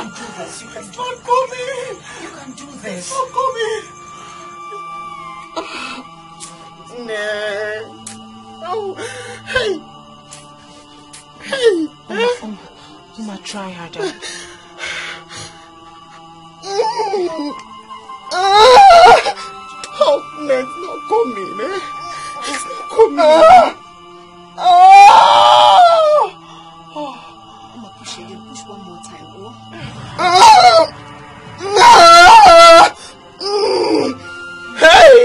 can do this. It's not coming. You can do this. It's not coming. No. Oh, hey. Hey. You might try harder. Oh, no, it's not coming, eh? It's not coming. I'm gonna push again. Push one more time, oh? Hey!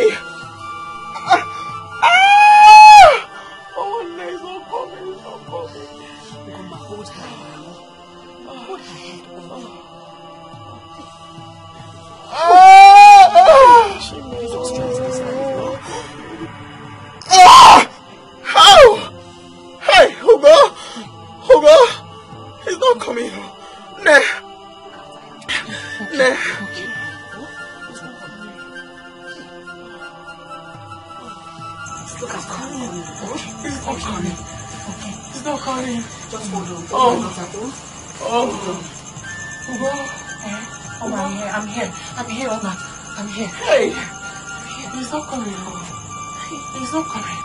Oh, no, it's not coming. It's not coming. Come back, hold her. Hold her head. Please don't stress this out. How? Hey, Hugo! He's not coming. Nah. Okay. Look, I'm coming. He's not coming. Okay. He's not coming. Just hold on. Hugo. I'm here, Oma. I'm here. Hey! He's not coming. He's not coming.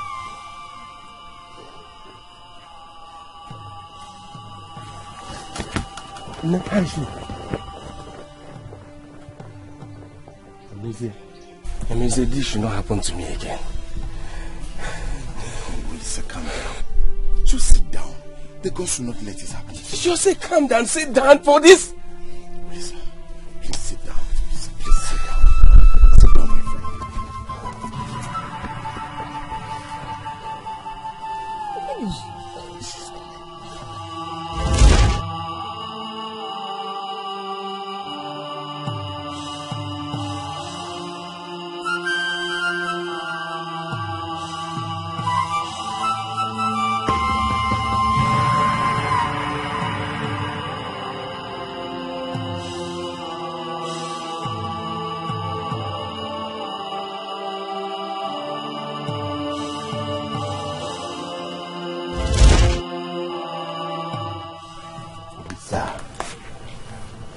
Amazing, this should not happen to me again. Lisa, calm down. Just sit down. The gods will not let this happen. Just say calm down, sit down for this. Lisa, please sit down. Please sit down. Sit down, my friend.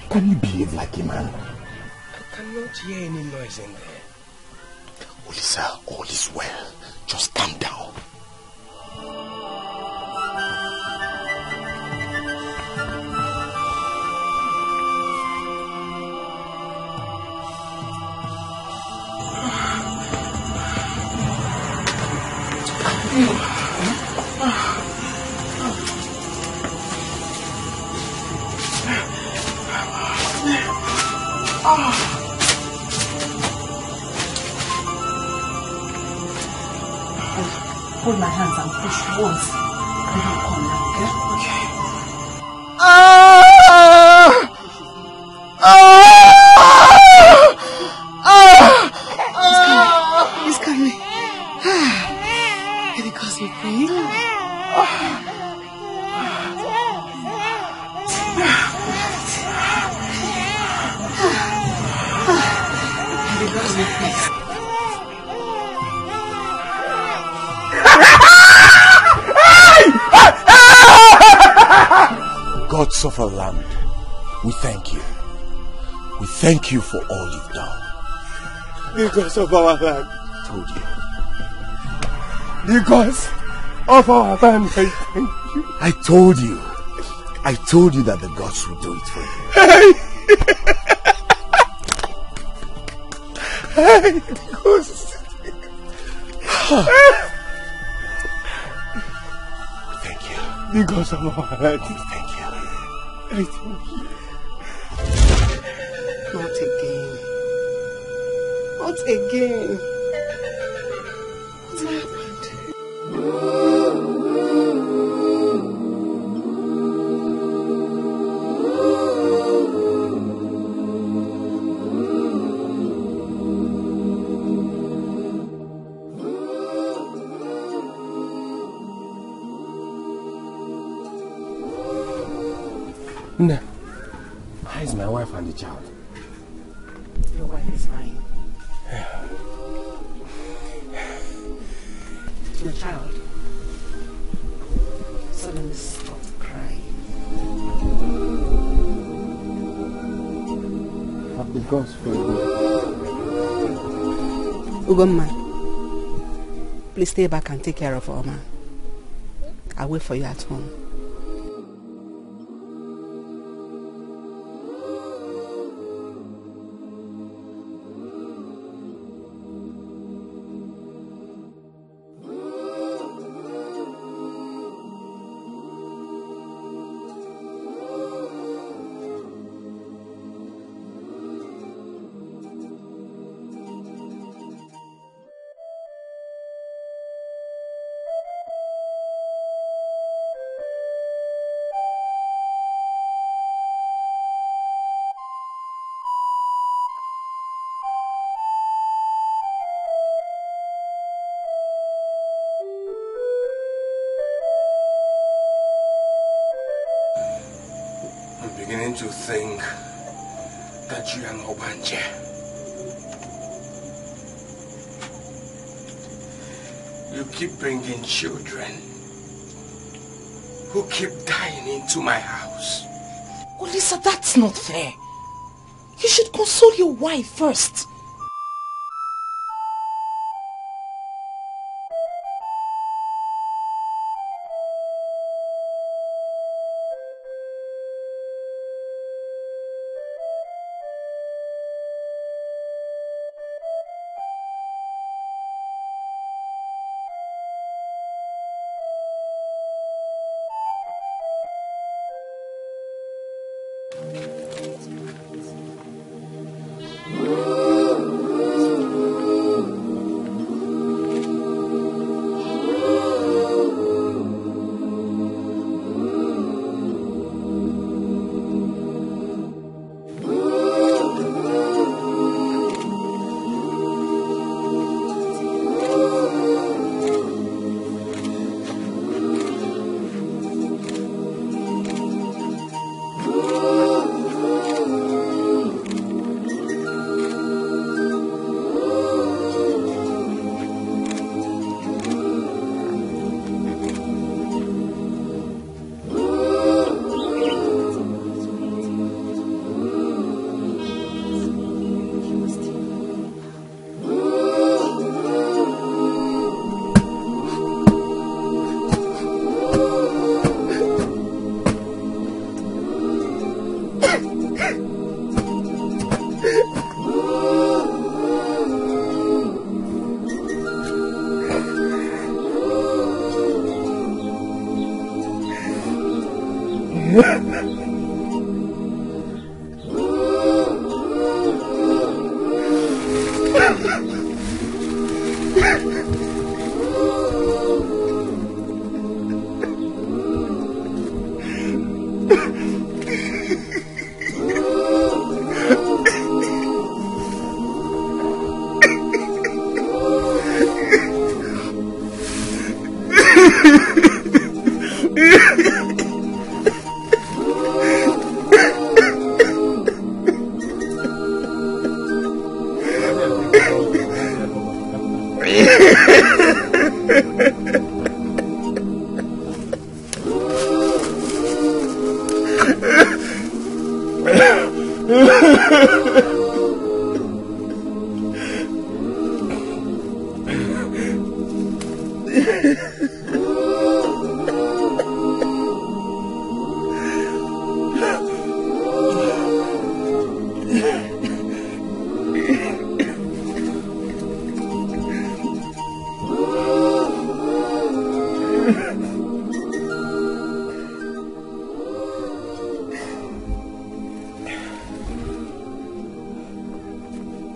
Can you behave like a man? I cannot hear any noise in there. Olisa, all is well. Just calm down. Hold my hands and push once. And then come now, okay? He's coming. Can you cause me pain? Can you cause me pain? Gods of our land, we thank you. We thank you for all you've done. The gods of our land. Told you. The gods of our land, I thank you. I told you. I told you that the gods would do it for you. Hey, the gods. Thank you. The gods of our land. Thank you. I thank you. Not again. Not again. What happened? No. How is my wife and the child? Your wife is fine. The child suddenly stopped crying. God's for you. Ugomma, please stay back and take care of Oma. I'll wait for you at home. To think that you are Obanje. You keep bringing children who keep dying into my house. Oh, Lisa, that's not fair. You should console your wife first.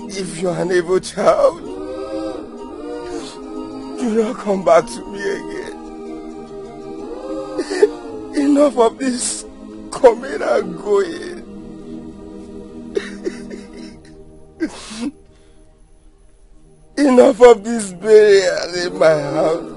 If you are an evil child, do not come back to me again. Enough of this coming and going. Enough of this burial in my house.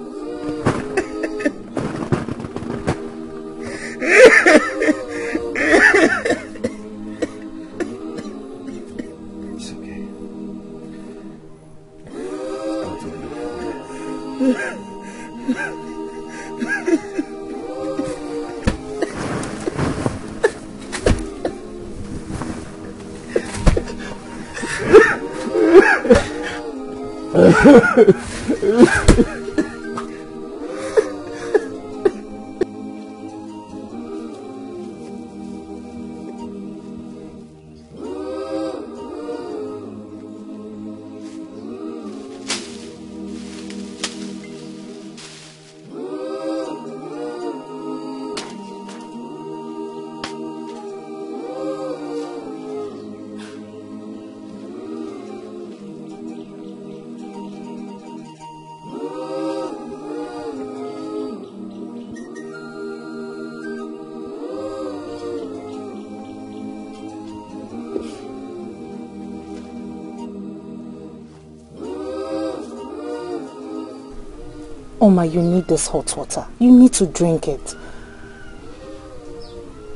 Oma, you need this hot water. You need to drink it.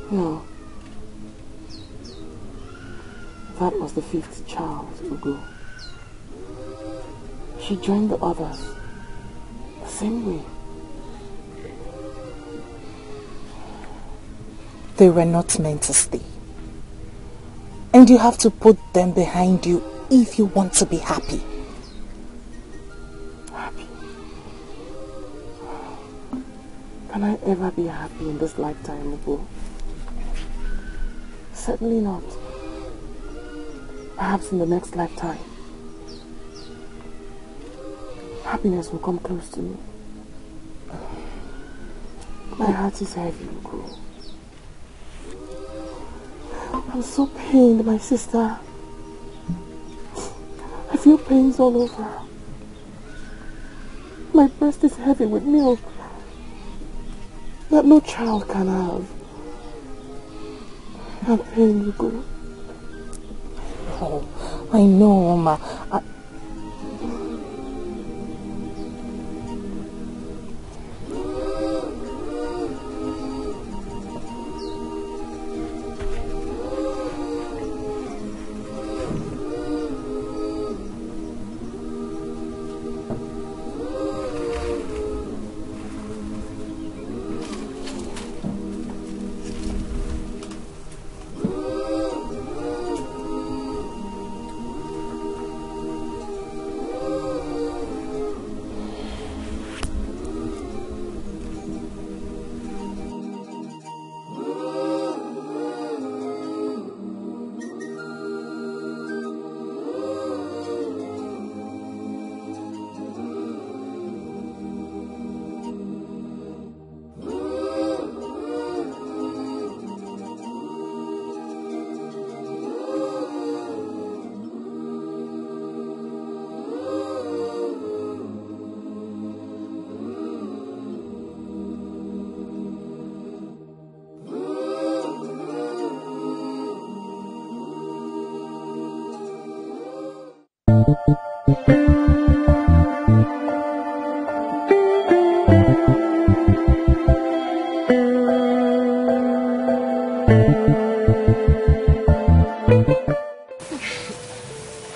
No. That was the 5th child, Ugo. She joined the others the same way. They were not meant to stay. And you have to put them behind you if you want to be happy. Happy? Can I ever be happy in this lifetime, Ugo? Certainly not. Perhaps in the next lifetime, happiness will come close to me. My heart is heavy, Ugo. I'm so pained, my sister. I feel pains all over. My breast is heavy with milk that no child can have. I'm pain, Ugo. Oh, I know, Oma.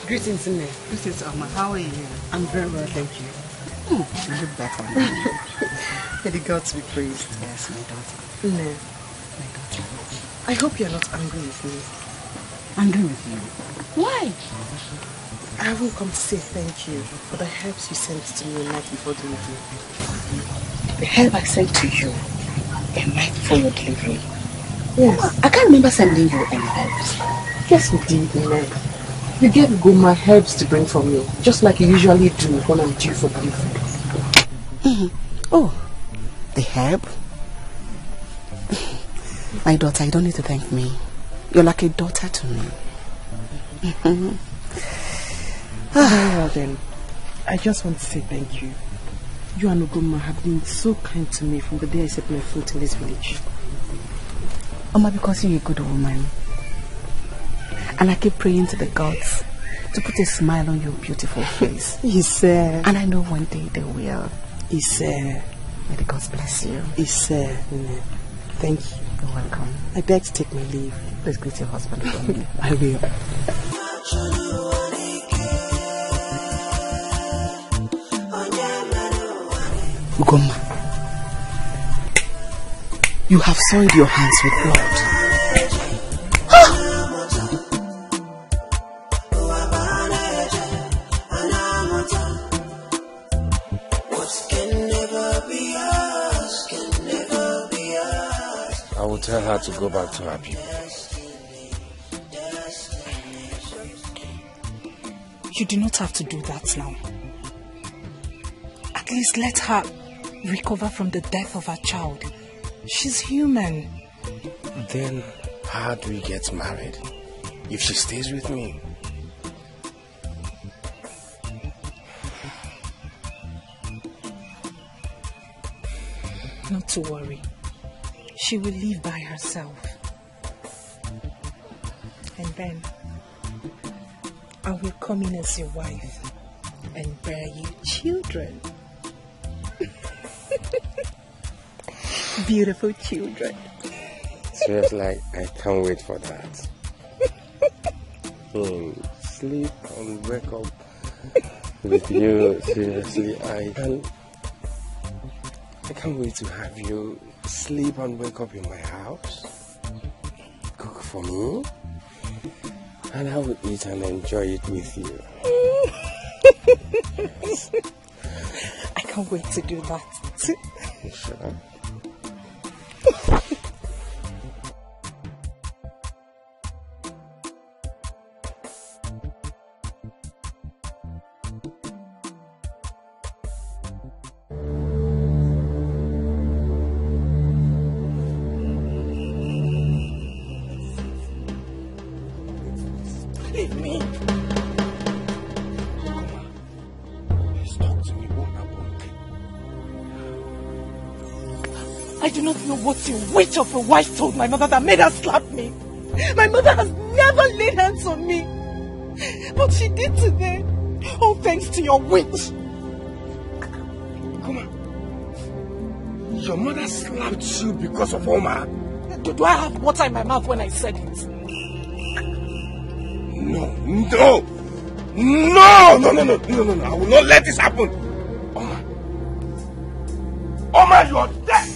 Greetings, Nne. Greetings, Oma. How are you? I'm very well, thank you. You look better. May the gods be praised. Yes, my daughter. Nne, My daughter. I hope you're not angry with me. Angry with you? Why? I haven't come to say thank you for the herbs you sent to me a night before delivery. The herb I sent to you a night before your delivery? Yes. I can't remember sending you any herbs. Yes, you did, Nne. You gave Goma herbs to bring for me, just like you usually do when I'm due for delivery. Oh, the herb? My daughter, you don't need to thank me. You're like a daughter to me. Very well then. I just want to say thank you. You and Ugoma have been so kind to me from the day I set my foot in this village. Oma, because you're a good woman. And I keep praying to the gods to put a smile on your beautiful face. Yes, and I know one day they will. Yes, May the gods bless you. Yes, thank you. You're welcome. I beg to take my leave. Please greet your husband for me. I will. Ugoma, you have soiled your hands with blood. tell her to go back to her people. You do not have to do that now. At least let her recover from the death of her child. She's human. Then how do we get married if she stays with me? Not to worry. She will live by herself. And then I will come in as your wife and bear you children. Beautiful children. Seriously, I can't wait for that. Sleep and wake up with you. Seriously, I can't wait to have you sleep and wake up in my house. Cook for me. And I will eat and enjoy it with you. Yes. I can't wait to do that. You sure? I do not know what a witch of a wife told my mother that made her slap me. My mother has never laid hands on me. But she did today. All thanks to your witch. Come on. Your mother slapped you because of Omar? Do I have water in my mouth when I said it? No. I will not let this happen. Omar, you are dead.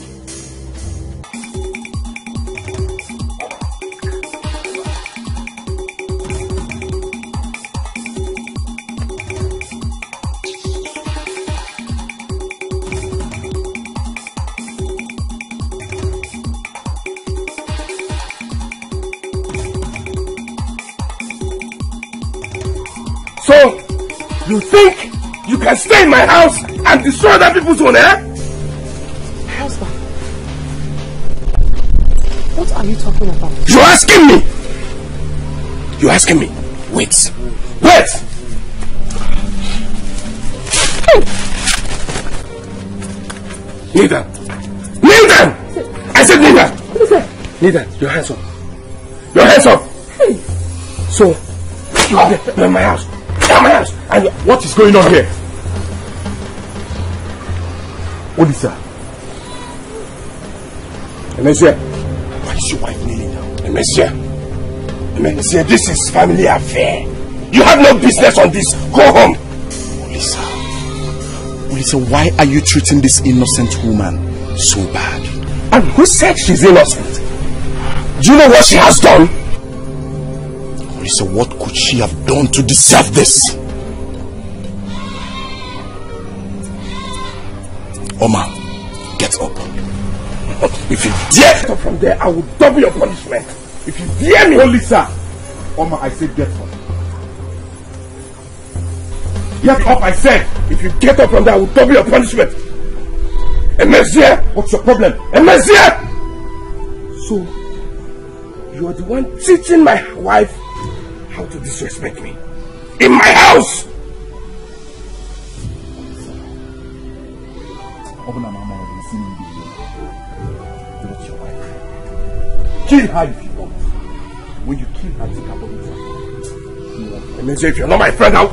So, you think you can stay in my house and destroy other people's own, eh? Husband, what are you talking about? You're asking me! You're asking me? Wait! Kneel down! I said kneel down! Kneel down, your hands up! Hey. So, you're in my house! And what is going on here? Odisa. Monsieur, why is your wife kneeling down? Monsieur, this is family affair. You have no business on this. Go home. Odisa, why are you treating this innocent woman so bad? And who said she's innocent? Do you know what she has done? Odisa, what could she have done to deserve this? Omar, get up. If you dare get up from there, I will double your punishment. If you dare me... Lisa! Omar, I said get up. Get up, I said! If you get up from there, I will double your punishment. Monsieur! What's your problem? Monsieur! So, you are the one teaching my wife how to disrespect me. In my house! Kill her if you want. When you kill her, take her body. Monsieur, if you're not my friend now,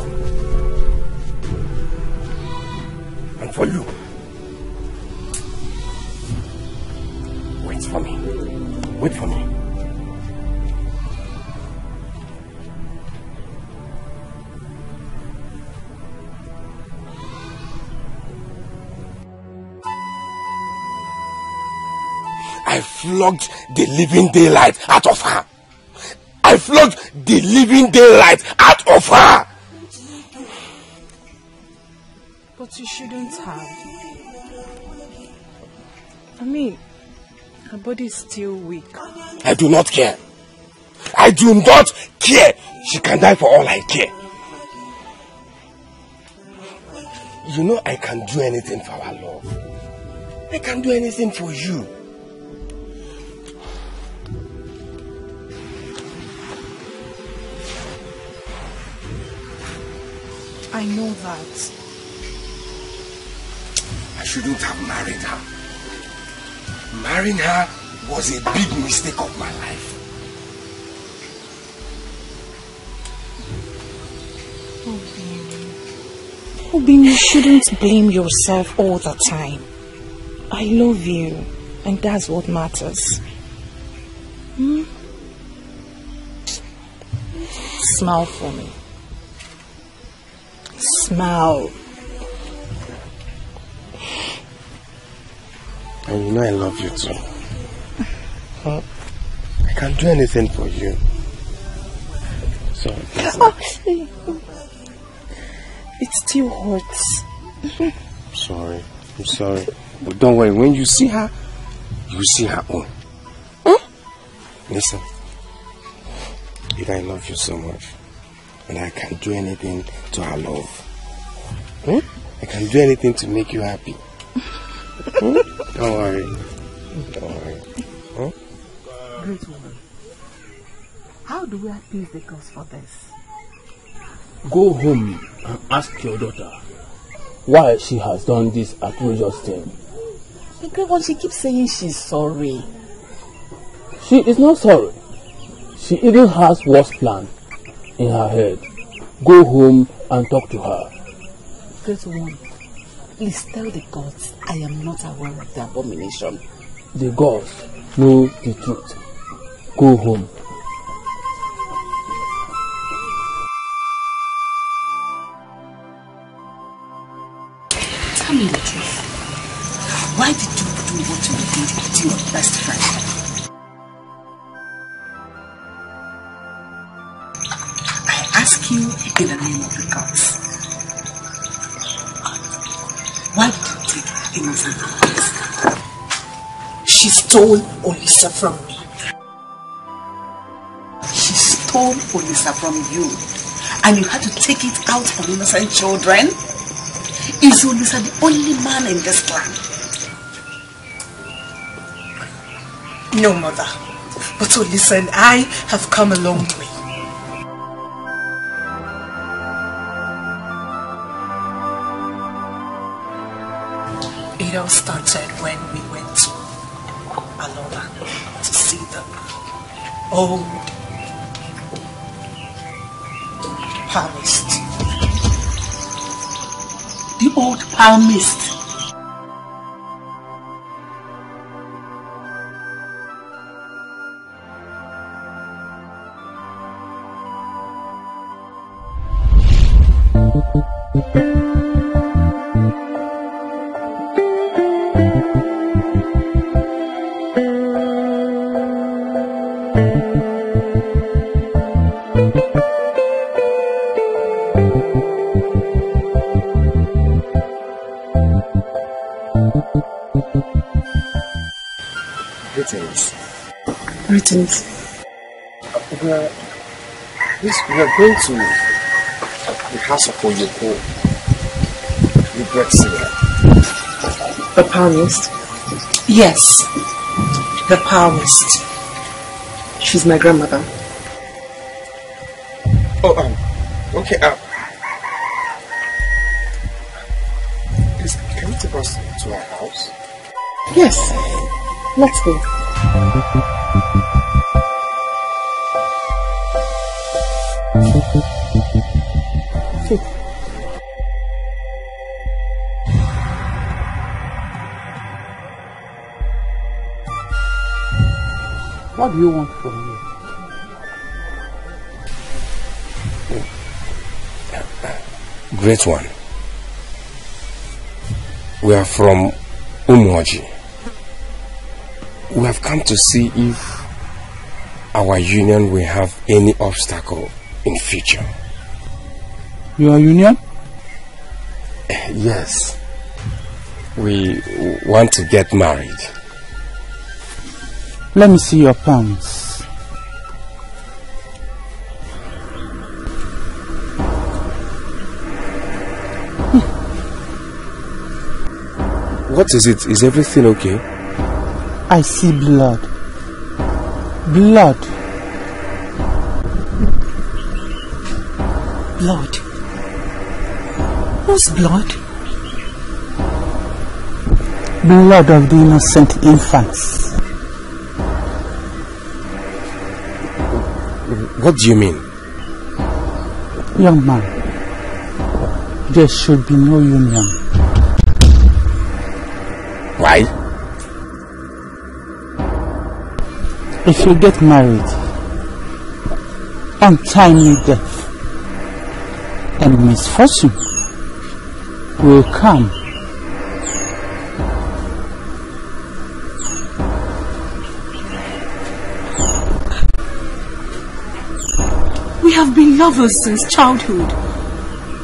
and for you, wait for me. I flogged the living daylight out of her. But you shouldn't have. I mean, Her body is still weak. I do not care. I do not care. She can die for all I care. You know I can do anything for our love. I can do anything for you. I know that. I shouldn't have married her. Marrying her was a big mistake of my life. Obin, you shouldn't blame yourself all the time. I love you, and that's what matters. Smile for me. Smile. And you know I love you too. I can do anything for you. So, it still hurts. I'm sorry. But don't worry, when you see her, you will see her own. Listen, if I love you so much, and I can do anything to our love, I can do anything to make you happy. Don't worry. Great woman. How do we appease the gods for this? Go home and ask your daughter why she has done this outrageous thing. The great one, she keeps saying she's sorry. She is not sorry. She even has worse plan in her head. Go home and talk to her. Great one, please tell the gods I am not aware of the abomination. The gods know the truth. Go home. Tell me the truth. Why did you do what you did to your best friend? I ask you in the name of the gods. Why did you take innocent lives? She stole Olisa from me. She stole Olisa from you. And you had to take it out on innocent children? Is Olisa the only man in this land? No, mother. But Olisa and I have come a long way. It all started when we went to Alola to see the old palmist. The old palmist. Greetings. We are going to the house of Oyoko, the bread singer. The palmist? Yes, the palmist. She's my grandmother. Oh, okay. Please, can you take us to our house? Yes, let's go. What do you want from me? Great one. We are from Umuoji. We have come to see if our union will have any obstacle in future. Your union? Yes. We want to get married. Let me see your palms. What is it? Is everything okay? I see blood. Blood. Blood? Whose blood? Blood of the innocent infants. What do you mean? Young man, there should be no union. Why? If you get married, untimely death and misfortune will come. We have been lovers since childhood.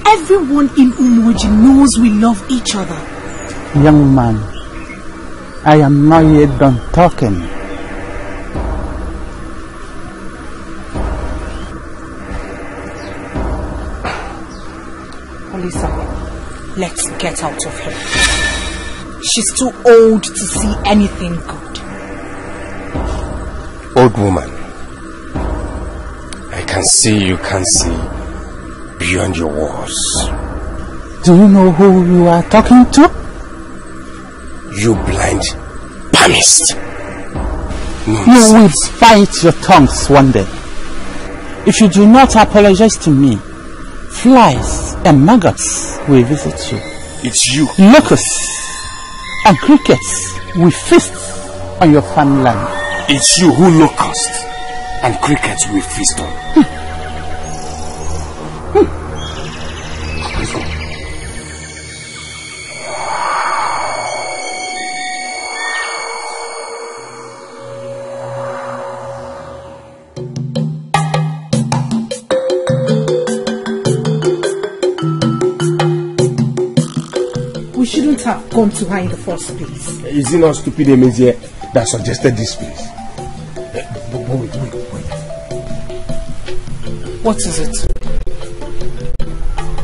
Everyone in Umoji knows we love each other. Young man, I am not yet done talking. Olisa, let's get out of here. She's too old to see anything good. Old woman, I can see you can't see beyond your walls. Do you know who you are talking to? You blind palmist. You will bite your tongues one day. If you do not apologize to me, flies and maggots will visit you. It's you. Locusts and crickets will feast on your farmland. It's you who locusts and crickets will feast on. We shouldn't have gone to her in the first place. Is it not stupid Emezie that suggested this place? Wait. What is it?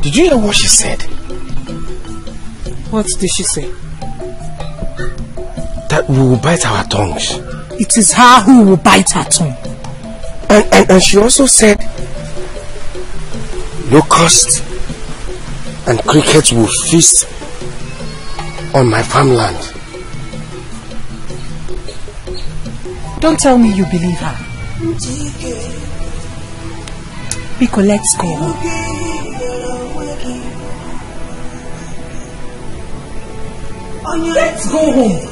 Did you hear what she said? What did she say? That we will bite our tongues. It is her who will bite her tongue. And she also said locusts and crickets will feast on my farmland. Don't tell me you believe her. Biko, let's go home. Let's go home.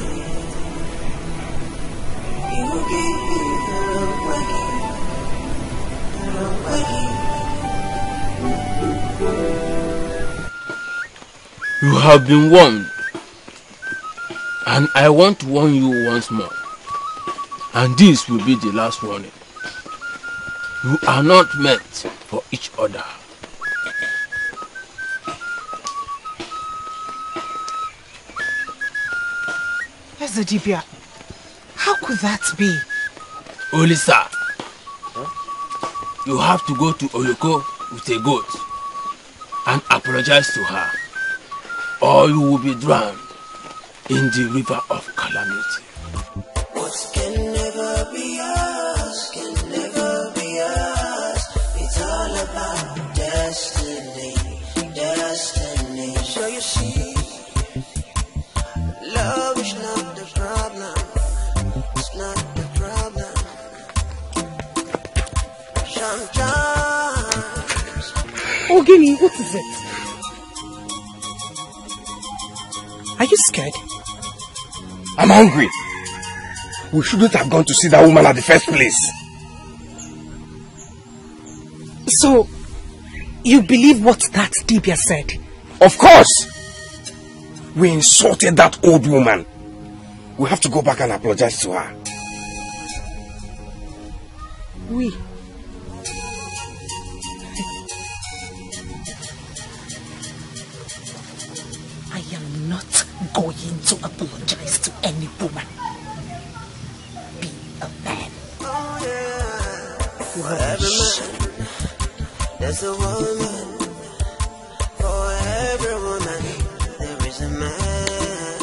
You have been warned, and I want to warn you once more, and this will be the last warning. You are not meant for each other. Ezedibia, how could that be? Olisa, you have to go to Oloko with a goat and apologize to her, or you will be drowned in the river of calamity. What can never be us, can never be us. It's all about destiny, destiny. So you see, love is not the problem. It's not the problem. Sometimes. Oh, Guinea, what is it? Are you scared? I'm hungry. We shouldn't have gone to see that woman at the first place. So, you believe what that Dibia said? Of course. We insulted that old woman. We have to go back and apologize to her. We. I am not going to apologize to any woman. Be a For every man, there's a woman. For every woman, there is a man.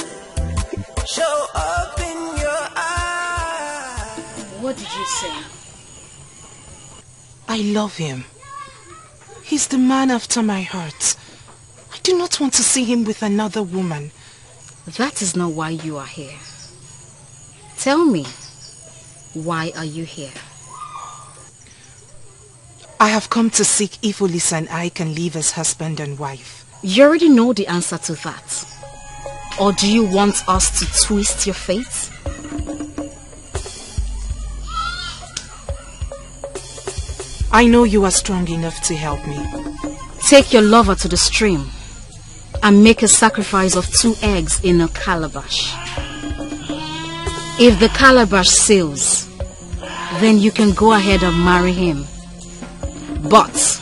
Show up in your eyes. What did you say? I love him. He's the man after my heart. I do not want to see him with another woman. That is not why you are here. Tell me, why are you here? I have come to seek if Olisa and I can live as husband and wife. You already know the answer to that. Or do you want us to twist your fate? I know you are strong enough to help me. Take your lover to the stream and make a sacrifice of 2 eggs in a calabash. If the calabash sails, then you can go ahead and marry him. But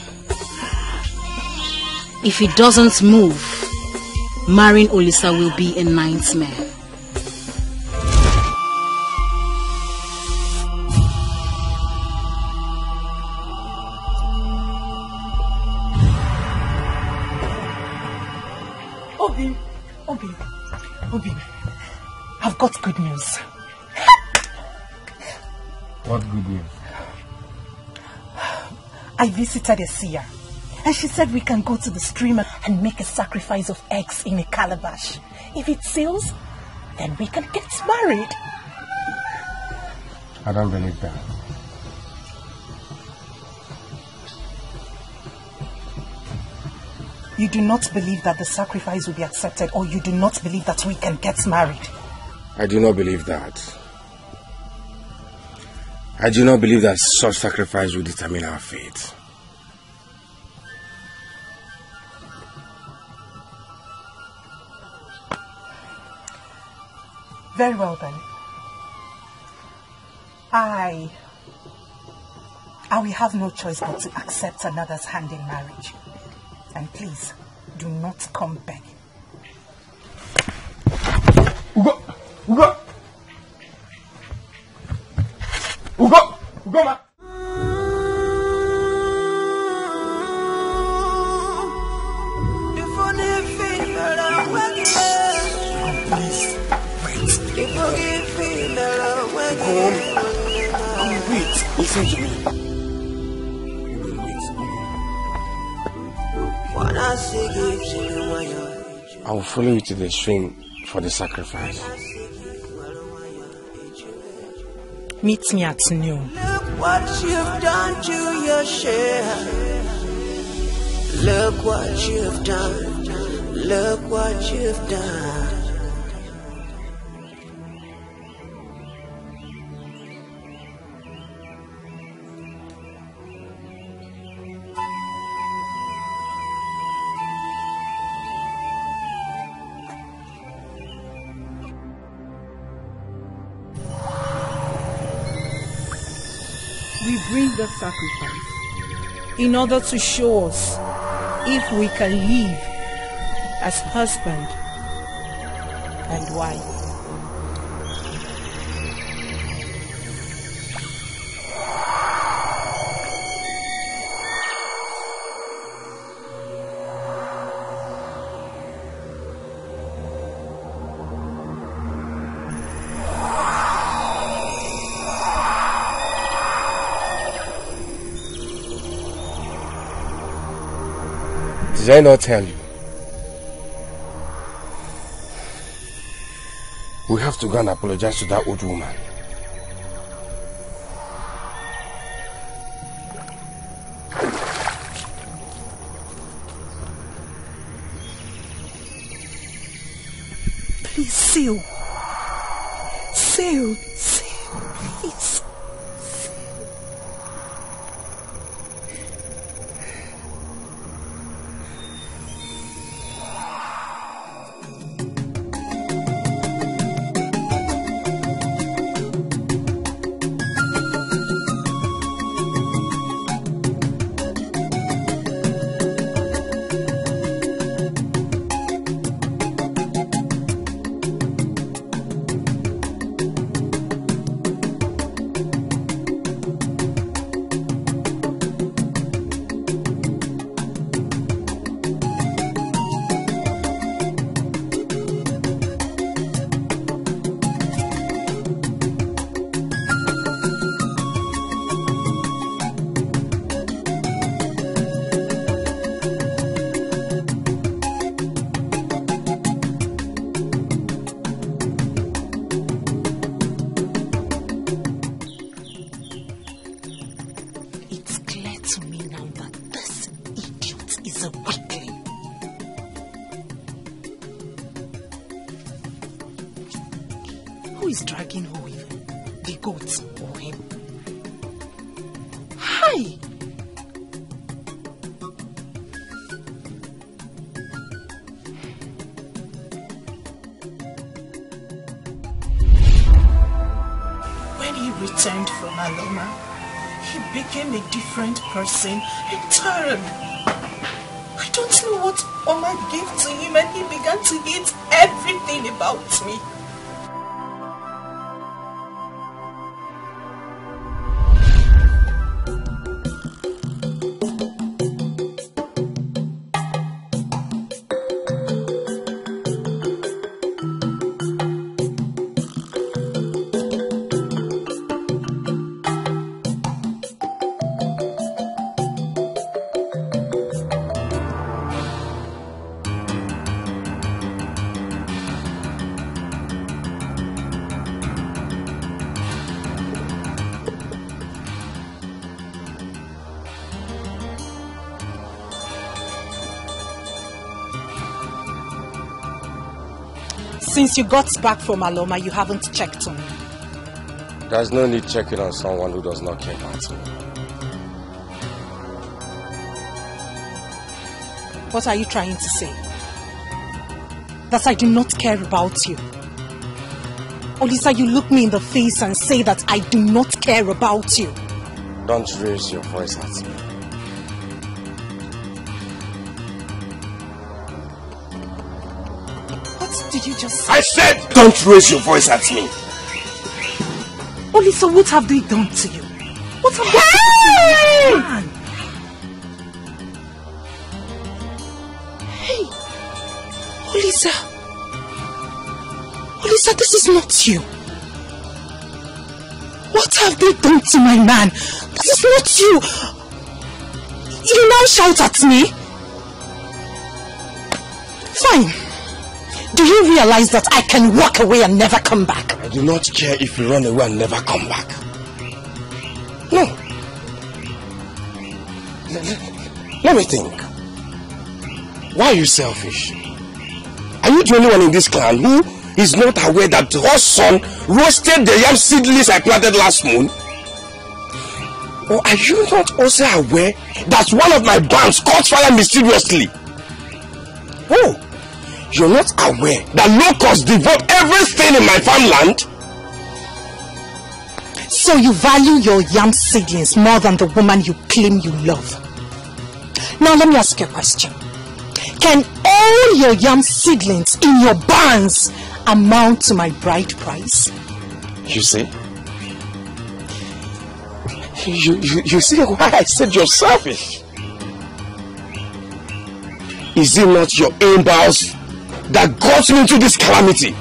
if he doesn't move, marrying Olisa will be a nightmare. Obi, I've got good news. What good news? I visited a seer, and she said we can go to the stream and make a sacrifice of eggs in a calabash. If it seals, then we can get married. I don't believe that. You do not believe that the sacrifice will be accepted, or you do not believe that we can get married? I do not believe that. I do not believe that such sacrifice will determine our fate. Very well then. I will have no choice but to accept another's hand in marriage. And please, do not come begging. Ugo! Ma! Please, wait. Wait, listen to me. I will follow you to the stream for the sacrifice. Meet me at noon. Look what you've done to your share. Look what you've done. Look what you've done. We bring the sacrifice in order to show us if we can live as husband and wife. Did I not tell you? We have to go and apologize to that old woman. Please, Seal. Seal, please. is dragging who even? The goat or him? Hi! When he returned from Aloma, he became a different person entirely. I don't know what Oma gave to him, and he began to hate everything about me. Since you got back from Aloma, you haven't checked on me. There's no need checking on someone who does not care about me. What are you trying to say? That I do not care about you? Olisa, you look me in the face and say that I do not care about you. Don't raise your voice at me. What did you just say? I said don't raise your voice at me. Olisa, what have they done to you? What have they done to you, man? Hey, Olisa. Olisa, this is not you. What have they done to my man? This is not you. You now shout at me? Fine. Do you realize that I can walk away and never come back? I do not care if you run away and never come back. No. Let me think. Why are you selfish? Are you the only one in this clan who is not aware that her son roasted the yam seedlings I planted last moon? Or are you not also aware that one of my barns caught fire mysteriously? Oh, you're not aware that locusts devoured everything in my farmland? So you value your yam seedlings more than the woman you claim you love. Now let me ask you a question. Can all your yam seedlings in your barns amount to my bride price? You see? You see why I said you're selfish? Is it not your impulse that got me into this calamity?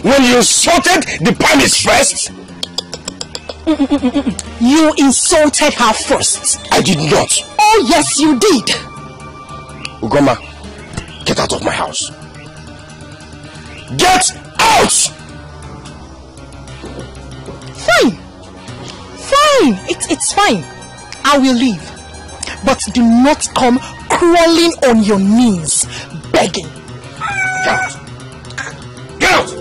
When you insulted the priest first? You insulted her first. I did not. Oh yes, you did. Ugoma, get out of my house. Get out! Fine. Fine. It's fine. I will leave. But do not come crawling on your knees, begging. Get out! Get out!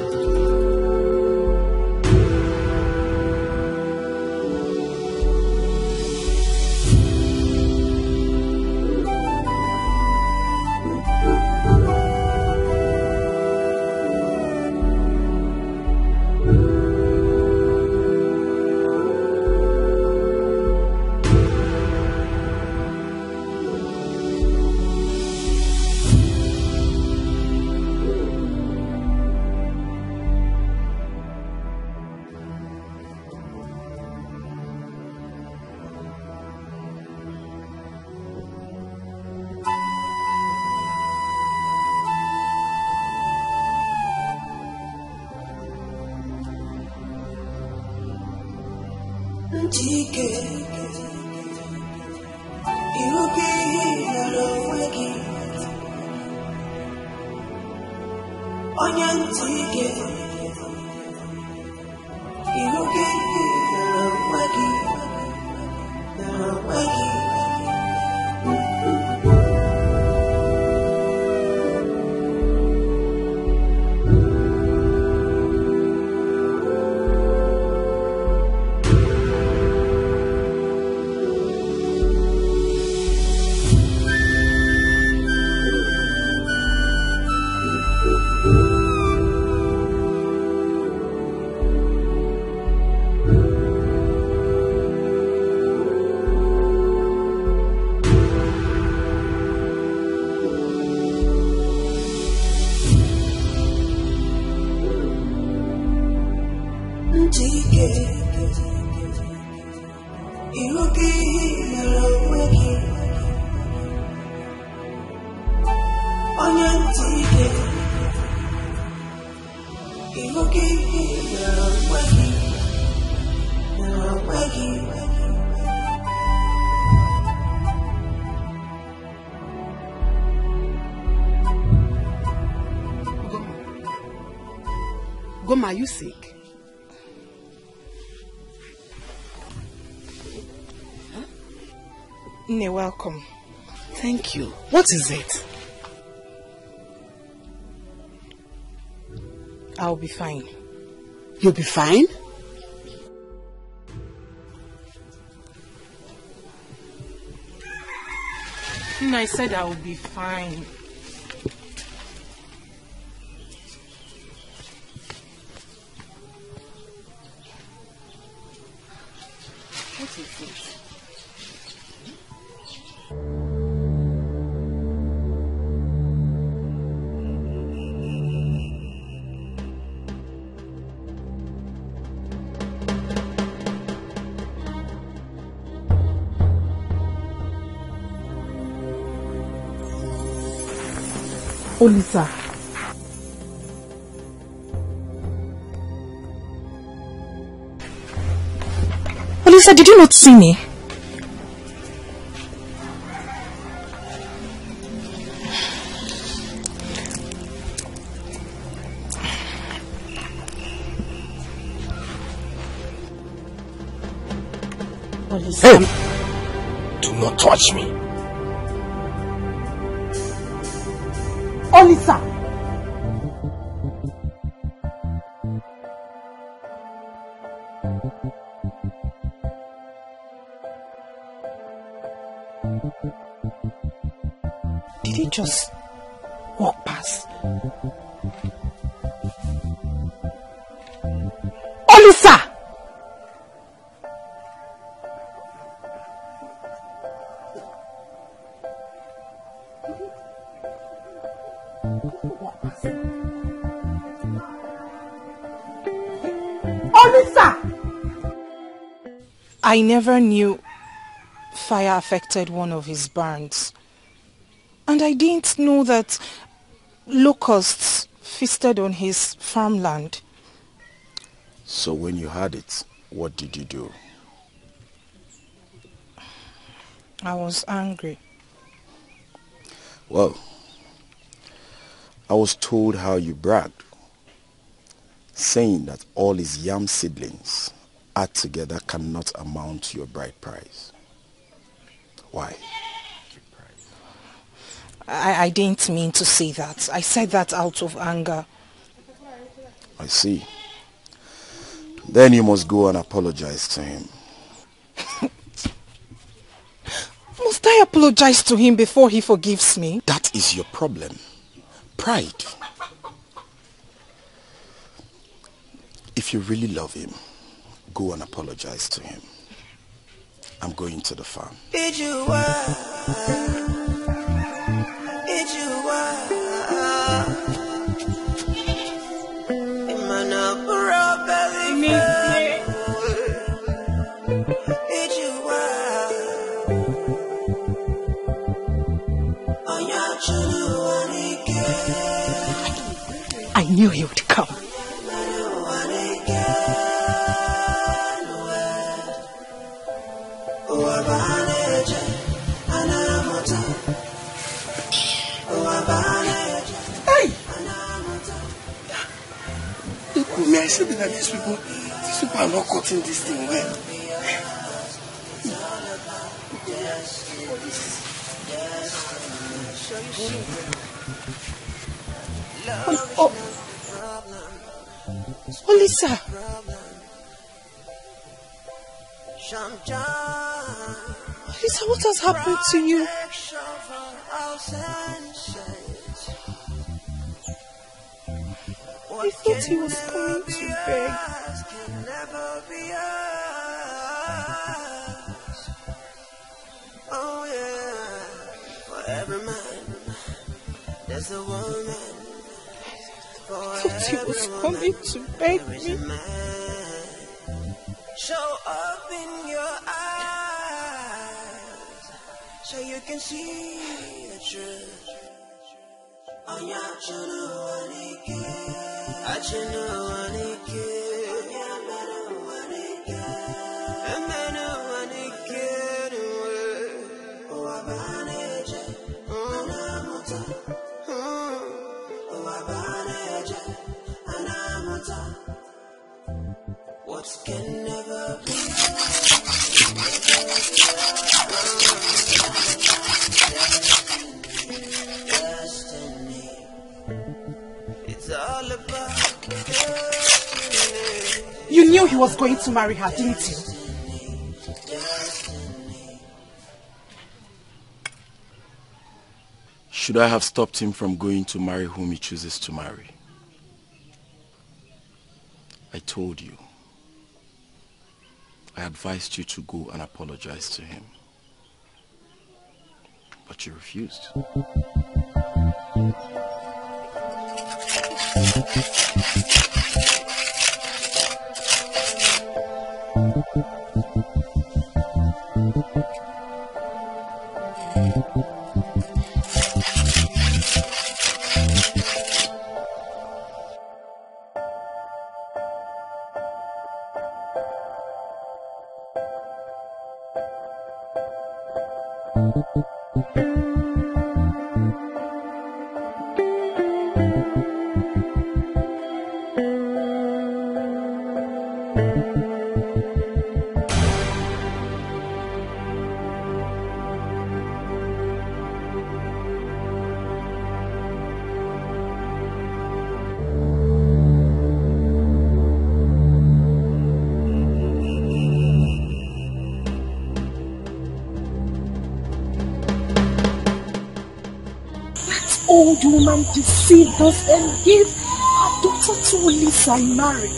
Goma, are you sick? Huh? You're welcome. Thank you. What is it? I'll be fine. You'll be fine? I said I'll be fine. What is it? Olisa. Olisa, did you not see me? Olisa. Hey! Do not touch me. Olisa! Did he just walk past? Olisa! I never knew fire affected one of his barns. And I didn't know that locusts feasted on his farmland. So when you had it, what did you do? I was angry. Well, I was told how you bragged, saying that all his yam seedlings add together cannot amount to your bride price. Why? I didn't mean to say that. I said that out of anger. I see. Then you must go and apologize to him. Must I apologize to him before he forgives me? That is your problem. Pride. If you really love him, go and apologize to him. I'm going to the farm. I knew he would come. Hey! Look, may I say that these people are not cutting this thing well. Oh. Olisa! Olisa, what has happened to you? I thought he was coming to beg. Oh yeah, for every man, there's a woman. I thought he was coming to beg me. Show up in your eyes. so you can see the truth. On your what can never be. Destiny. It's all about destiny. You knew he was going to marry her, didn't you? Should I have stopped him from going to marry whom he chooses to marry? I told you. I advised you to go and apologize to him. But you refused. Old woman deceived us and gave her daughter to Lisa in marriage.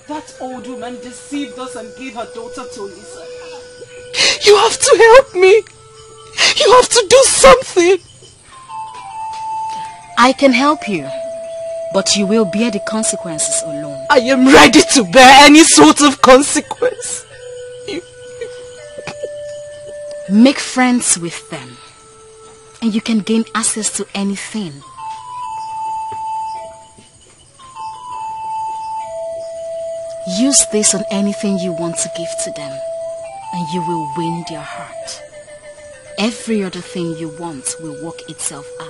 That old woman deceived us and gave her daughter to Lisa. You have to help me. You have to do something. I can help you, but you will bear the consequences alone. I am ready to bear any sort of consequence. Make friends with them, and you can gain access to anything. Use this on anything you want to give to them, and you will win their heart. Every other thing you want will work itself out.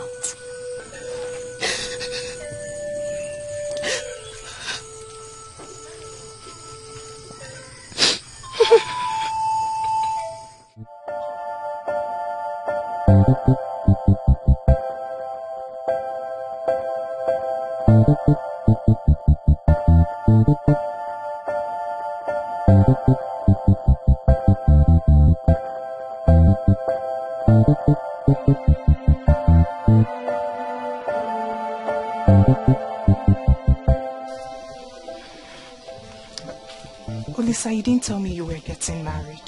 Olisa, you didn't tell me you were getting married.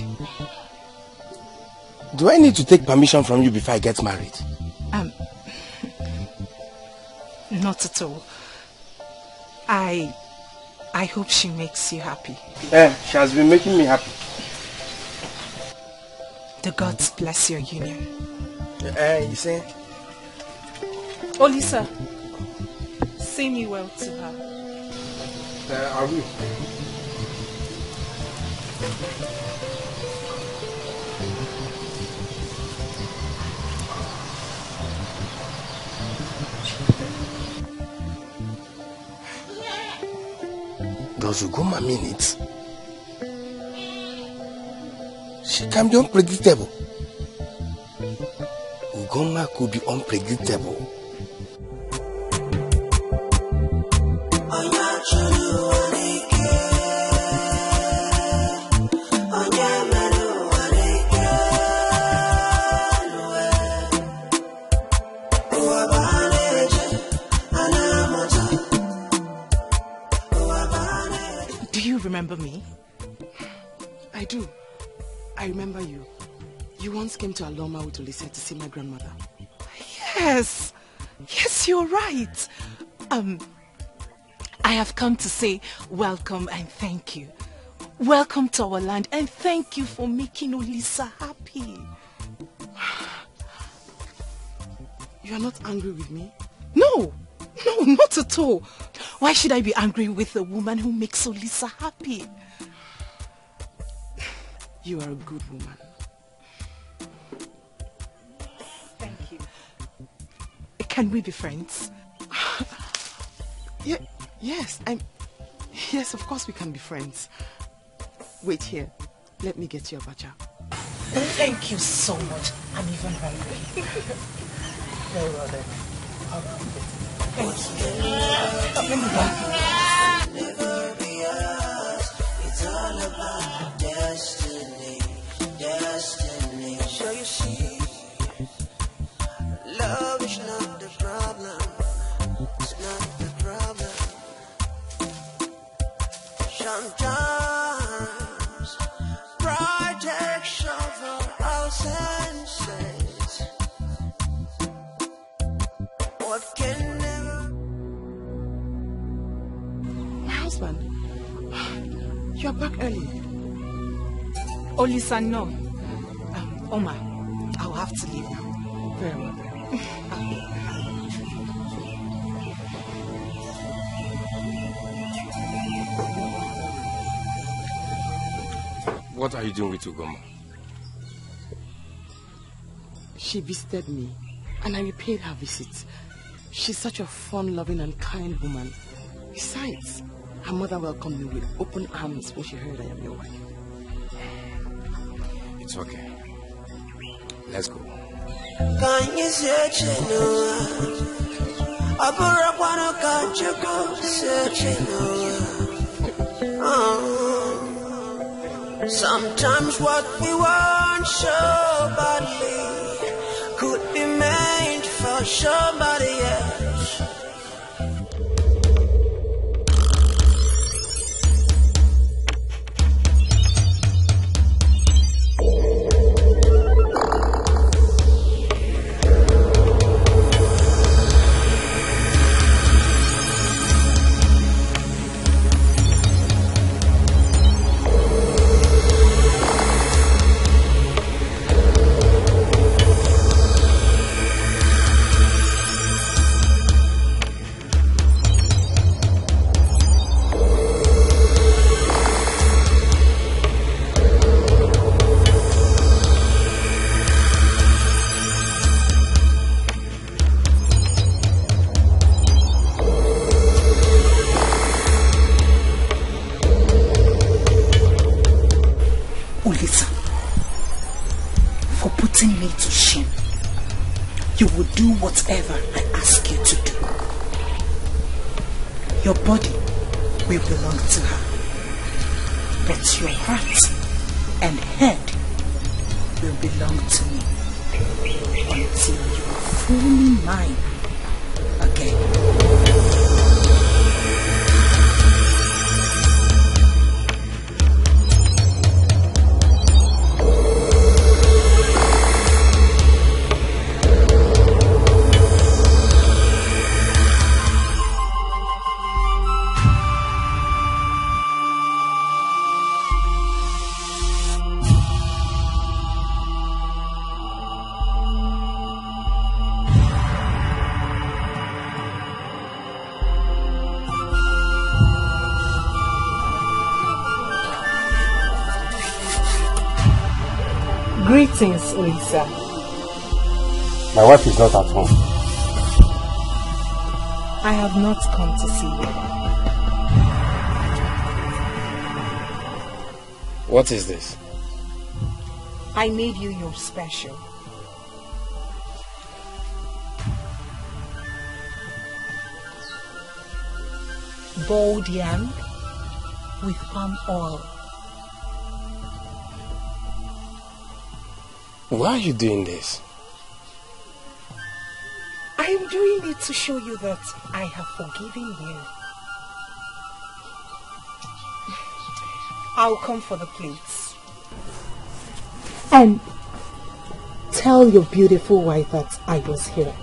Do I need to take permission from you before I get married? Not at all. I hope she makes you happy. She has been making me happy. The gods bless your union. You say? Olisa, say me well to her. I will. Does Ugoma mean it? She can be unpredictable. Ugoma could be unpredictable. remember me? I do. I remember you. You once came to Aloma with Olise to see my grandmother. Yes. Yes, you're right. I have come to say welcome and thank you. Welcome to our land and thank you for making Olisa happy. You are not angry with me? No, not at all. Why should I be angry with a woman who makes Olisa happy? You are a good woman. Thank you. Can we be friends? Yes, yes, of course we can be friends. Wait here. Let me get you a bacha. Thank you so much. I'm even hungry. Very well then. Thank you. Never be us. It's all about destiny. Destiny. So you see, love is not the problem. It's not the problem. Sometimes protection for our senses. What can never. My husband, you are back early. Olisa, no. Oma, I'll have to leave now. Very well then. What are you doing with Ugoma? She visited me and I repaid her visit. She's such a fun, loving and kind woman. Besides, her mother welcomed me with open arms when she heard I am your wife. It's okay. Let's go. Can you search it? Can't you go search it? Sometimes what we want so badly could be made for somebody else. Whatever I ask you to do. Your body will belong to her, but your heart and head will belong to me until you are fully mine again. Greetings, Olisa. My wife is not at home. I have not come to see you. What is this? I made you your special. Boiled yam with palm oil. Why are you doing this? I am doing it to show you that I have forgiven you. I'll come for the plates. And tell your beautiful wife that I was here.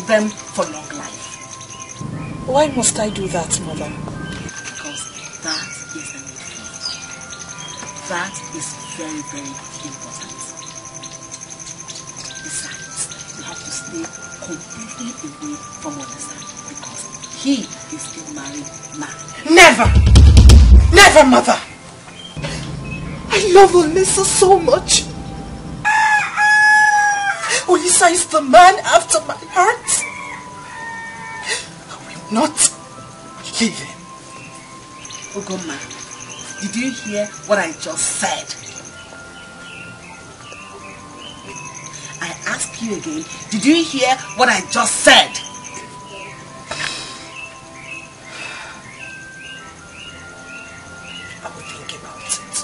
Them for long life. Why must I do that, Mother? Because that is the needful. That is very, very important. Besides, you have to stay completely away from Odessa because he is a married man. Never! Never, Mother! I love Olisa so much. Olisa is the man after my heart. I will not leave him. Ugoma, did you hear what I just said? I ask you again, did you hear what I just said? I will think about it.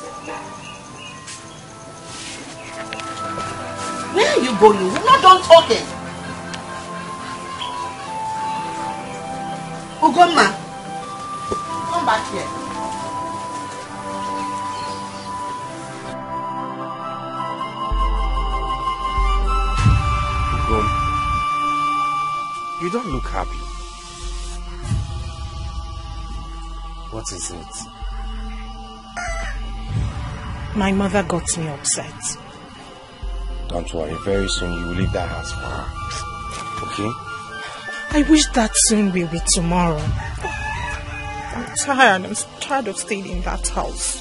Where are you going? We're not done talking. Ugoma, come back here. Ugoma, you don't look happy. What is it? My mother got me upset. Don't worry, very soon you will leave that house for her. Okay? I wish that soon will be tomorrow. I'm tired. I'm tired of staying in that house.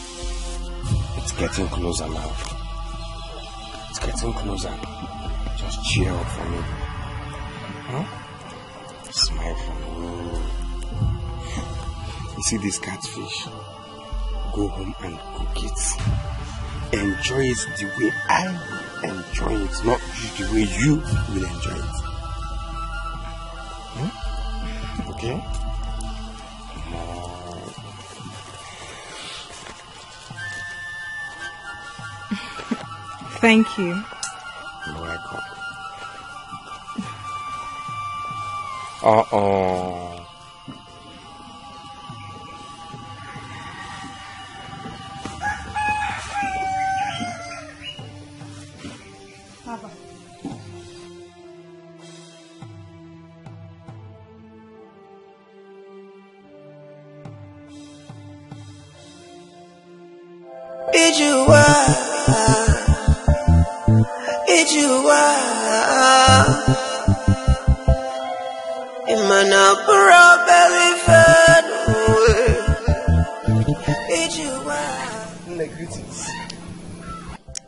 It's getting closer now. It's getting closer. Just cheer up for me. Huh? Smile for me. You see this catfish? Go home and cook it. Enjoy it the way I will enjoy it, not the way you will enjoy it. Okay? Thank you. You're welcome. Uh-oh.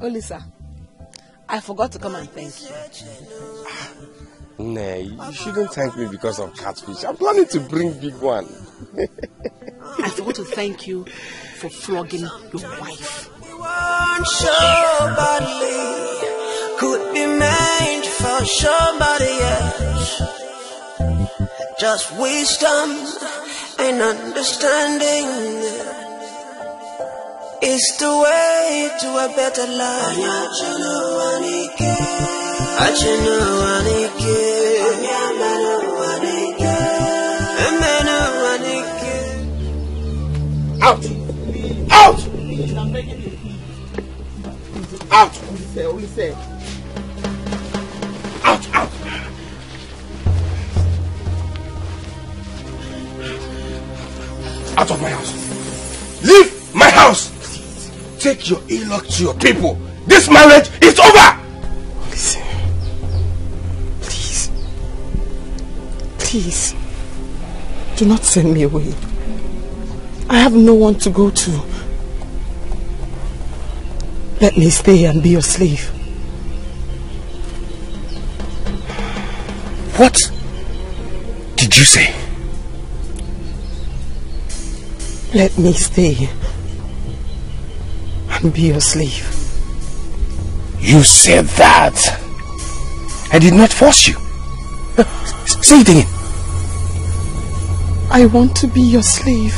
Olisa, I forgot to come and thank you. Nay, you shouldn't thank me because of catfish. I'm planning to bring big one. I forgot to thank you for flogging your wife. Somebody could be made for somebody else. Just wisdom and understanding is the way to a better life. Out! Out! Out! Out! Out! Out of my house! Leave my house! Take your ill-luck to your people. This marriage is over! Listen. Please. Please. Do not send me away. I have no one to go to. Let me stay and be your slave. What did you say? Let me stay and be your slave. You said that. I did not force you. Say it again. I want to be your slave,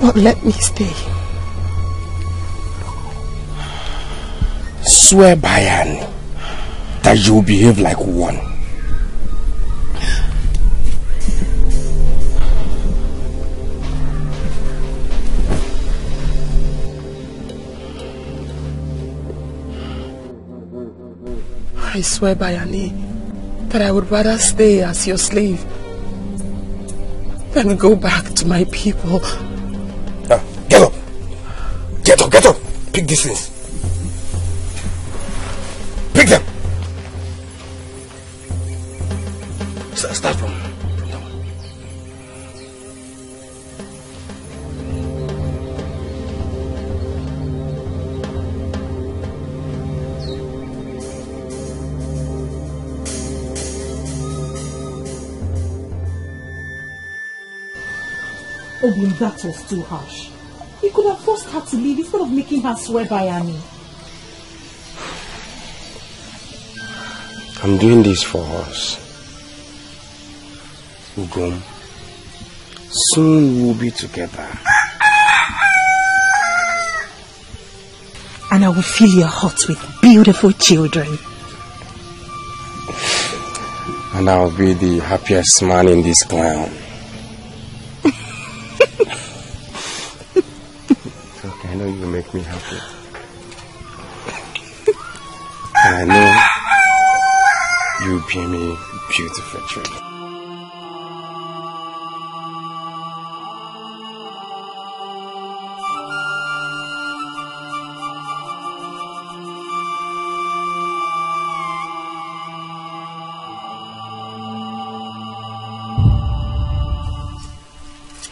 but let me stay. Swear by Annie that you will behave like one. I swear by Annie that I would rather stay as your slave than go back to my people. Get up! Get up, get up! Pick these things. Pick them! Start from that one. Obi, that was too harsh. You could have forced her to leave instead of making her swear by Annie. I'm doing this for us. Ugom, soon we'll be together. And I will fill your heart with beautiful children. And I'll be the happiest man in this clan. Okay, I know you make me happy. And I know you be me beautiful children.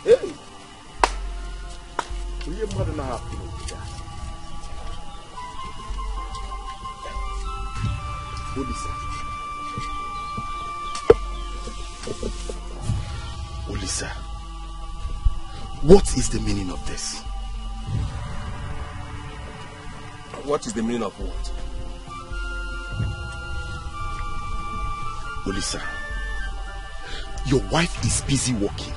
Hey! Will your mother not have to know that? What is that? Olisa, what is the meaning of this? What is the meaning of what? Olisa, your wife is busy working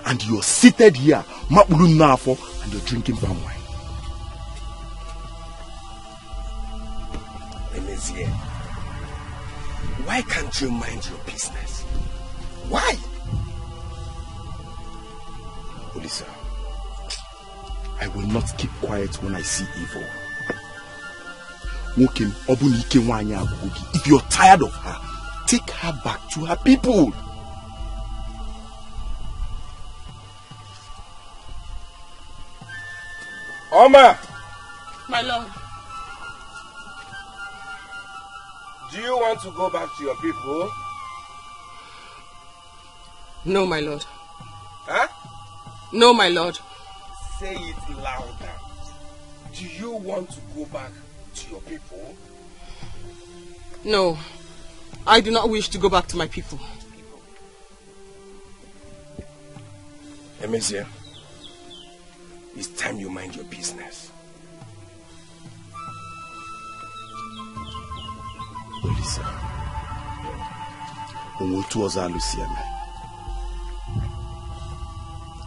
and you're seated here, and you're drinking palm wine. Emezie, why can't you mind your business? Why? Olisa, I will not keep quiet when I see evil. If you're tired of her, take her back to her people. Oma! My lord. Do you want to go back to your people? No, my lord. Huh? No, my lord. Say it louder. Do you want to go back to your people? No, I do not wish to go back to my people. Emezie, it's time you mind your business. Olisa,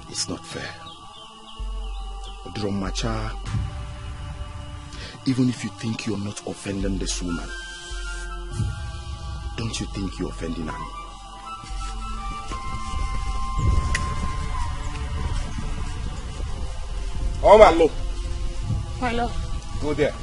it's not fair. Dromacha, even if you think you're not offending this woman, don't you think you're offending Annie? Oh my lord. My lord. Go there.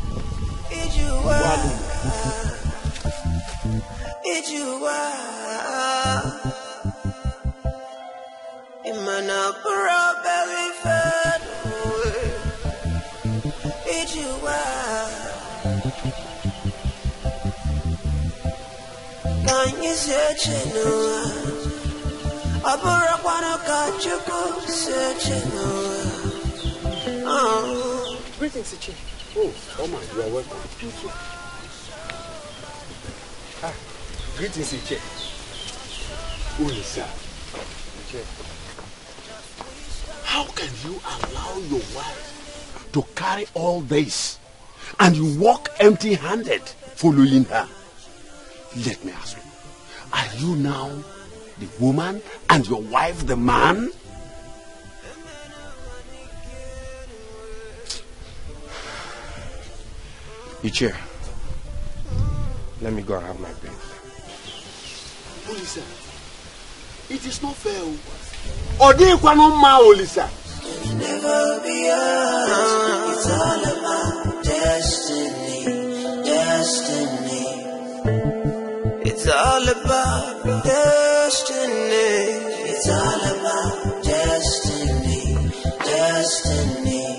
Greetings, Ichi. Oh, Oma, you are welcome. Thank you. Ah, greetings, Ichi. Ulisa. How can you allow your wife to carry all this and you walk empty-handed following her? Let me ask you, are you now the woman and your wife the man? Ichie, let me go and have my bath. Olisa, it is not fair. Olisa. Never be us. It's all about destiny, destiny. It's all about destiny. It's all about destiny, destiny.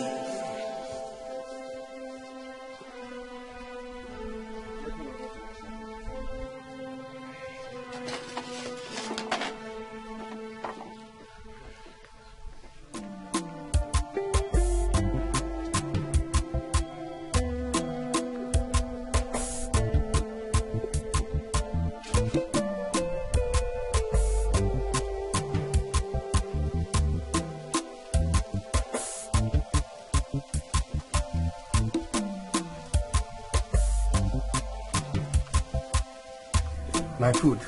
My food.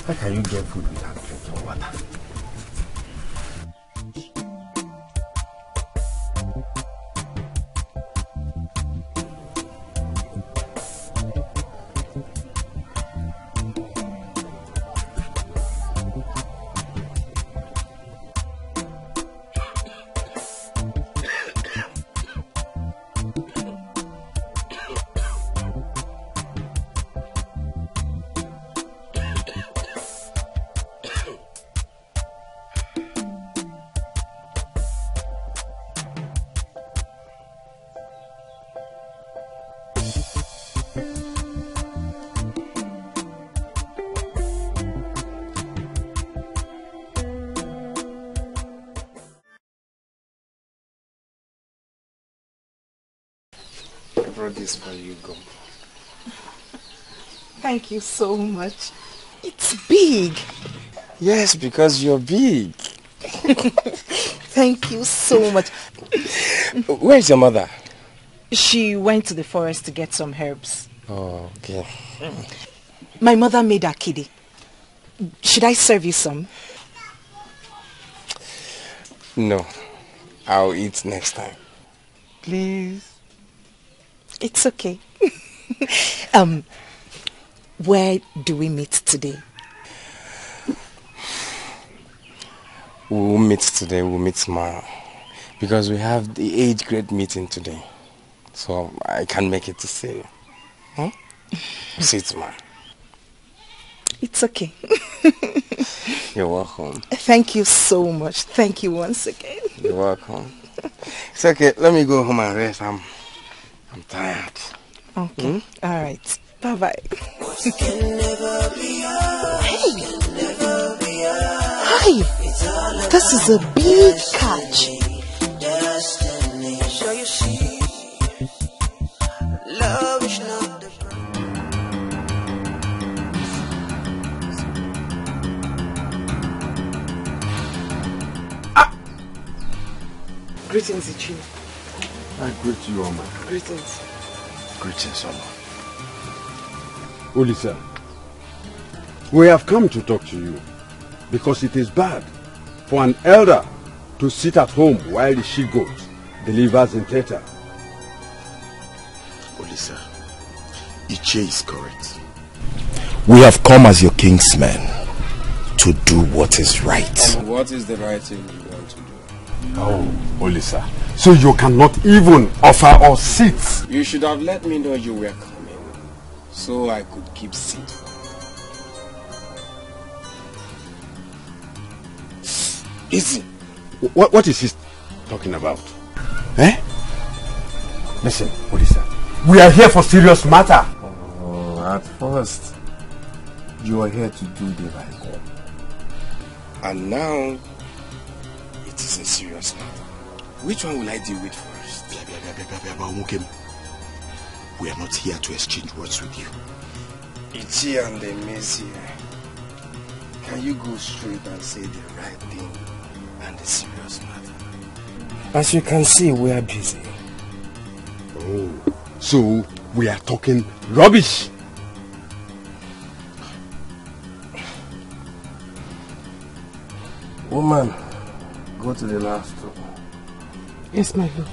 How can you get food without drinking water? This for you, go. Thank you so much. It's big. Yes, because you're big. Thank you so much. Where's your mother? She went to the forest to get some herbs. Oh, okay. My mother made a kiddie. Should I serve you some? No, I'll eat next time. Please. It's okay. Where do we meet today? We will meet today, we'll meet tomorrow. Because we have the age grade meeting today. So I can't make it to see you. Huh? See you tomorrow. It's okay. You're welcome. Thank you so much. Thank you once again. You're welcome. It's okay, let me go home and rest. I'm tired. Okay. All right. Bye-bye. Can never be us. Hey. Can never be us. Hi. This is a big catch. Destiny. So you see, love is not the Greetings, Ichi. I greet you, Oma. Greetings. Greetings, Oma. Olisa, we have come to talk to you because it is bad for an elder to sit at home while the she-goat delivers in theater. Olisa, Iche is correct. We have come as your king's men to do what is right. And what is the right thing you want to do? Oh, Olisa. So you cannot even offer us seats? You should have let me know you were coming, so I could keep seat. Easy. What is he talking about? Eh? Listen, Olisa. We are here for serious matter. Oh, at first, you are here to do the right thing. And now, it is a serious matter. Which one will I deal with first? We are not here to exchange words with you. Ichi and the Messi, can you go straight and say the right thing and the serious matter? As you can see, we are busy. Oh, so we are talking rubbish. Woman, go to the last room. Yes, my lord.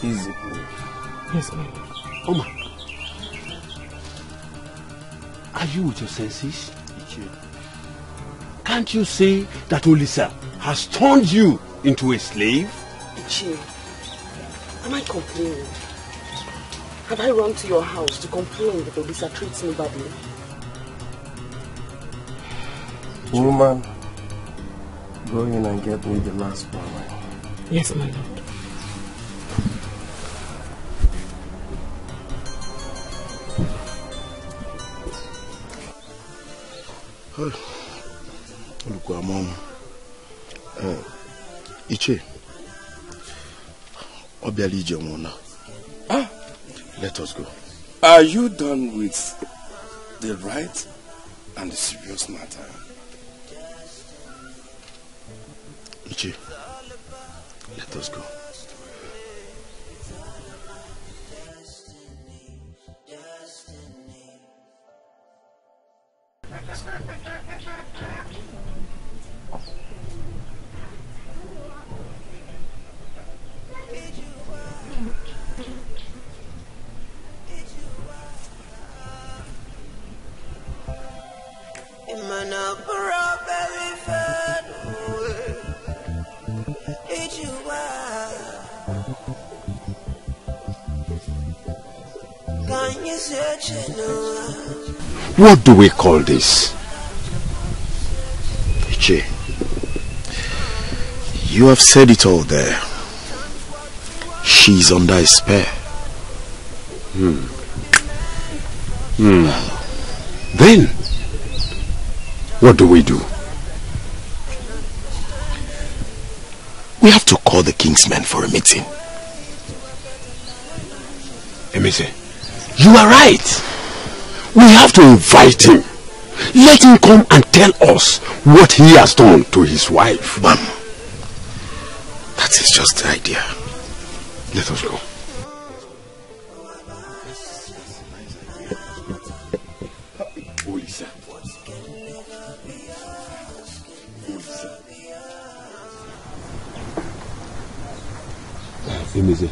Easy. Yes, my lord. Oma, are you with your senses? Can't you see that Olisa has turned you into a slave? Ichie, am I complaining? Have I run to your house to complain that Olisa treats me badly? Woman, go in and get me the last one. Yes, my lord. Look, Mom. Iche. Let us go. Are you done with the right and the serious matter? Iche, let us go. What do we call this? Iche, you have said it all there. She's under a spell. Then, what do we do? We have to call the king's men for a meeting. Emise, you are right. We have to invite him. Let him come and tell us what he has done to his wife. Ma'am, that is just the idea. Let us go. Olisa. Emise,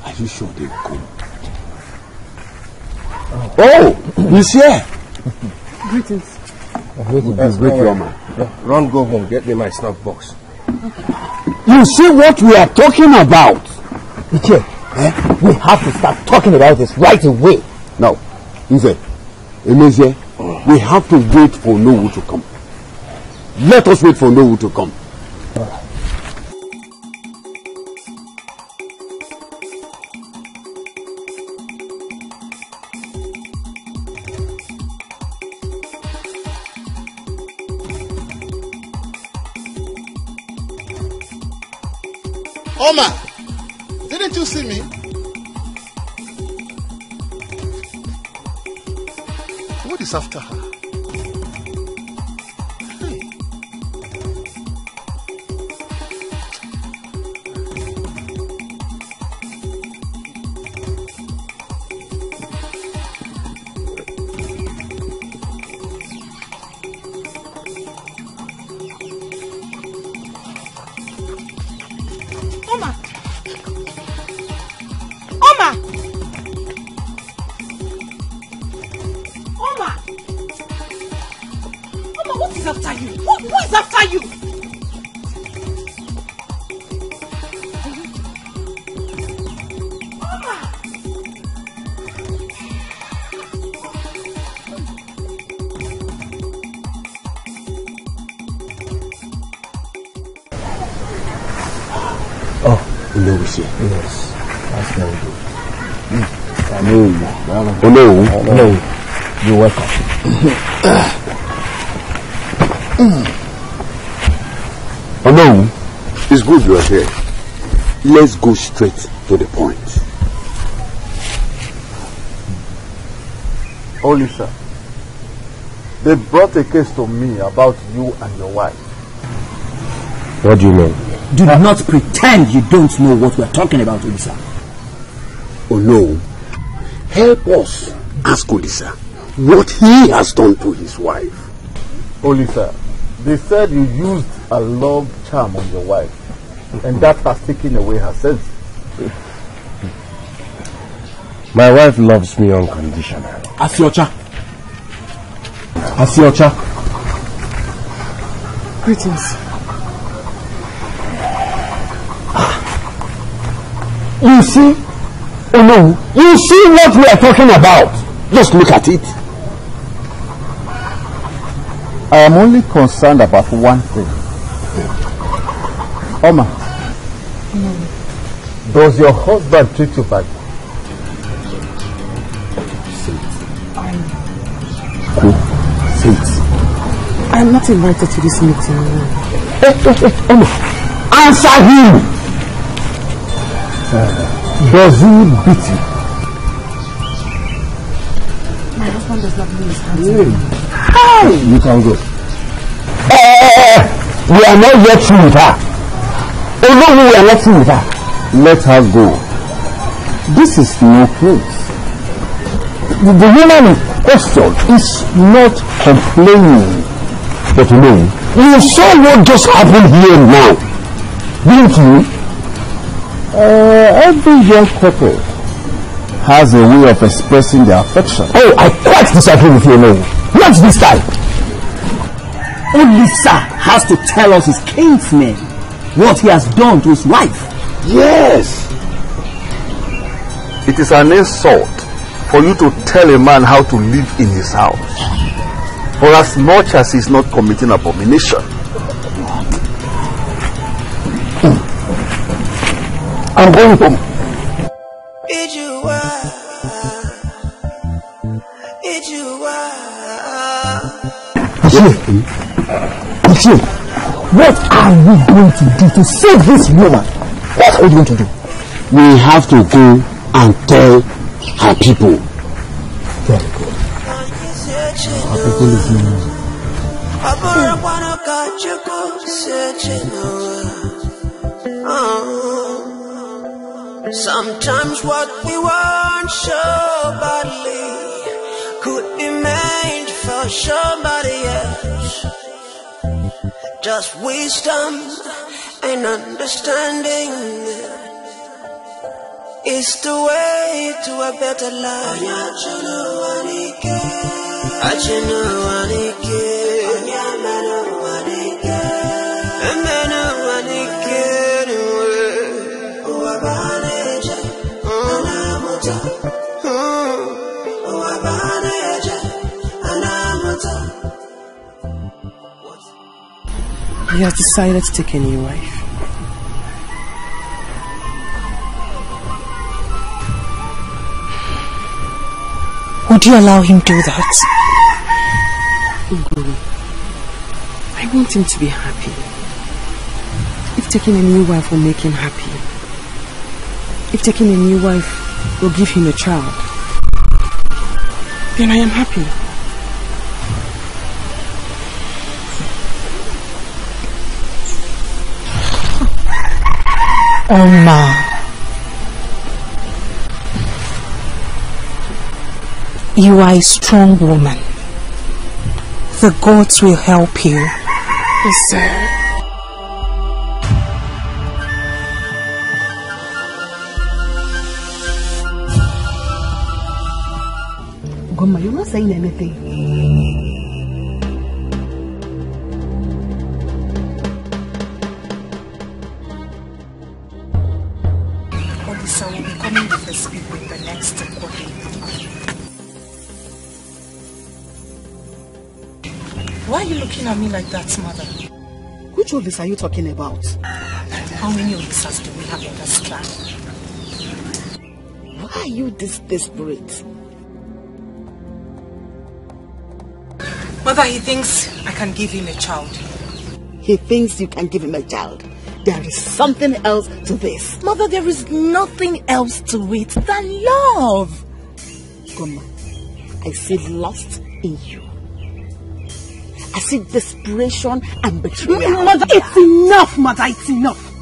are you sure they'll come? Oh, he's here. Greetings. Great your man. Run, go home. Get me my snuff box. You see what we are talking about? Iche, we have to start talking about this right away. Now, Emezie, we have to wait for Nollywood to come. Let us wait for Nollywood to come. Oma, didn't you see me? What is after her? Hey. after you? Who is after you? No, we see. Yes, that's very good. No, you're welcome. No, it's good you are here. Let's go straight to the point. Olisa, they brought a case to me about you and your wife. What do you mean? Do not pretend you don't know what we're talking about, Olisa. Oh no. Help us ask Olisa what he has done to his wife. Olisa, they said you used a love charm on your wife, and that has taken away her sense. My wife loves me unconditionally. Asiocha. Greetings. You see? Oh no. You see what we are talking about? Just look at it. I am only concerned about one thing. Oma, does your husband treat you bad? Say it. I am not invited to this meeting. Oma, answer him. Does he beat you? My husband does not leave his hands. You can go. We are not yet through with her. Oh no, we are not through with her. Let her go. This is no case. The woman in question is not complaining. But you know, you saw what just happened here now. Didn't you? Every young couple has a way of expressing their affection. Oh, I quite disagree with you, no. Not this time. Olisa has to tell us his kinsman what he has done to his wife. Yes. It is an insult for you to tell a man how to live in his house, for as much as he is not committing abomination. I'm going home. What are we going to do to save this woman? What are we going to do? We have to go and tell her people. Very good. Our people listening. Sometimes what we want so badly could be made for somebody else. Just wisdom and understanding is the way to a better life. He has decided to take a new wife. Would you allow him do that? Guru, I want him to be happy. If taking a new wife will make him happy, if taking a new wife will give him a child, then I am happy. Oma, you are a strong woman. The gods will help you. Yes, sir. Goma, you're not saying anything. Why are you looking at me like that, mother? Which Olisa are you talking about? How many Olisas do we have in this clan? Why are you this desperate? Mother, he thinks I can give him a child. He thinks you can give him a child. There is something else to this. Mother, there is nothing else to it than love. Goma, I see lust in you. I see desperation and betrayal. Mother, it's enough, Mother, it's enough.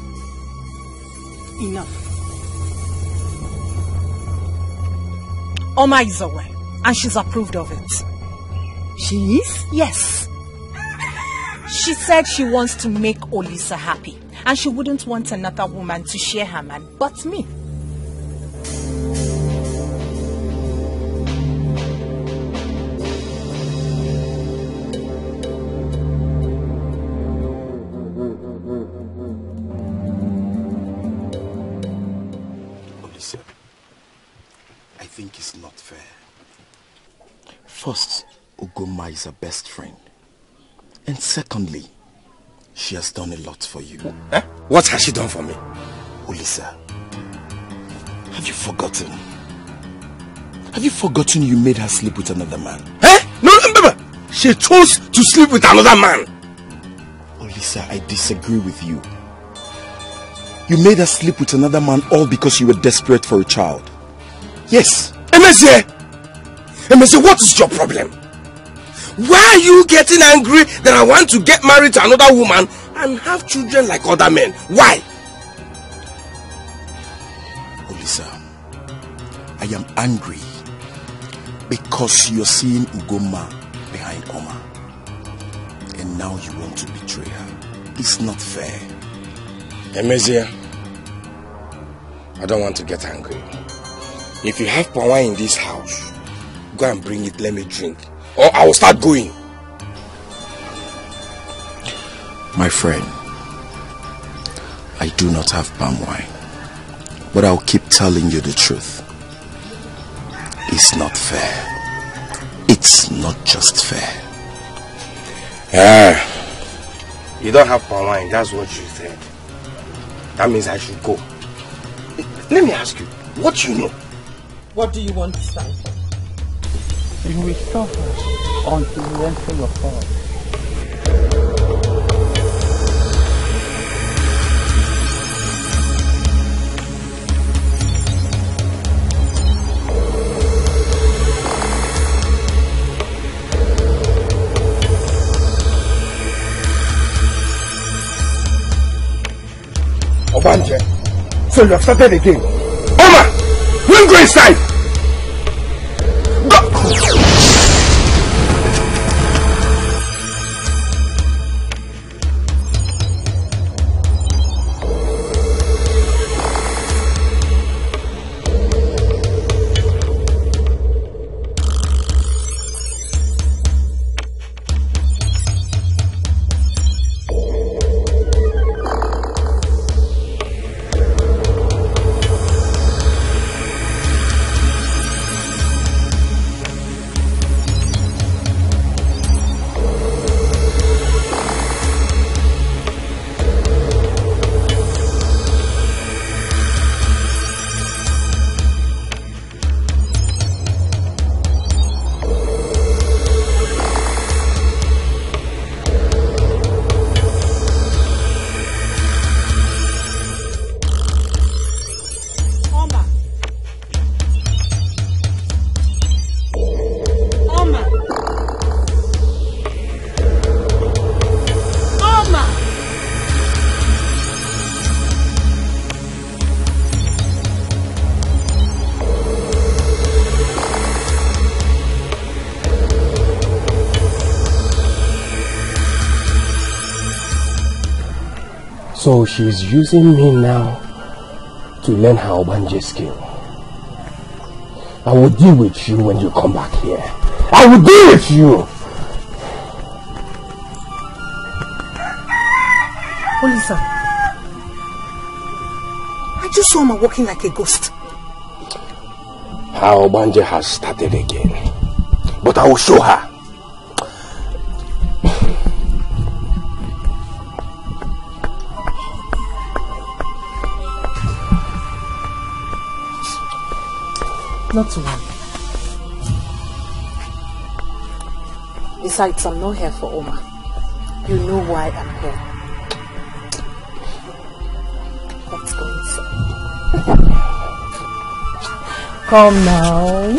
Enough. Oma is aware, and she's approved of it. She is? Yes. She said she wants to make Olisa happy, and she wouldn't want another woman to share her man but me. Olisa, I think it's not fair. First, Ugoma is her best friend. And secondly, she has done a lot for you. Eh? What has she done for me? Olisa, have you forgotten? Have you forgotten you made her sleep with another man? Eh? No, remember, she chose to sleep with another man. Olisa, I disagree with you. You made her sleep with another man all because you were desperate for a child. Yes. Emezie, what is your problem? Why are you getting angry that I want to get married to another woman and have children like other men? Why? Olisa, I am angry because you're seeing Ugoma behind Oma. And now you want to betray her. It's not fair. Emezie, I don't want to get angry. If you have power in this house, go and bring it, let me drink. Or I will start going. My friend, I do not have palm wine, but I'll keep telling you the truth. It's not fair. It's not just fair. You don't have palm wine, that's what you said. That means I should go. Let me ask you, what do you know? What do you want to stand for? You will suffer until you enter your fall. Obanje, so you have started again. Oma, we'll go inside. Go. So she's using me now to learn her Obanje skill. I will deal with you when you come back here. I will deal with you! Olisa, I just saw her walking like a ghost. Her Obanje has started again. But I will show her. Not to worry. Besides, I'm not here for Oma. You know why I'm here. Let's go inside. Come now.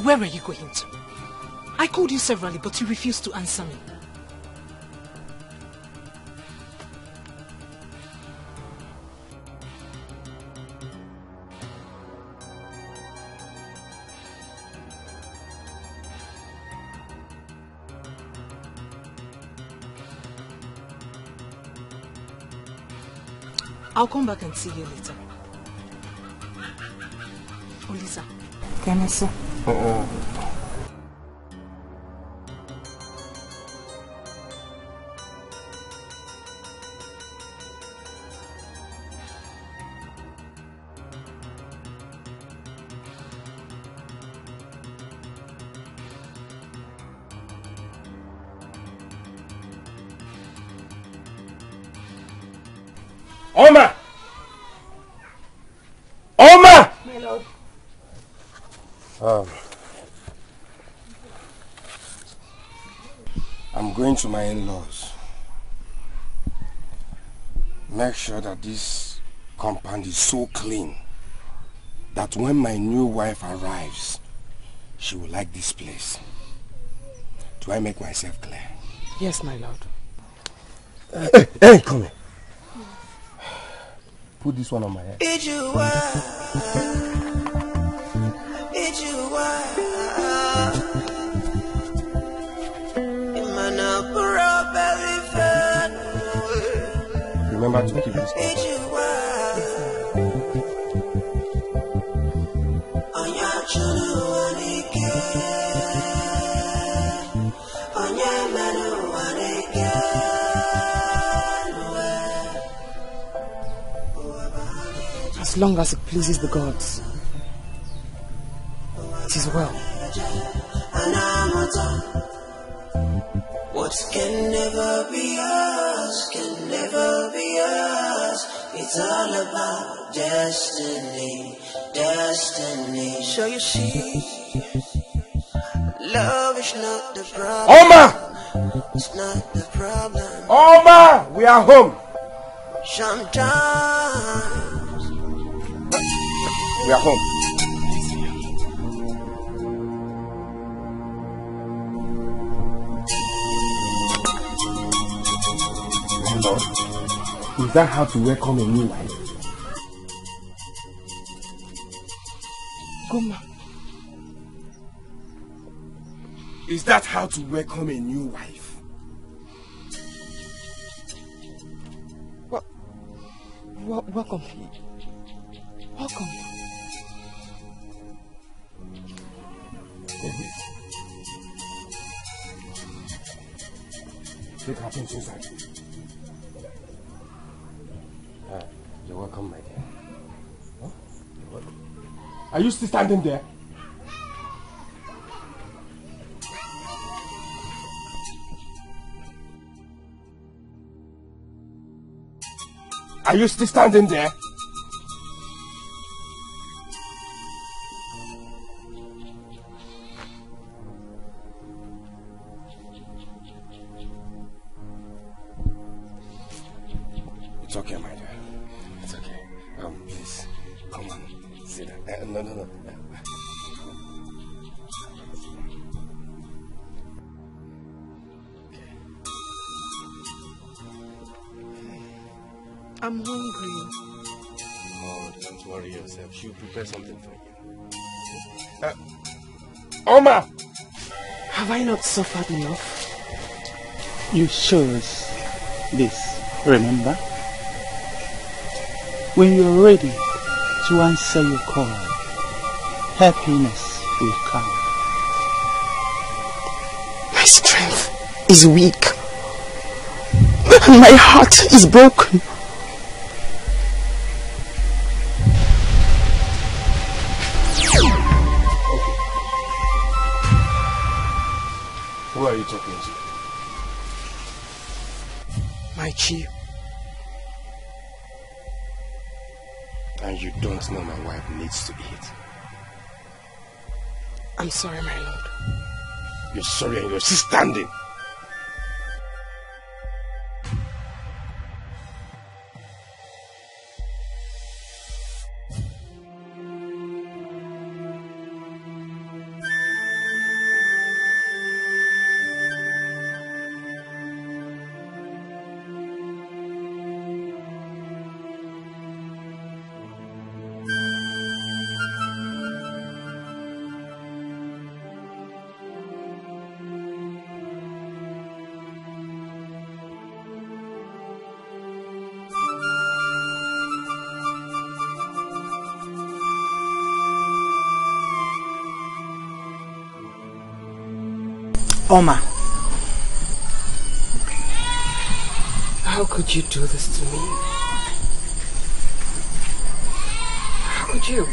Where are you going to? I called you severally, but you refused to answer me. I'll come back and see you later. Olisa. Kenessa. Oma! Oma! My lord. I'm going to my in-laws. Make sure that this compound is so clean that when my new wife arrives, she will like this place. Do I make myself clear? Yes, my lord. Hey, come here. Put this one on my head. Remember to keep this As long as it pleases the gods, it is well. What can never be us, can never be us. It's all about destiny, destiny. So you see, love is not the problem. Oma! It's not the problem. Oma! We are home. Sometimes we are home. Lord, is that how to welcome a new wife? Goma. Is that how to welcome a new wife? Welcome. Welcome. Take her things inside. You're welcome, my dear. Huh? You're welcome. Are you still standing there? Are you still standing there? It's okay, my dear. It's okay. Please, come on. Sit down. No. I'm hungry. Oh, don't worry yourself. She'll prepare something for you. Oma! Have I not suffered enough? You show us this, remember? When you're ready to answer your call, happiness will come. My strength is weak. My heart is broken. Who are you talking to? My chief. And you don't know my wife needs to eat. I'm sorry, my lord. You're sorry and you're still standing. Oma. How could you do this to me? How could you?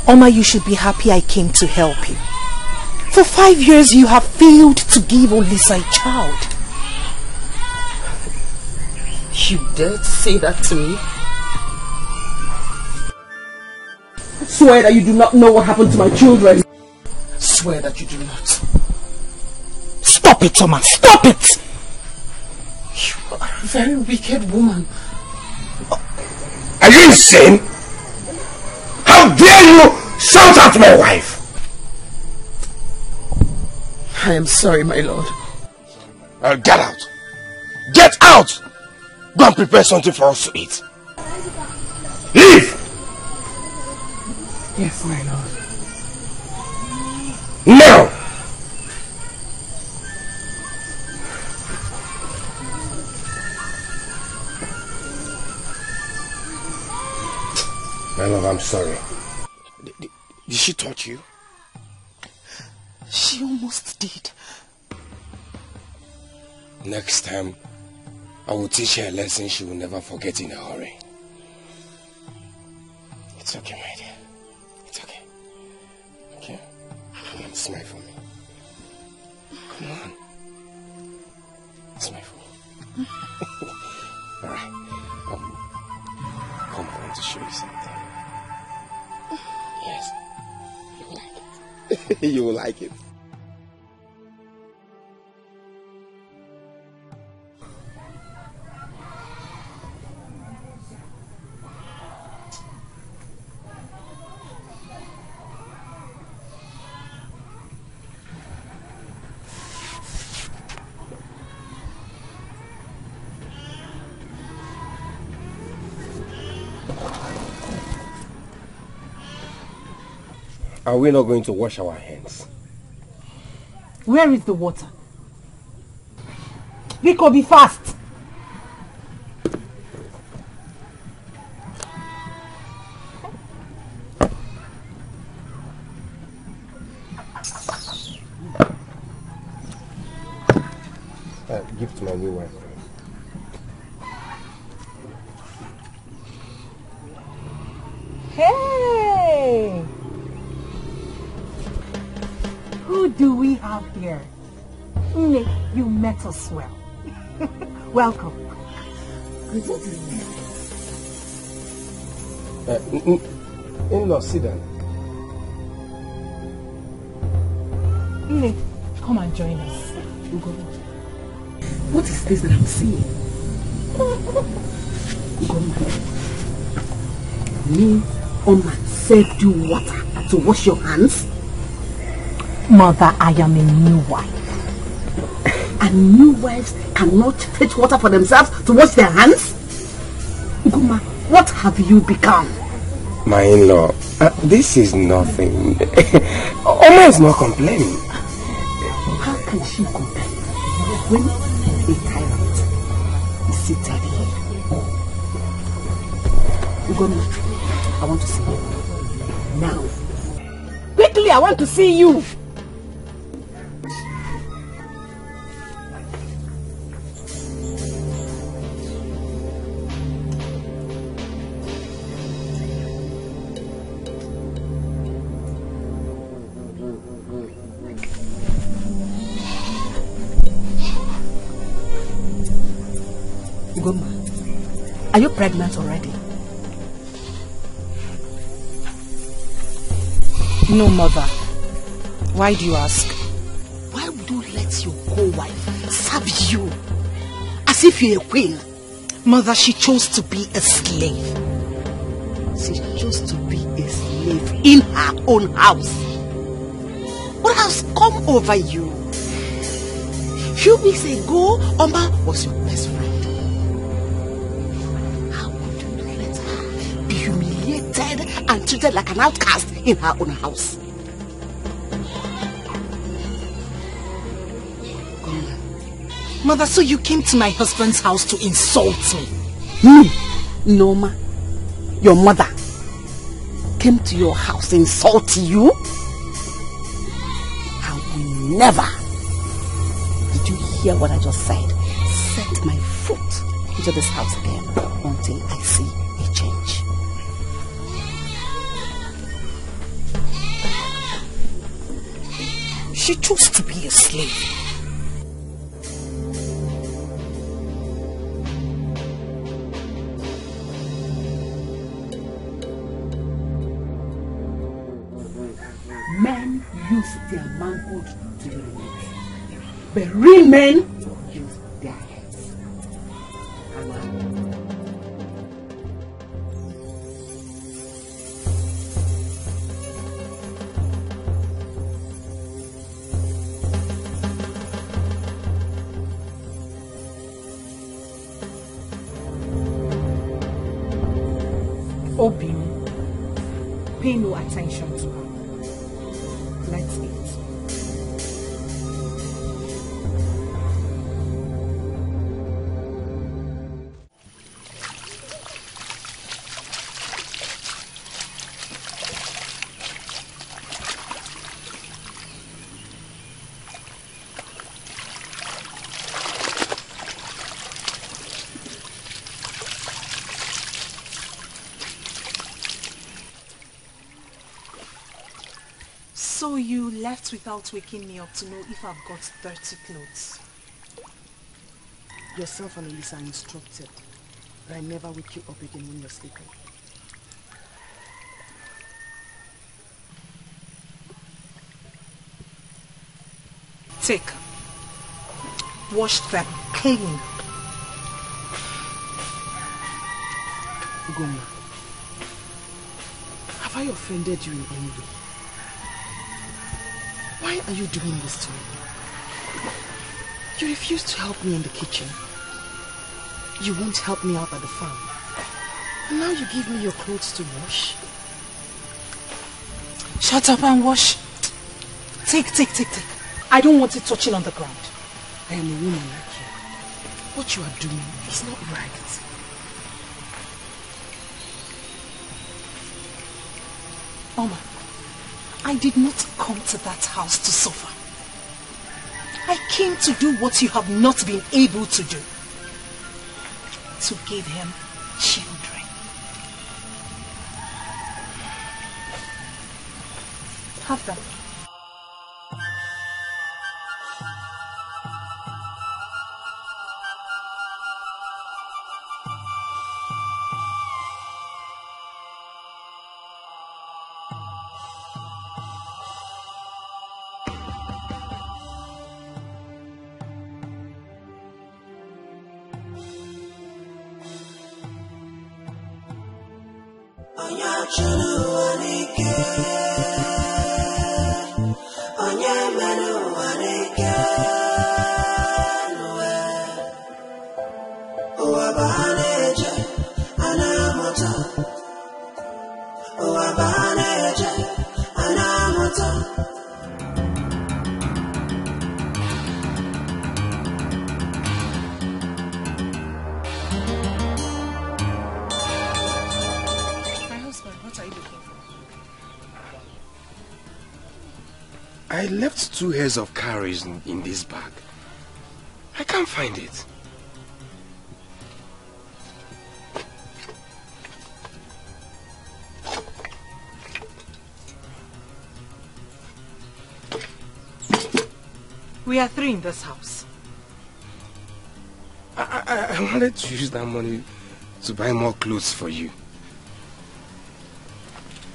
Oma, you should be happy I came to help you. For 5 years you have failed to give Olisa a child. You dare to say that to me? Swear that you do not know what happened to my children. Swear that you do not. Stop it, Oma. Stop it! You are a very wicked woman. Are you insane? How dare you shout at my wife? I am sorry, my lord. Get out! Get out! Go and prepare something for us to eat. Leave! Yes, my lord. Now! My love, I'm sorry. Did she touch you? She almost did. Next time, I will teach her a lesson she will never forget in a hurry. It's okay, my dear. It's okay. Okay? Come on, smile for me. Come on. Smile for me. Alright. Come, I want to show you something. Yes. You will like it. You will like it. Are we not going to wash our hands? Where is the water? Rico, be fast! Give to my new wife. Hey! Who do we have here? Nick, you met us well. Welcome. In-law, sit down. Nick, come and join us. Ugoma, what is this that I'm seeing? Ugoma, me, Oma, served you water to wash your hands? Mother, I am a new wife. And new wives cannot fetch water for themselves to wash their hands? Ugoma, what have you become? My in-law, this is nothing. Oma is not complaining. How can she complain when a tyrant is seated here? Ugoma, I want to see you. Now. Quickly, I want to see you. Ugoma, are you pregnant already? No, mother. Why do you ask? Why would you let your co-wife serve you as if you're a queen? Mother, she chose to be a slave. She chose to be a slave in her own house. What has come over you? Few weeks ago, Oma was your best friend. How could you let her be humiliated and treated like an outcast in her own house? Mother, so you came to my husband's house to insult me? Me, Noma, your mother, came to your house to insult you? I will never, did you hear what I just said? Set my foot into this house again until I see a change. She chose to be a slave. Men use their manhood to urinate, but real men use their heads. Obi, pay no attention to her. Let's eat. So you left without waking me up to know if I've got dirty clothes? Yourself and Elisa are instructed that I never wake you up again when you're sleeping. Take. Wash them clean. Ugoma, have I offended you in any way? Why are you doing this to me? You refuse to help me in the kitchen. You won't help me out at the farm. And now you give me your clothes to wash. Shut up and wash. Take. I don't want it touching on the ground. I am a woman like you. What you are doing is not right. Oma, I did not come to that house to suffer. I came to do what you have not been able to do. To give him children. Have them. I left 2 heads of carriage in this bag. I can't find it. We are 3 in this house. I wanted to use that money to buy more clothes for you.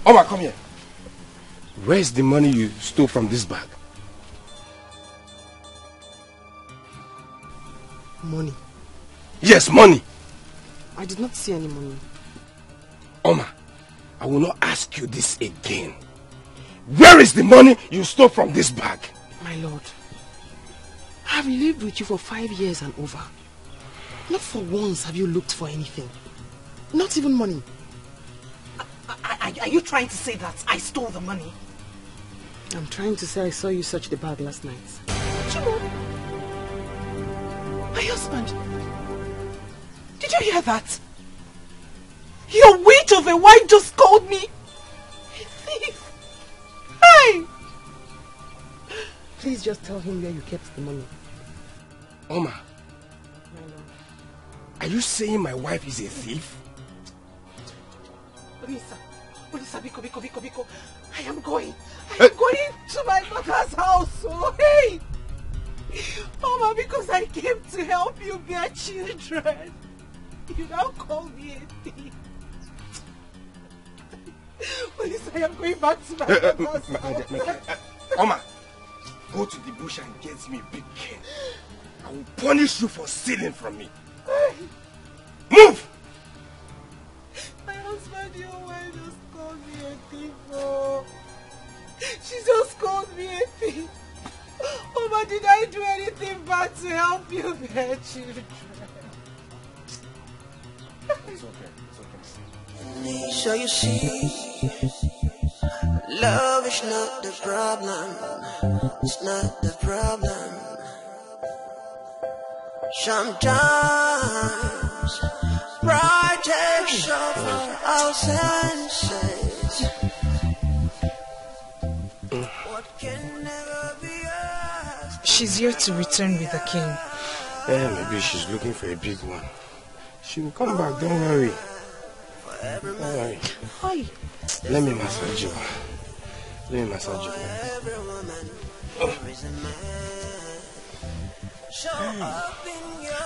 Oma, come here. Where's the money you stole from this bag? Money? Yes, money. I did not see any money. Oma, I will not ask you this again. Where is the money you stole from this bag? My lord, I have lived with you for 5 years and over. Not for once have you looked for anything. Not even money. Are you trying to say that I stole the money? I'm trying to say I saw you search the bag last night. Chimo! My husband! Did you hear that? Your witch of a wife just called me a thief! Hey! Please just tell him where you kept the money. Oma, are you saying my wife is a thief? Olisa, Biko. I am going to my mother's house. Oh, hey! Mama, because I came to help you bear children. You now call me a thief. Olisa, I am going back to my mother's house. Oma, go to the bush and get me a big cane. I will punish you for stealing from me. Move! My husband, your wife just called me a thief. Oh. She just called me a thief. Mama, did I do anything bad to help you bear children? It's okay. So you see, love is not the problem. It's not the problem. Sometimes pride takes over our senses. What can never be us. She's here to return with the king. Maybe she's looking for a big one. She will come back, don't worry. Don't worry. Hi. Let me massage you.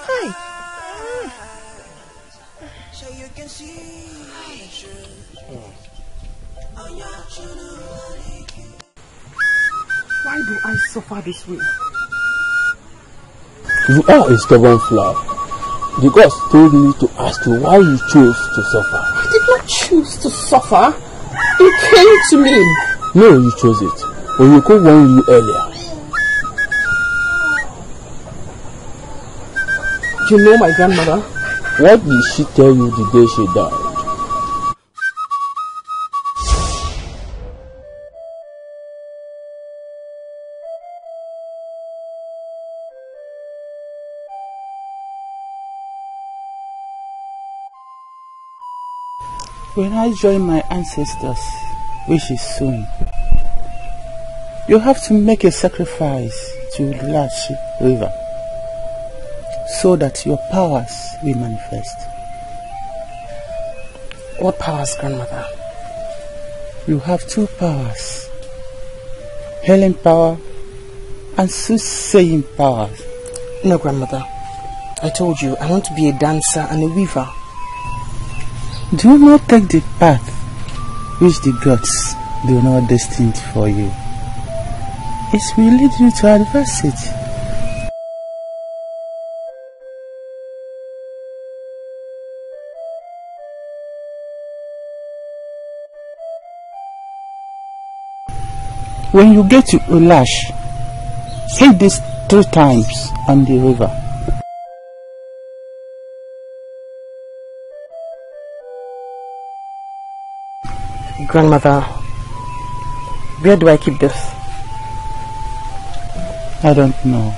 Hi. So you can see the truth. Why do I suffer this way? You are a stubborn flower. The gods told me to ask you why you chose to suffer. I did not choose to suffer. It came to me. No, you chose it. Oyoko warned you earlier. You know my grandmother? What did she tell you the day she died? When I join my ancestors, which is soon, you have to make a sacrifice to the Lashi River so that your powers will manifest. What powers, grandmother? You have 2 powers, healing power and soothsaying powers. No, grandmother. I told you, I want to be a dancer and a weaver. Do not take the path which the gods do not destined for you. It will lead you to adversity. When you get to Ulash, say this 3 times on the river. Grandmother, where do I keep this? I don't know.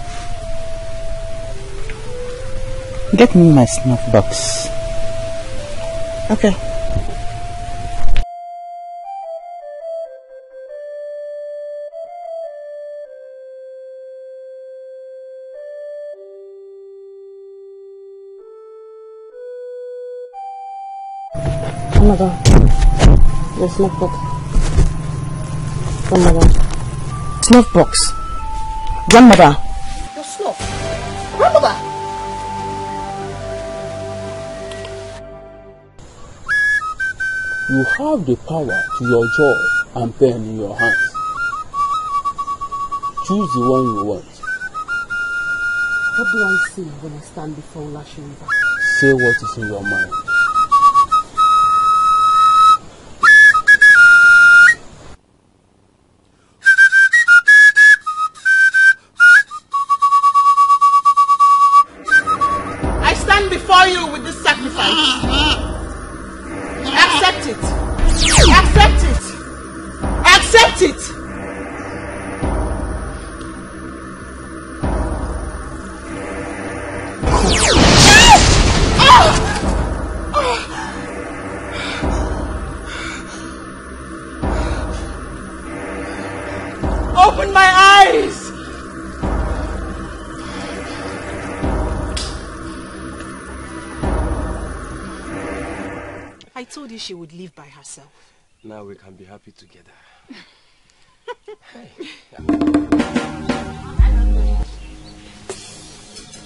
Get me my snuff box. Okay. Grandmother, the snuff box. Grandmother. Snuff box. Grandmother. Your snuff. Grandmother. You have the power to your jaw and pen in your hands. Choose the one you want. What do I say when I stand before Ulashi River? Say what is in your mind. I stand before you with this sacrifice. Accept it. Accept it. Accept it. Open my eyes. I told you she would live by herself. Now we can be happy together.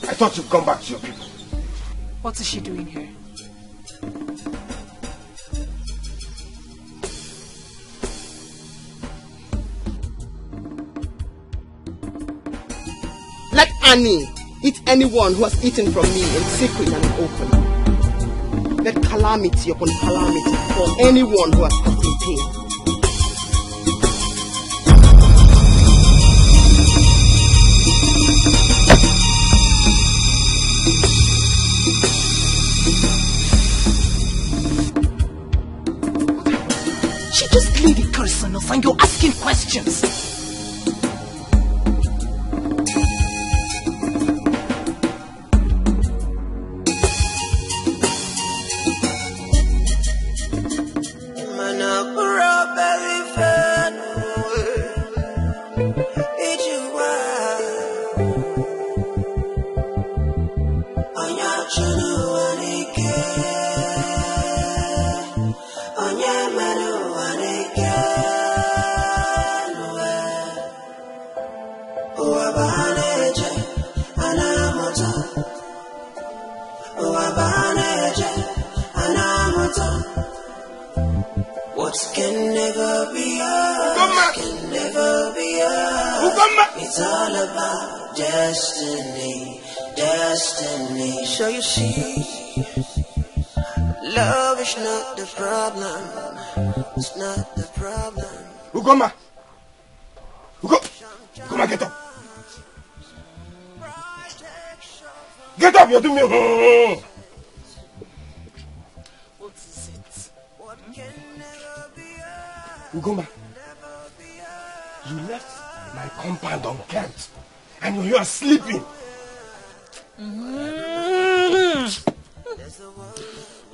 I thought you'd come back to your people. What is she doing here? Let Annie eat anyone who has eaten from me in secret and in open. Let calamity upon calamity for anyone who has caused me pain. She just laid a curse on us and you're asking questions. What can never be us, can never be us. It's all about destiny, destiny. So you see, love is not the problem. It's not the problem. Ugoma! Ugoma, get up! Get up, you're doing me. What is it? Ugoma, you left my compound unkempt and you are sleeping.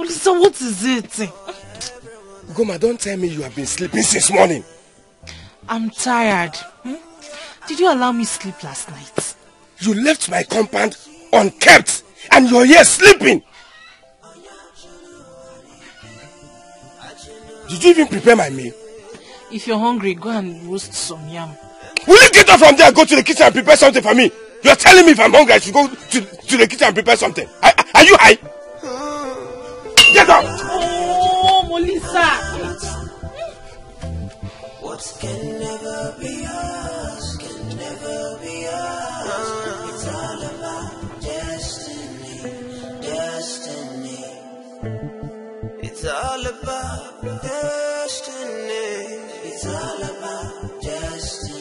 So what is it? Ugoma, don't tell me you have been sleeping since morning. I'm tired. Did you allow me sleep last night? You left my compound unkempt and you're here sleeping. Did you even prepare my meal? If you're hungry, go and roast some yam. Will you get up from there and go to the kitchen and prepare something for me? You're telling me if I'm hungry I should go to the kitchen and prepare something. Are you high? Get up! Oh, Molisa! What can never be us, can never be us. It's all about destiny, destiny. It's all about destiny. It's all about destiny.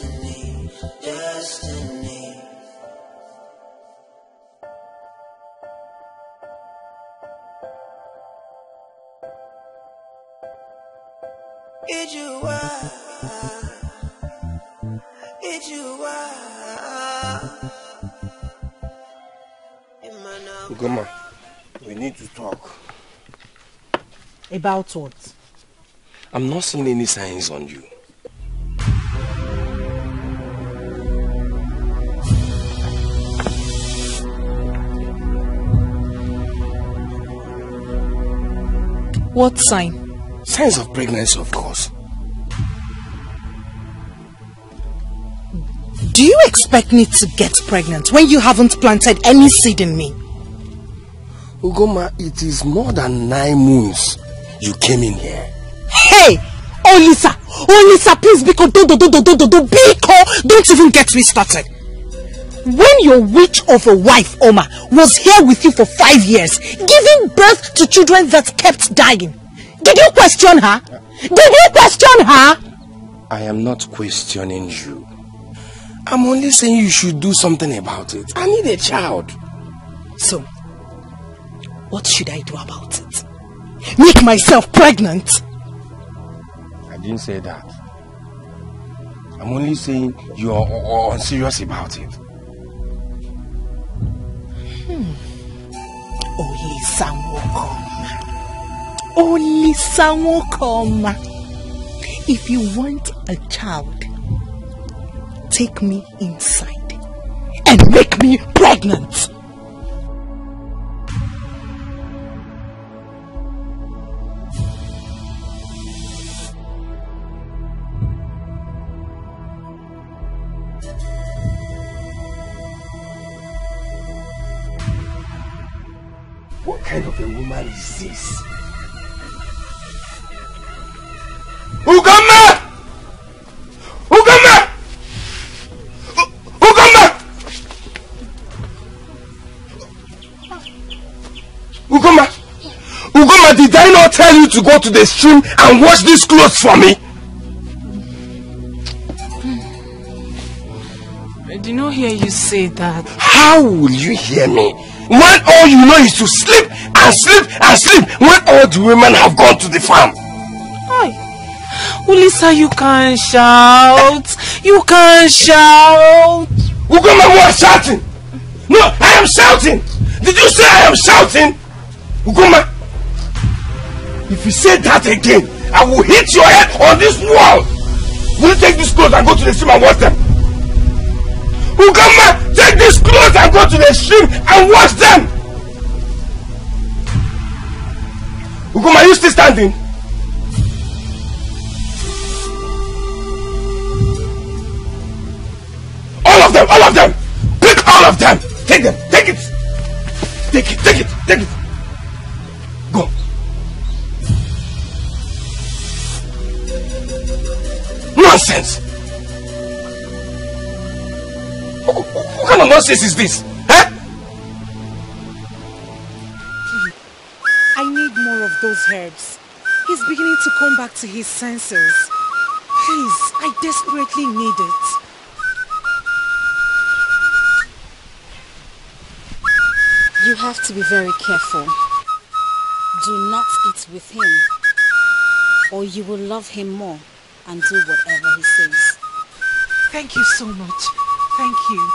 Ugoma, we need to talk. About what? I'm not seeing any signs on you. What sign? Signs of pregnancy, of course. Do you expect me to get pregnant when you haven't planted any seed in me? Ugoma, it is more than 9 moons you came in here. Hey! Oh Lisa, please, Biko, don't even get me started. When your witch of a wife, Oma, was here with you for 5 years, giving birth to children that kept dying, did you question her? I am not questioning you. I'm only saying you should do something about it. I need a child. So, what should I do about it? Make myself pregnant? I didn't say that. I'm only saying you are unserious about it. Olisa Wokoma. If you want a child, take me inside and make me pregnant. What kind of a woman is this? Ugoma! Ugoma! Ugoma! Ugoma! Ugoma, did I not tell you to go to the stream and wash these clothes for me? I did not hear you say that. How will you hear me? When all you know is to sleep and sleep and sleep, when all the women have gone to the farm. Hi. Ulisa, you can't shout. You can't shout. Ugoma, who are shouting? No, I am shouting. Did you say I am shouting? Ugoma, if you say that again, I will hit your head on this wall. Will you take these clothes and go to the stream and wash them? Ugoma, take these clothes and go to the stream and wash them. Ugoma, are you still standing? All of them! Pick all of them! Take them! Take it! Take it! Take it! Take it! Go! Nonsense! What kind of nonsense is this? Huh? I need more of those herbs. He's beginning to come back to his senses. Please, I desperately need it. You have to be very careful. Do not eat with him, or you will love him more and do whatever he says. Thank you so much. Thank you.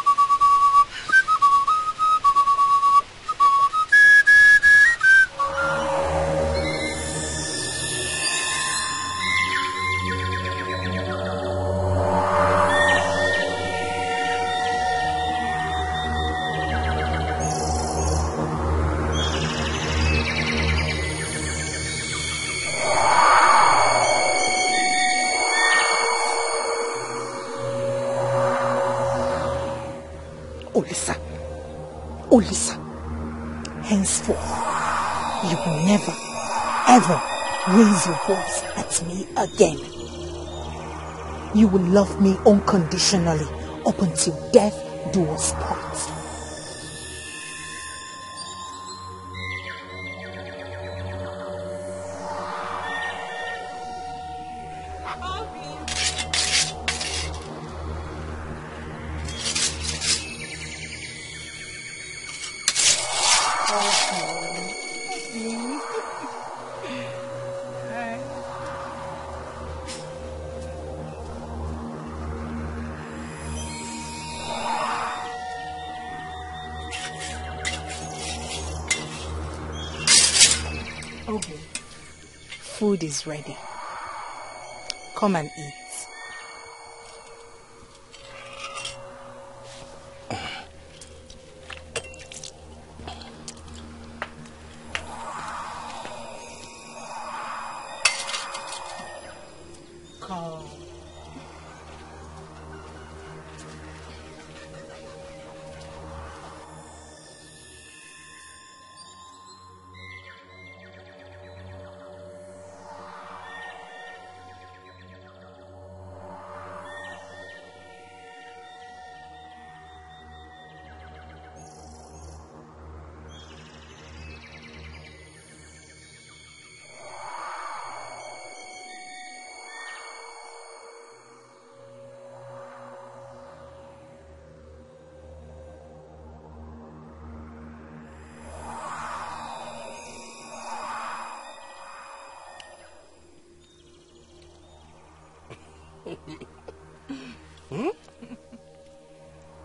Olisa, henceforth, you will never, ever raise your voice at me again. You will love me unconditionally up until death do us part. Okay. Food is ready. Come and eat. Come.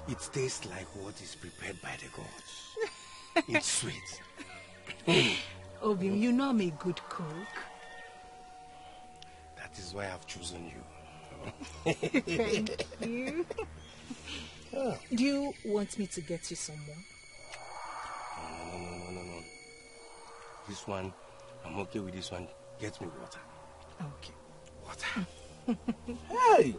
It tastes like what is prepared by the gods. It's sweet. Obim, you know I'm a good cook. That is why I've chosen you. Thank you. Do you want me to get you some more? No. This one, I'm okay with this one. Get me water. Okay. Water. Hey!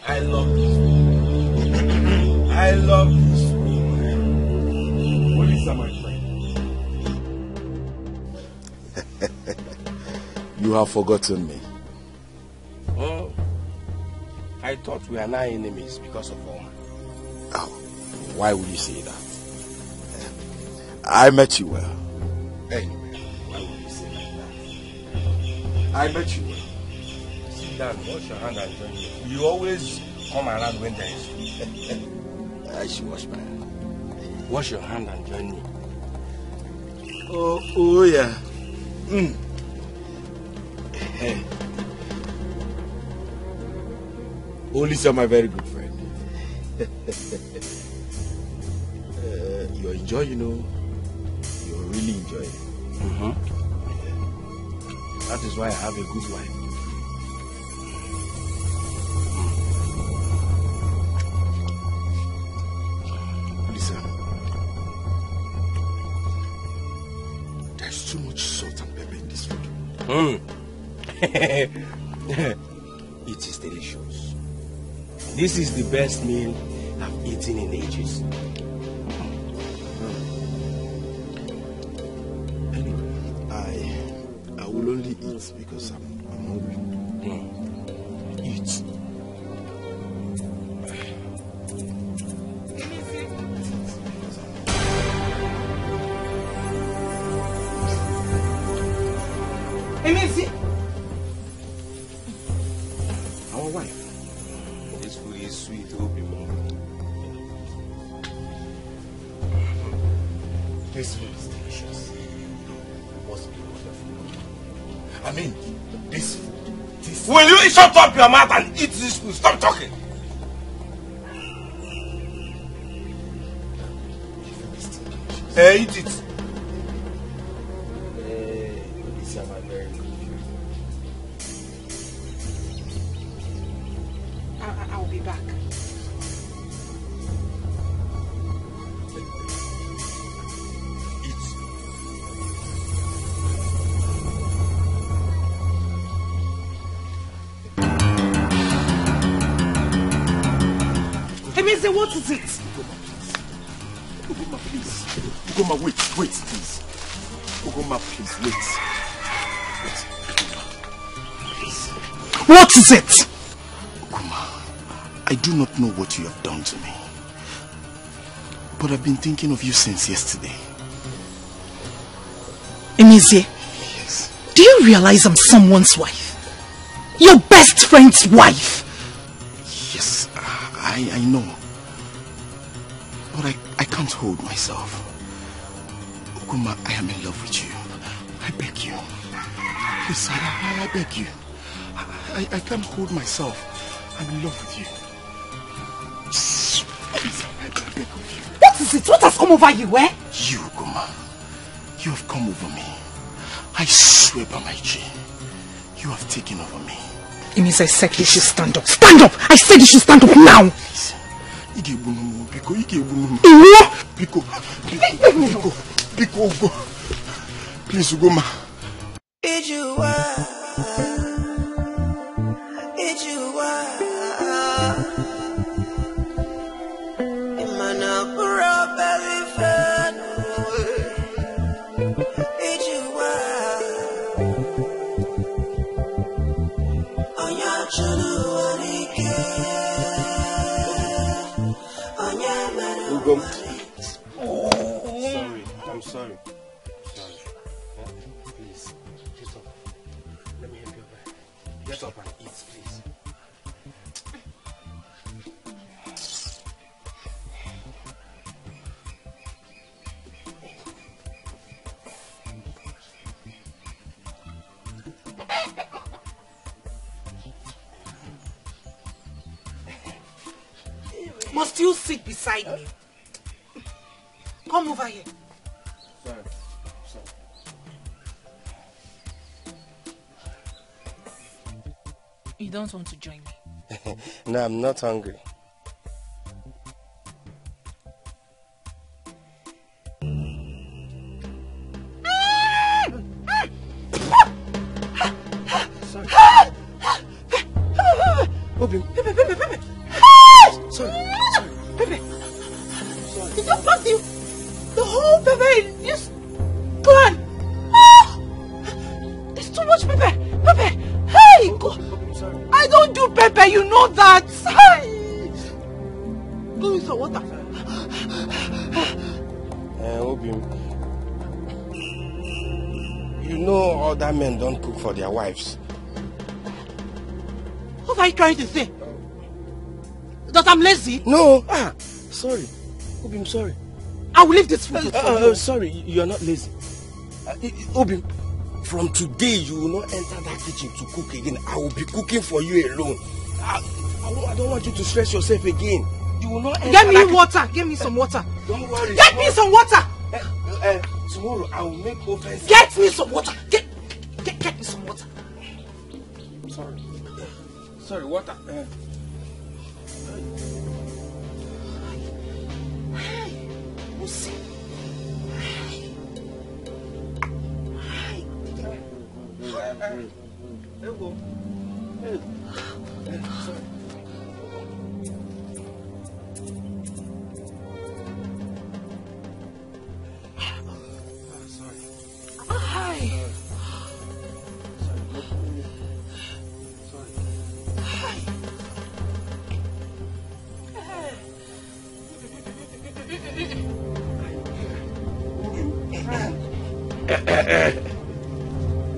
I love this food. I love this food. What is that, my friend? You have forgotten me. Oh, I thought we are now enemies because of Oma. Oh, why would you say that? I met you well. Anyway, why would you say like that? I met you well. Sit down, wash your hand and join me. You always come around when there is food. I should wash my hand. Wash your hand and join me. Oh yeah. Hey. Olisa, my very good friend. You're enjoying, you know. You're really enjoying. That is why I have a good wife. Listen, there's too much salt and pepper in this food. It is delicious. This is the best meal I've eaten in ages. I will only eat because I'm hungry. Eat. Emezi! Our wife. This food is sweet, Obi. This food is delicious. Must be wonderful. I mean, this food. Will you shut up your mouth and eat this food? Stop talking. Hey, eat it. I'll be back. Emezi, what is it? Ugoma, please. Ugoma, wait, please. Ugoma, please, wait. Please. What is it? Ugoma, I do not know what you have done to me. But I've been thinking of you since yesterday. Emezi, yes. Do you realize I'm someone's wife? Your best friend's wife. Yes, I know. But I can't hold myself. Ugoma, I am in love with you. I beg you. Please, I beg you. I can't hold myself. I'm in love with you. Please, I beg you. beg of you. What is it? What has come over you, eh? You, Ugoma. You have come over me. I swear by my G. You have taken over me. It means I said you should stand up. Stand up! I said you should stand up now! Please, Ugoma. I'm sorry. Please, get up. Let me help you over. Get up and eat, please. Must you sit beside me? Come over here. Sorry. You don't want to join me? No, I'm not hungry. Obi, Pepe. Sorry. Pepe. Sorry. Did you pack the whole Pepe in this clan? It's too much, Pepe. Hey, go. I don't do Pepe, you know that. Hey. Go with some water. Obi, you know other men don't cook for their wives. What are you trying to say? That I'm lazy? No. Sorry. Obi, I'm sorry. I will leave this food. Sorry, you are not lazy. Obi, from today you will not enter that kitchen to cook again. I will be cooking for you alone. I don't want you to stress yourself again. You will not enter. Get me water. Get me some water. Don't worry. Get me some water. Tomorrow I will make offense. Get me some water. Get me some water. Sorry, water.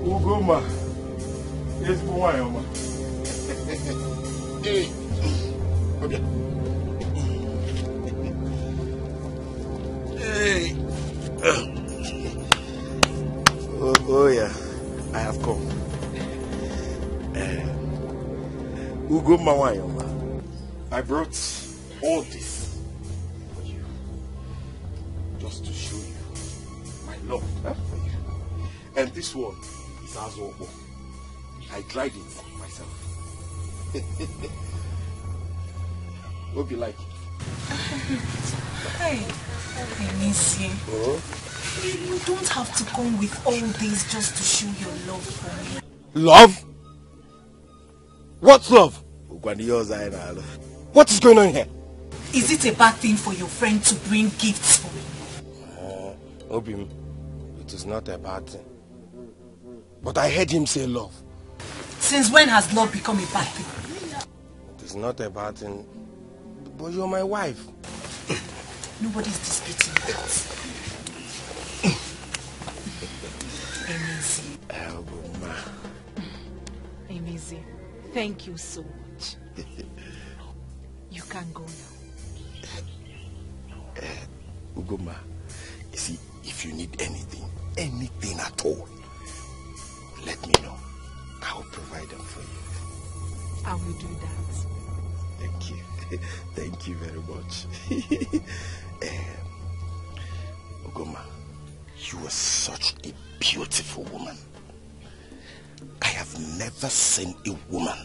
Ugoma. Yes, boy, Oma. Hey. Oh yeah, I have come. Ugoma, why, Oma? I brought all this for you, just to show you my love for you. And this one is Azobo. I dried it myself. Hope you like it. Hey, Nisi. You don't have to come with all this just to show your love for me. Love? What's love? What is going on here? Is it a bad thing for your friend to bring gifts for me? Obim, it is not a bad thing. But I heard him say love. Since when has love become a bad thing? It is not a bad thing. But you're my wife. Nobody's disputing that. Emezi, thank you so much. You can go now. Ugoma, you see, if you need anything at all, let me know. I will provide them for you. I will do that. Thank you. Thank you very much. Ogoma, you are such a beautiful woman. I have never seen a woman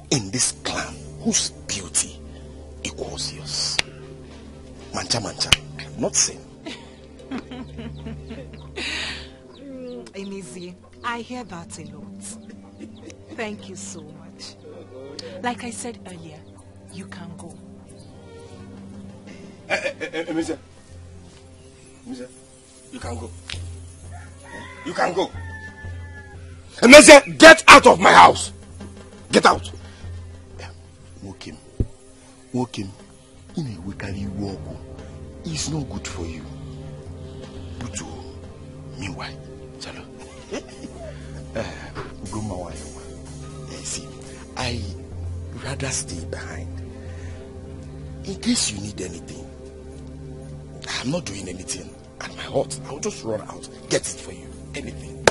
in this clan whose beauty equals yours. Mancha, I have not seen. Emizi, I hear that a lot. Thank you so much. Like I said earlier, you can go. Emizi, you can go. You can go. Emizi, get out of my house. Get out. Walk him. In a wicked walk. It's not good for you. But meanwhile, Chalo. See, I rather stay behind. In case you need anything. I'm not doing anything at my hut. I'll just run out, get it for you. Anything.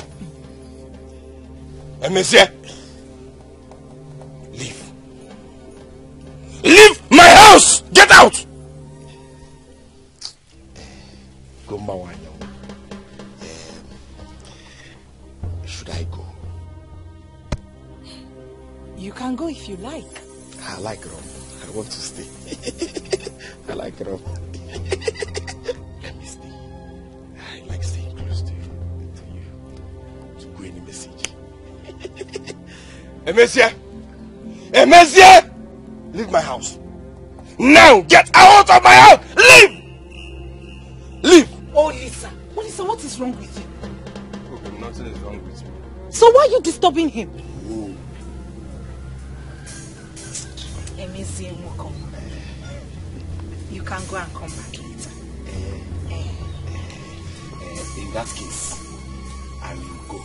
Monsieur, leave. Leave my house! Get out! Should I go? You can go if you like. I like rum. I want to stay. I like rum. Let me stay. I like staying close to you. To go any message. Monsieur! Monsieur! Leave my house. Now get out of my house! Leave! Leave! Oh, Lisa, what is wrong with you? Okay, nothing is wrong with me. So why are you disturbing him? Emizi, welcome. You can go and come back later. In that case, I will go.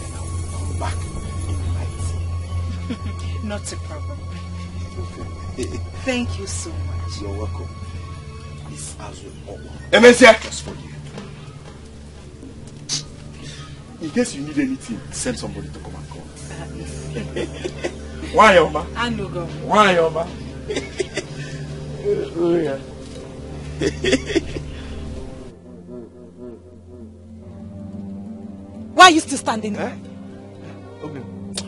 And I will come back in the night. Not a problem. Thank you so much. You're welcome. This house will open. Emesia! Just for you. In case you need anything, send somebody to come and call. Why, Oma? I know, go. Why, Oma? Why are you still standing there? Okay.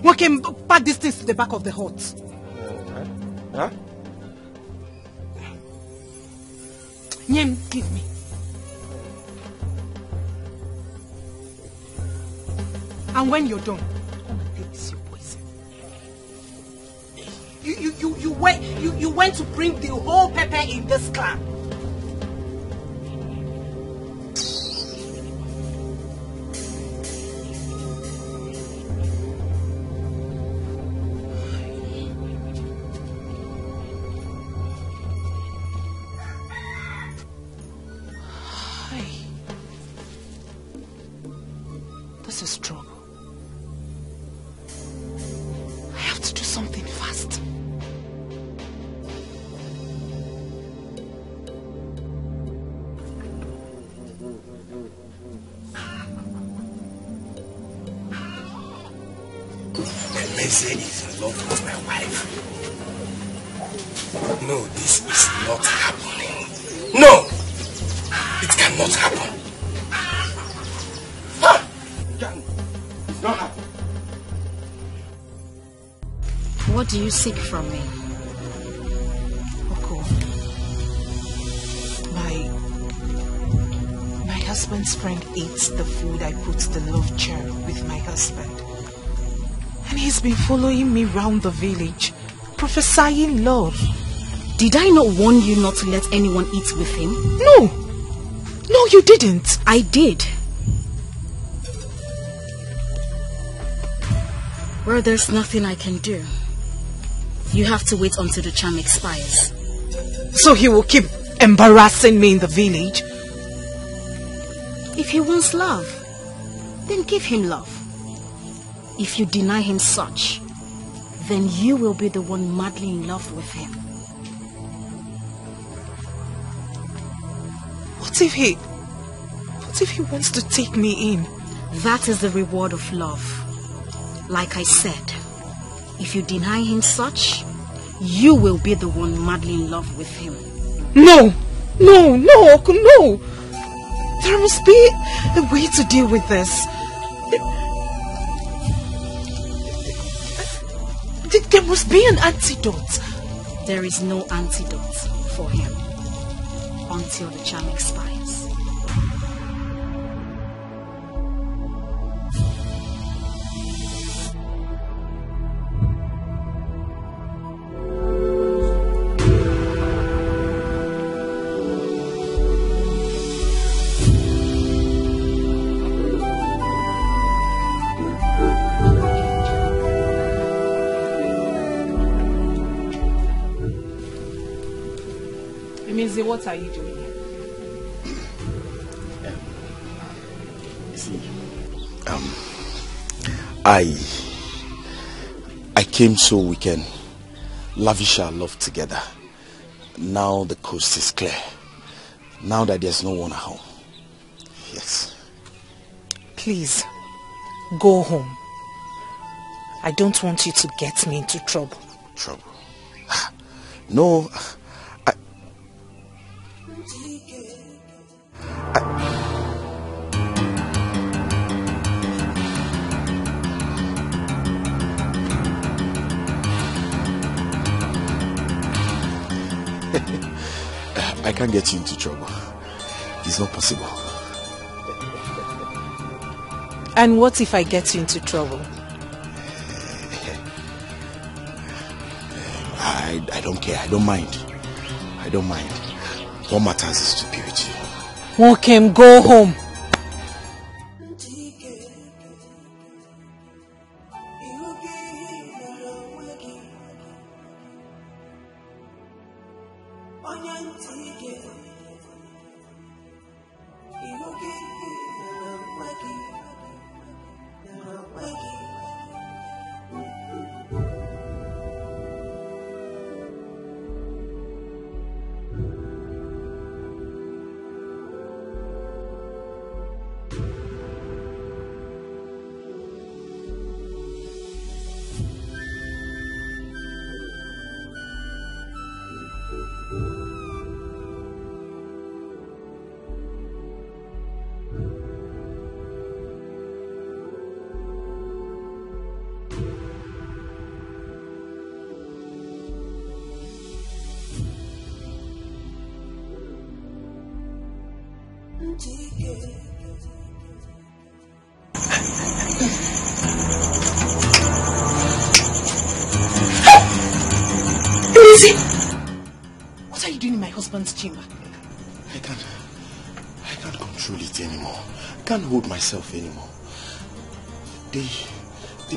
Okay, pack these things to the back of the hut. Huh? Nyem, give me. And when you're done, come and take this your poison. You went to bring the whole pepper in this clan. This is trouble. I have to do something fast. Emeze is in love with my wife. No, this is not happening. No! It cannot happen. It's not happening. What do you seek from me? Oko, my husband's friend eats the food I put the love charm with my husband. And he's been following me round the village, prophesying love. Did I not warn you not to let anyone eat with him? No, you didn't. I did. Well, there's nothing I can do. You have to wait until the charm expires. So he will keep embarrassing me in the village? If he wants love, then give him love. If you deny him such, then you will be the one madly in love with him. What if he wants to take me in? That is the reward of love. Like I said, if you deny him such, you will be the one madly in love with him. No! No, no, Uncle, no! There must be a way to deal with this. There must be an antidote. There is no antidote for him until the charm expires. What are you doing here? See, I came so we can lavish our love together. Now the coast is clear. Now that there's no one at home. Yes. Please, go home. I don't want you to get me into trouble. Trouble? No. I can't get you into trouble. It's not possible. And what if I get you into trouble? I don't care. I don't mind. I don't mind. What matters is to be with you. Walk him, go home. What are you doing in my husband's chamber? I can't control it anymore. I can't hold myself anymore. The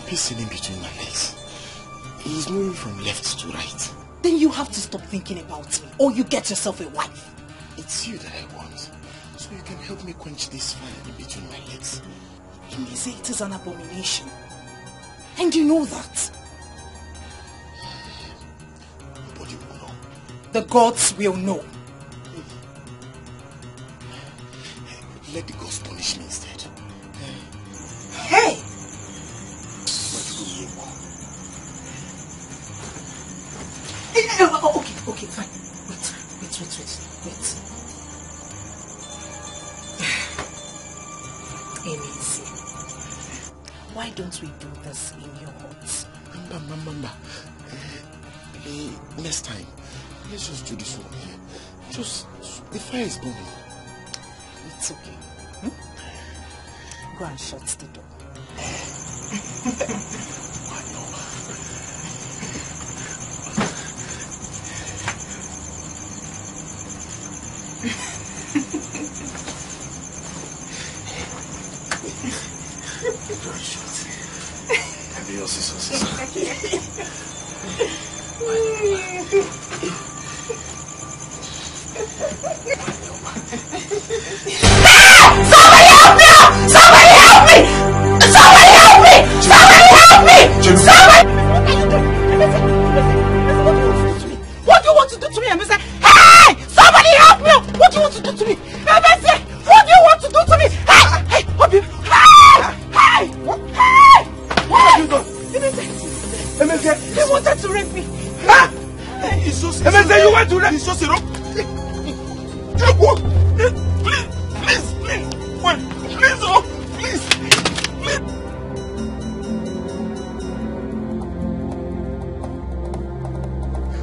pacing in between my legs. He's moving from left to right. Then you have to stop thinking about me, or you get yourself a wife. It's you that I want. So you can help me quench this fire in between my legs. It is an abomination. And you know that. Nobody will know. The gods will know. Let the gods punish me instead. Hey! Okay, fine. Wait. Easy. Why don't we do this in your hut? Mama. Next time, let's just do this one here. Just, the fire is burning. It's okay. Go and shut the door. It's just you went to that. It's just a rope. Please. Wait. Please, oh. Please.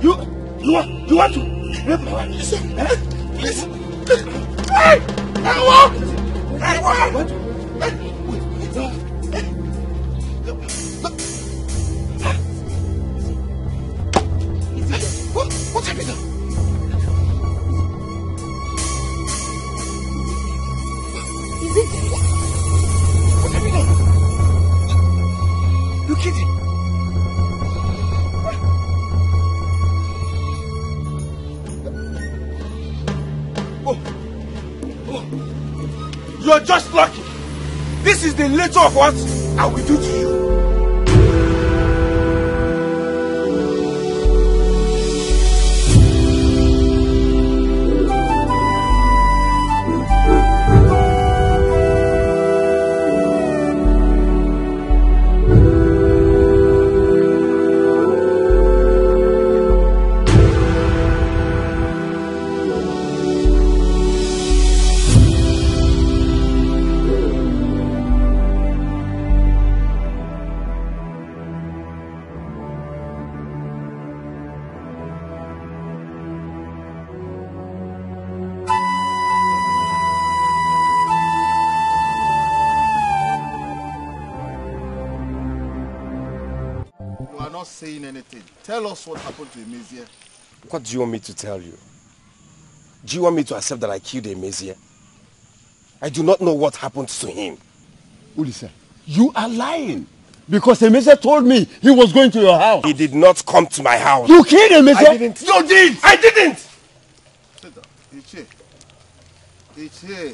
You want to rape my wife? Listen. Please. Hey! What? What have you done? Is it dead? What have you done? You killed him. You're just lucky. This is the nature of what I will do to you. Saying anything. Tell us what happened to Emezia. What do you want me to tell you? Do you want me to accept that I killed Emezia? I do not know what happened to him. Ulisa, you are lying. Because Emezia told me he was going to your house. He did not come to my house. You killed Emezia? I didn't. You did! I didn't! Sit down. It's here.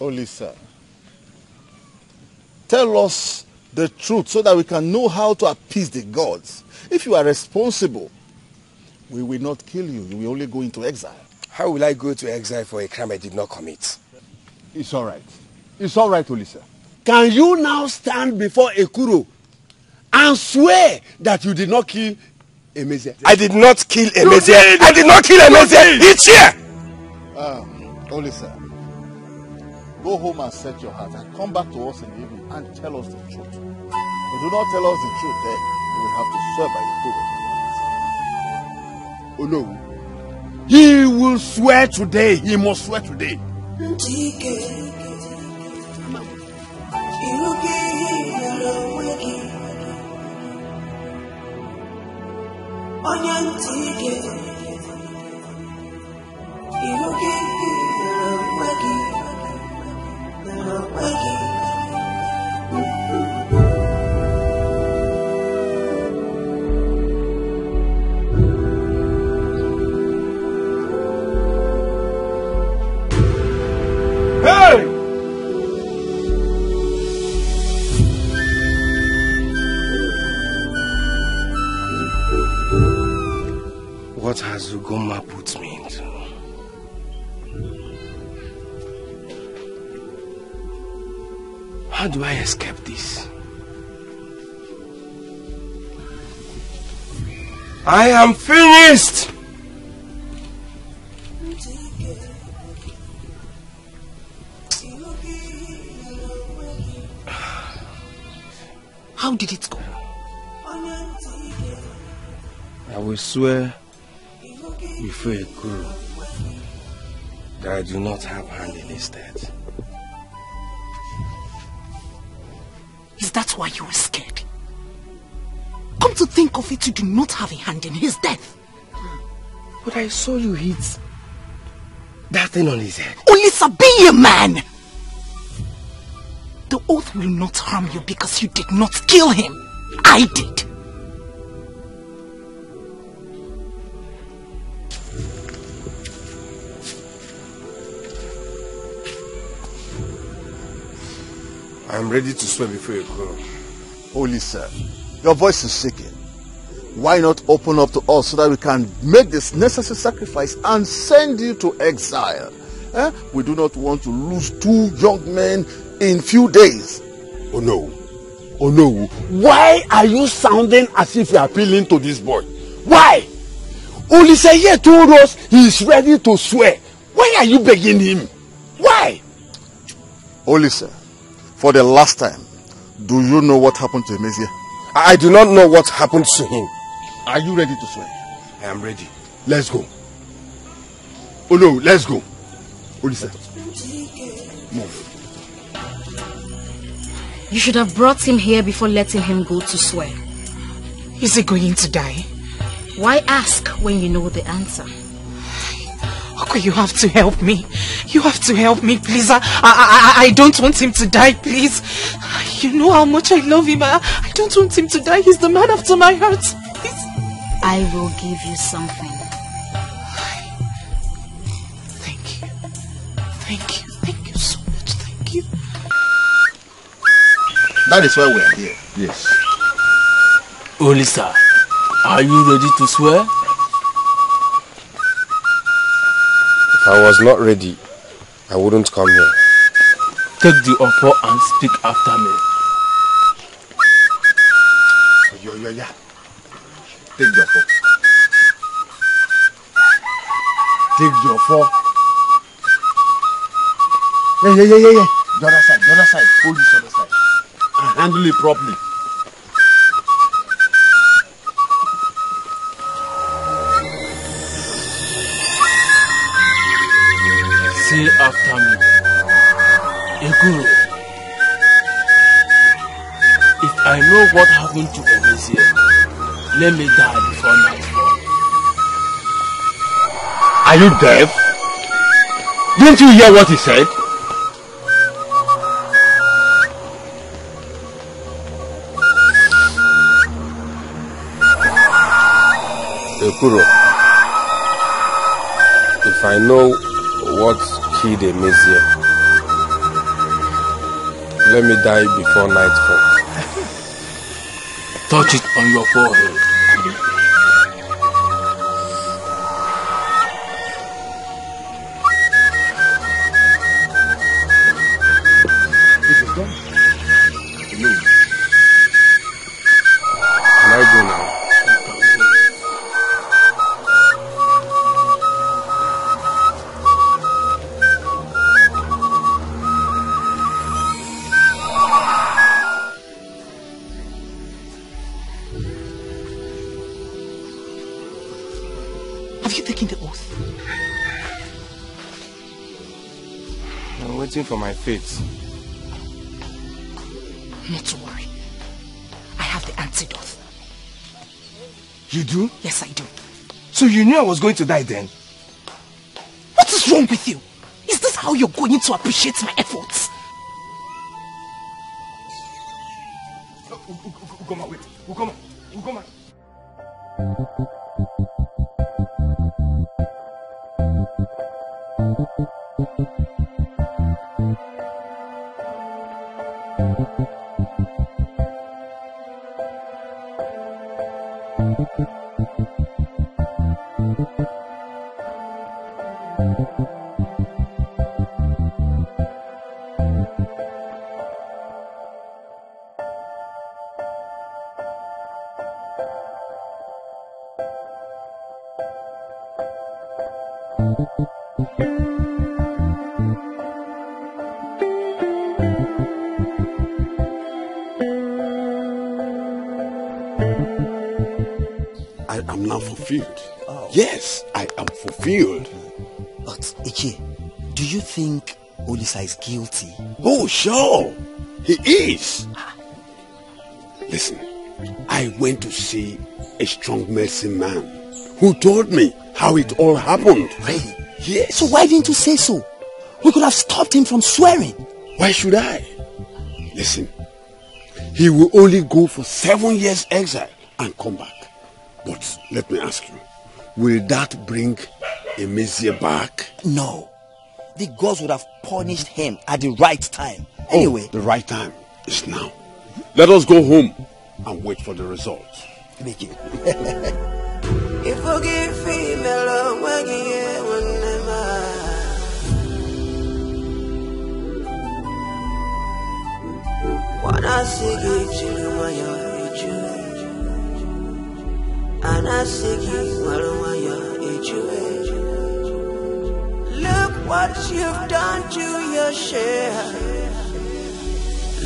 Ulisa, tell us the truth so that we can know how to appease the gods. If you are responsible, we will not kill you. You will only go into exile. How will I go to exile for a crime I did not commit? It's all right. It's all right, Ulisa. Can you now stand before Ekuro and swear that you did not kill Emezia? I did not kill Emezia. I did not kill Emezia. It's here. Ulisa, go home and set your heart and come back to us in the evening and tell us the truth. If you do not tell us the truth, then you will have to swear by the code. Oh no. He will swear today. He must swear today. What has Ugoma put me into? How do I escape this? I am finished! How did it go? I will swear before a guru that I do not have hand in his death. Is that why you were scared? Come to think of it, you do not have a hand in his death. But I saw you hit that thing on his head. Ulisa, be a man! The oath will not harm you because you did not kill him. I did. I am ready to swear before you go. Holy sir, your voice is shaking. Why not open up to us so that we can make this necessary sacrifice and send you to exile? We do not want to lose two young men in few days. Oh no. Oh no, why are you sounding as if you are appealing to this boy? Why? Oliseye told us he is ready to swear. Why are you begging him? Why? Olise, for the last time, do you know what happened to Emezia? I do not know what happened to him. Are you ready to swear? I am ready. Let's go. Oh no, let's go. Olise, move. You should have brought him here before letting him go to swear. Is he going to die? Why ask when you know the answer? Okay, you have to help me. You have to help me, please. I don't want him to die, please. You know how much I love him. I don't want him to die. He's the man after my heart. Please. I will give you something. Thank you. Thank you. Thank you so much. Thank you. That is why we are here. Yes. Olisa, are you ready to swear? If I was not ready, I wouldn't come here. Take the offer and speak after me. Yeah. Take the offer. Take the offer. Yeah. The other side. Hold this other side. And handle it properly. Say after me. Eguro, if I know what happened to Emezia, let me die before nightfall. Are you deaf? Didn't you hear what he said? Eguro, if I know what killed Emezia, let me die before nightfall. Touch it on your forehead. This is done. No. Can I go now? For my fate. Not to worry. I have the antidote. You do? Yes, I do. So you knew I was going to die then? What is wrong with you? Is this how you're going to appreciate my efforts? Ukoma, wait. Ukoma. I am now fulfilled. Oh. Yes, I am fulfilled. But Ike, do you think Olisa is guilty? Oh, sure. He is. Listen, I went to see a strong medicine man who told me how it all happened. Really? Yes. So why didn't you say so? We could have stopped him from swearing. Why should I? Listen, he will only go for 7 years exile and come back. But let me ask you, will that bring Emezia back? No. The gods would have punished him at the right time. Anyway. The right time is now. Let us go home and wait for the results. Thank you. What Anasigi chilumaya eju. Anasigi walumaya eju. Look what you've done to your share.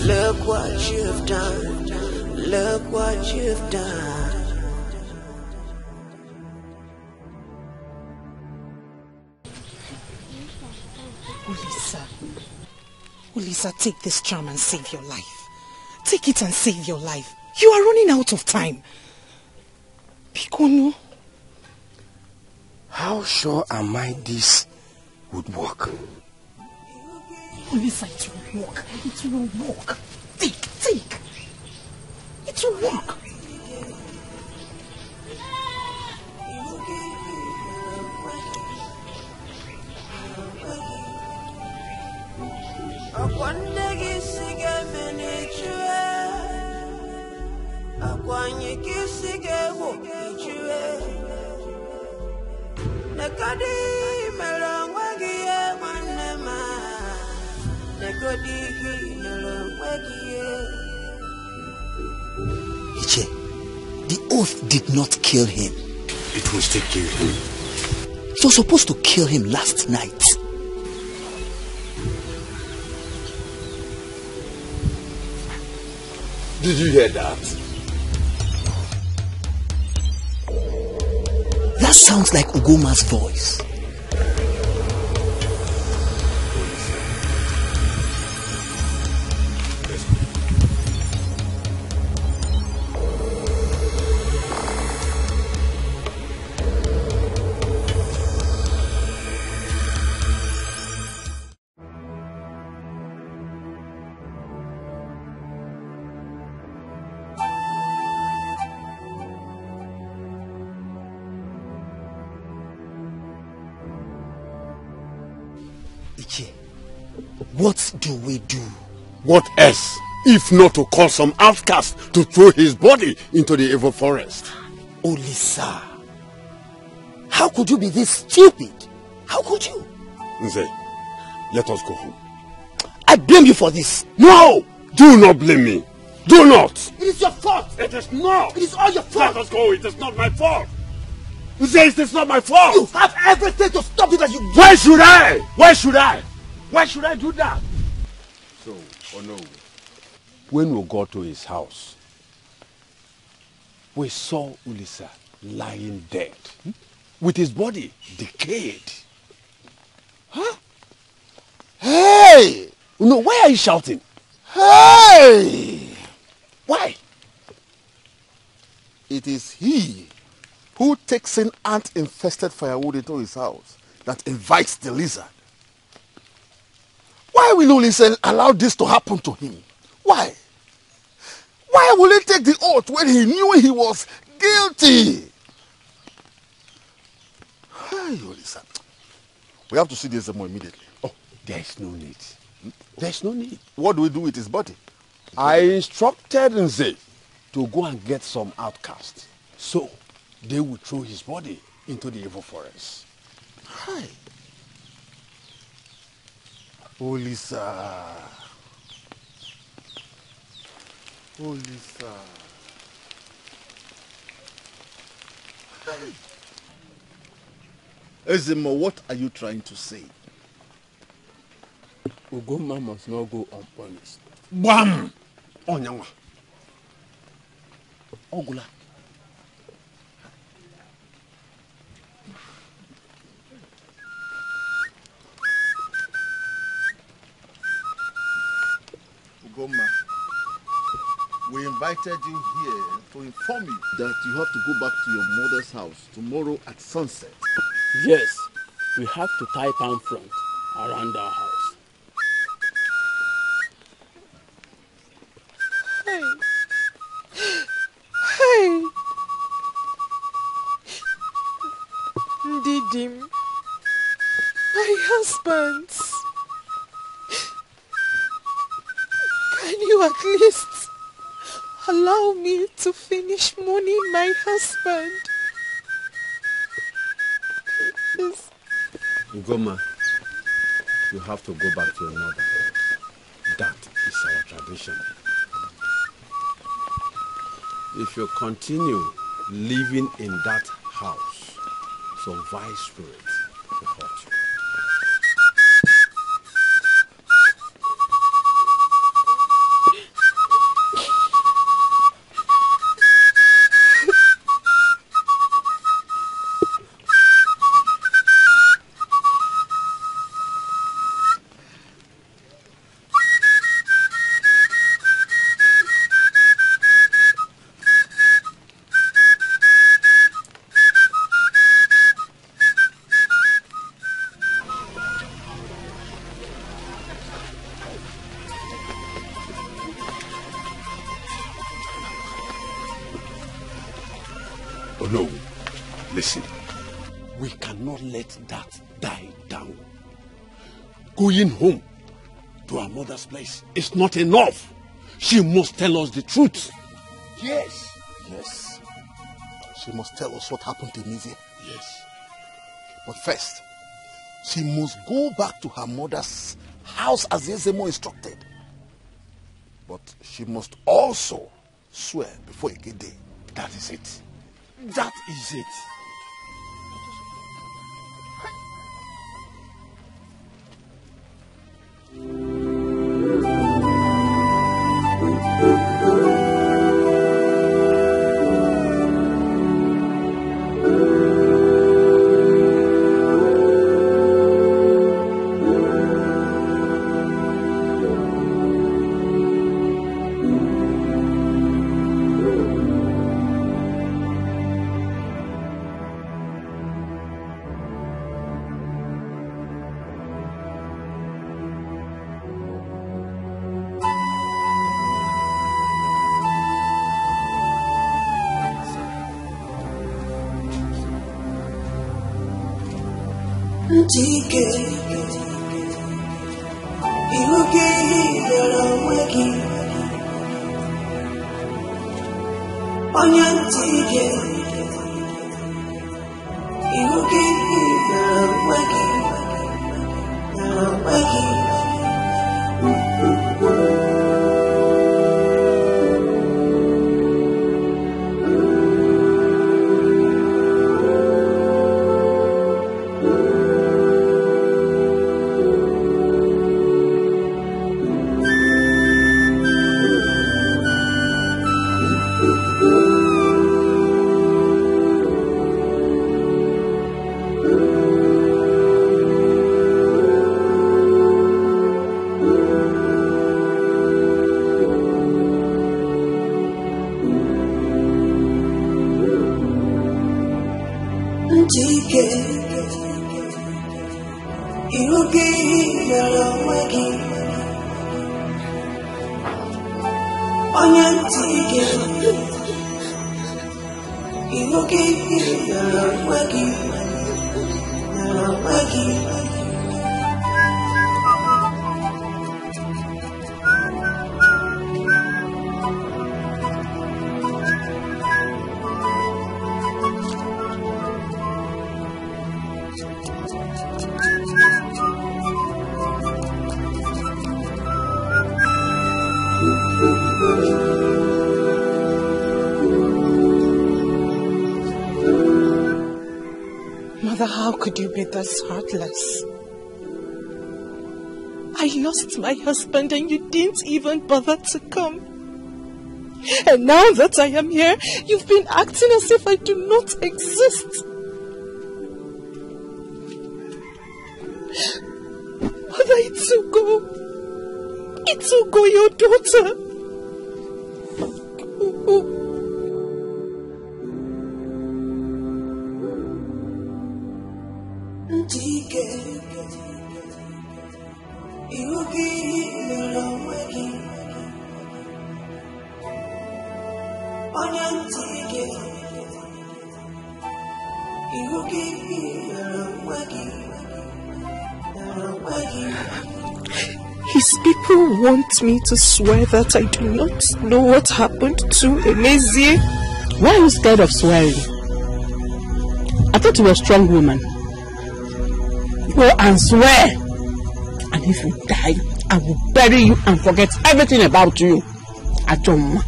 Look what you've done. Look what you've done. Ulisa, take this charm and save your life. Take it and save your life. You are running out of time. Bikono. How sure am I this would work? Ulisa, it will work. It will work. Take. It will work. Akwandegi sige menichue, akwanyiki sige wokichue. Nekadi melangwagiye manema, nekadi melangwagiye. Iche, the oath did not kill him. It will still kill him. It was supposed to kill him last night. Did you hear that? That sounds like Ugoma's voice. What do we do? What else, if not to call some outcast to throw his body into the evil forest? Ulisa, how could you be this stupid? How could you? Nze, let us go home. I blame you for this. No! Do not blame me. Do not! It is your fault. It is not. It is all your fault. Let us go. It is not my fault. Nze, it is not my fault. You have everything to stop it as you do. Why should I? Why should I? Why should I do that? So, Ono, when we got to his house, we saw Ulisa lying dead, with his body decayed. Huh? Hey! No, why are you shouting? Hey! Why? It is he who takes in ant-infested firewood into his house that invites the lizard. Why will Ulisa allow this to happen to him? Why? Why will he take the oath when he knew he was guilty? Hey, Ulisa. We have to see this more immediately. Oh, there is no need. There is no need. What do we do with his body? I instructed Nze to go and get some outcasts, so they will throw his body into the evil forest. Hi. Ulisa. Ulisa. Ezemo, what are you trying to say? Ugoma must not go unpunished. Bam! Onyanwa. Ogula. Ugoma, we invited you here to inform you that you have to go back to your mother's house tomorrow at sunset. Yes, we have to tie palm front around our house. Hey. Ndidim, my husband. Can you at least allow me to finish mourning my husband? Please. Ugoma, you have to go back to your mother. That is our tradition. If you continue living in that house, some vile spirit will hurt you. Oh no, listen. We cannot let that die down. Going home to our mother's place is not enough. She must tell us the truth. Yes. Yes. She must tell us what happened to Nivea. Yes. But first, she must go back to her mother's house as Ezemo instructed. But she must also swear before Ekede. That is it. That is it. Chike, iruke yara weki, onya chike, iruke yara weki. Mother, how could you be this heartless? I lost my husband and you didn't even bother to come. And now that I am here, you've been acting as if I do not exist. Mother, Itsugo, your daughter. His people want me to swear that I do not know what happened to Emezie. Why are you scared of swearing? I thought you were a strong woman. Go and swear. And if you die, I will bury you and forget everything about you. Atoma.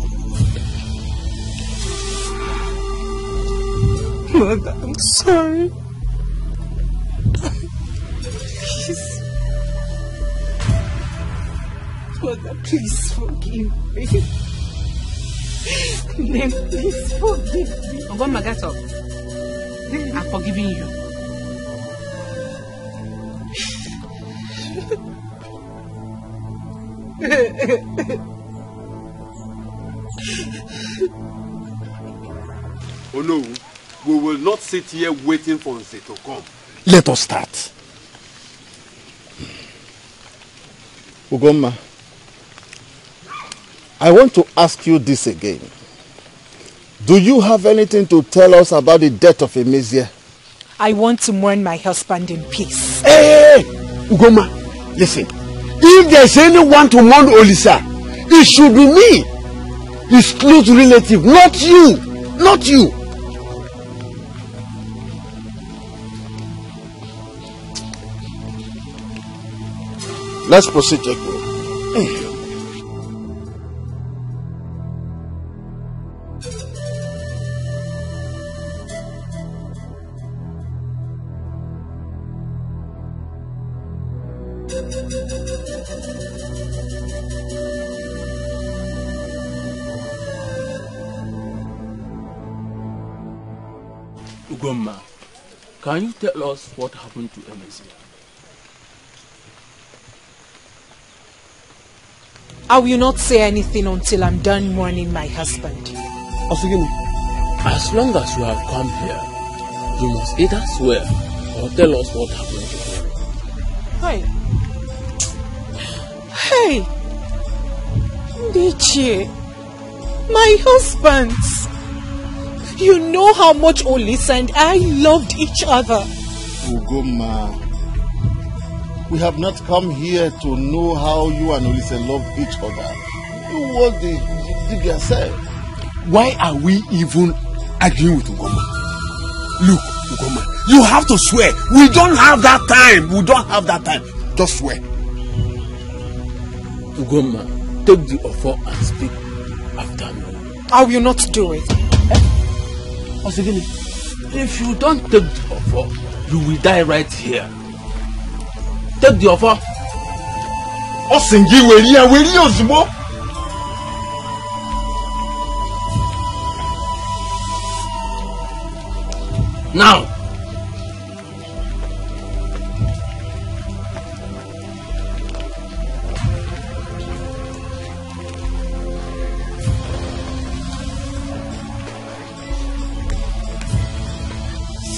Mother, I'm sorry. Please. Mother, please forgive me. Name, please forgive me. Ogoma, get up. I'm forgiving you. Oh no, we will not sit here waiting for Nze to come. Let us start. Ugoma, I want to ask you this again. Do you have anything to tell us about the death of Emezia? I want to mourn my husband in peace. Hey, Ugoma, listen. If there's anyone to mourn Olisa, it should be me. His close relative, not you. Not you. Let's proceed, Jacob. Ugoma, can you tell us what happened to Emezia? I will not say anything until I'm done mourning my husband. As long as you have come here, you must either swear or tell us what happened to him. Hey, Ndiche, my husband. You know how much Olisa and I loved each other. Ugoma, we have not come here to know how you and Olisa love each other. What did you say? Why are we even arguing with Ugoma? Look, Ugoma, you have to swear. We don't have that time. We don't have that time. Just swear. Ugoma, take the offer and speak after me. I will not do it. If you don't take the offer, you will die right here. Take the offer. Now.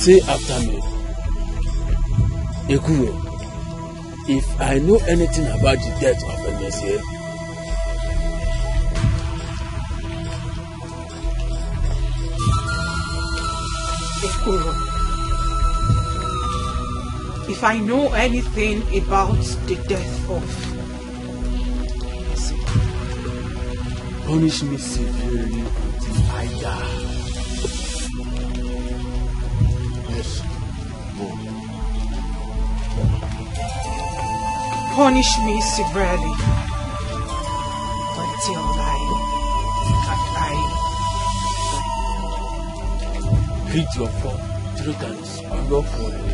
Say after me. Ekuro, if I know anything about the death of Emezia, Ekuro, if I know anything about the death of Emezia, punish me severely until I die. Punish me severely until I hit your foot 3 times on your forehead.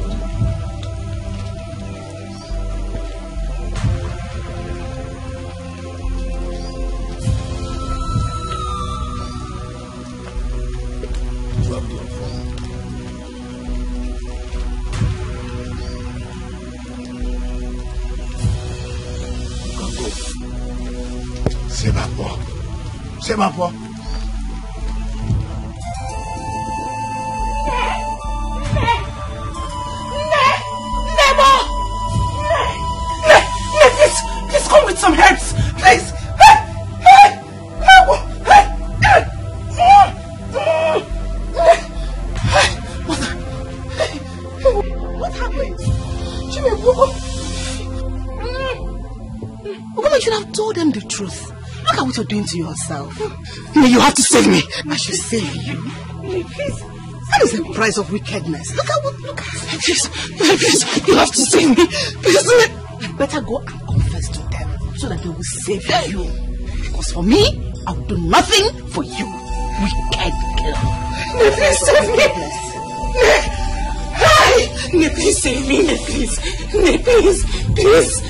Drop your phone. C'est ma foi. Please come with some herbs, please. What happened? Woman, you should have told them the truth. Look at what you're doing to yourself. You have to save me. I should save you. Please. That is the price of wickedness. Look at. Please, you have to save me. Please. You better go and confess to them so that they will save you. Because for me, I will do nothing for you. Wicked girl. Please save me. Ne, please save me, Ne, please. Ne, please, please.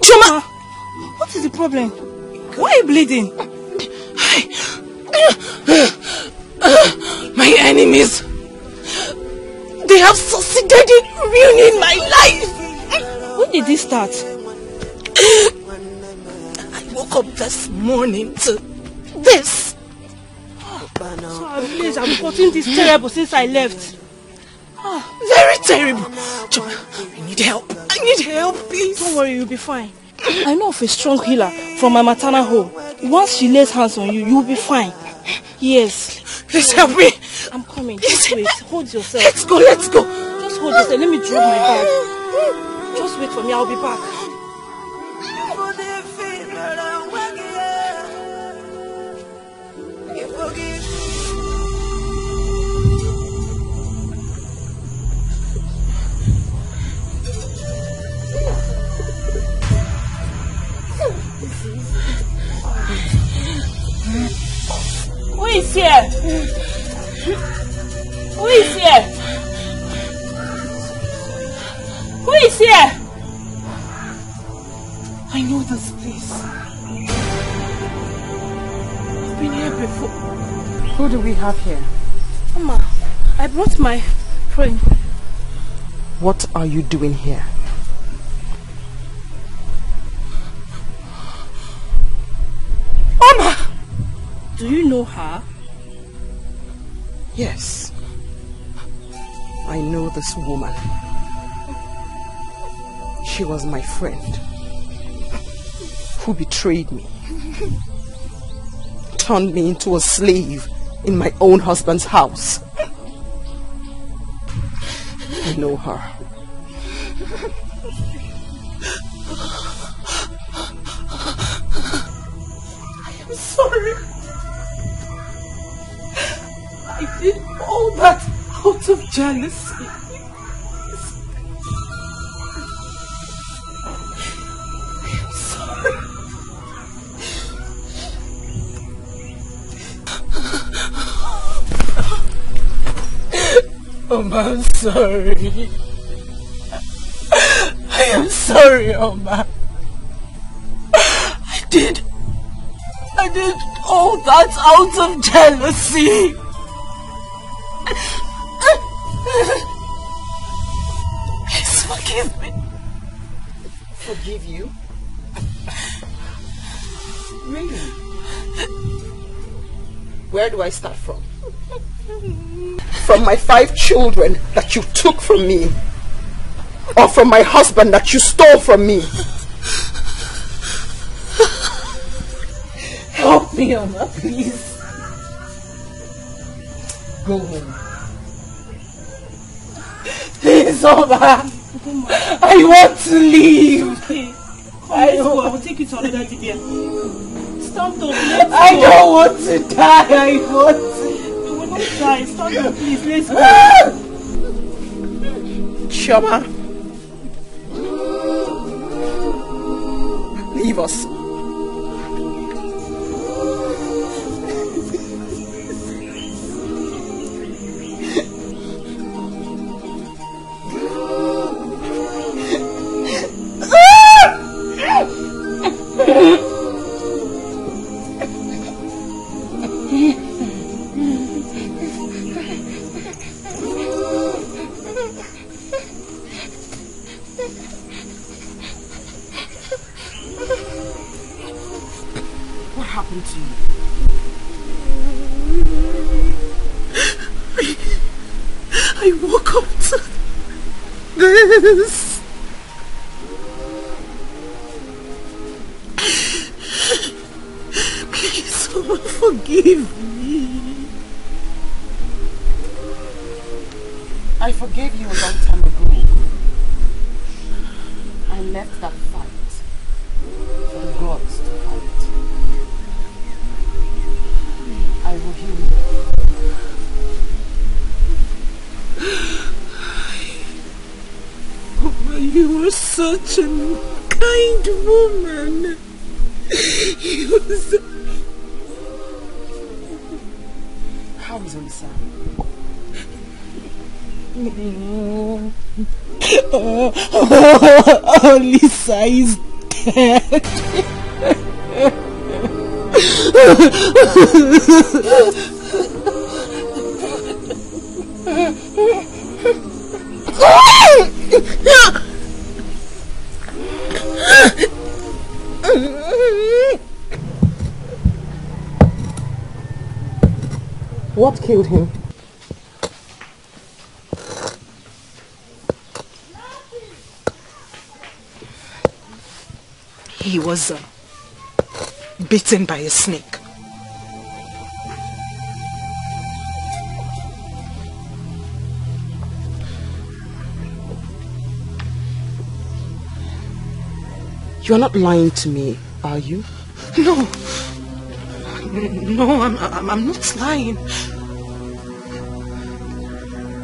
Chuma! What is the problem? Why are you bleeding? My enemies, they have succeeded in ruining my life. When did this start? I woke up this morning to this. So please, I've gotten this terrible since I left. Very terrible. Chuma, I need help. I need help, please. Don't worry, you'll be fine. I know of a strong healer from my maternal home. Once she lays hands on you, you'll be fine. Yes. Please help me. I'm coming. Just wait. Hold yourself. Let's go, let's go. Just hold yourself. Let me drop my bag. Just wait for me. I'll be back. Who is here? Who is here? Who is here? I know this place. I've been here before. Who do we have here? Mama, I brought my friend. What are you doing here? Mama! Do you know her? Yes. I know this woman. She was my friend who betrayed me, turned me into a slave in my own husband's house. I know her. I'm sorry. I did all that out of jealousy. I'm sorry. Oma, I'm sorry. I am sorry, Oma. I did all that out of jealousy. Please forgive me. Forgive you? Really? Where do I start from? From my 5 children that you took from me? Or from my husband that you stole from me? me, Oma, please. Go home. Please, Oma. I want to leave. Okay. I will take you to another Dibia. Stand up, let's go. I don't want to die. I want to. You will not die. Stand up, please. Let's go. Shoma. Leave us. What happened to you? I woke up to this. Please, someone forgive me. I forgave you a long time ago. I left that fight for the gods to fight. I will heal you. Oh, you were such a kind woman. You were so... How is Olisa? Olisa is dead. What killed him? He was bitten by a snake. You're not lying to me, are you? No. No, I'm not lying.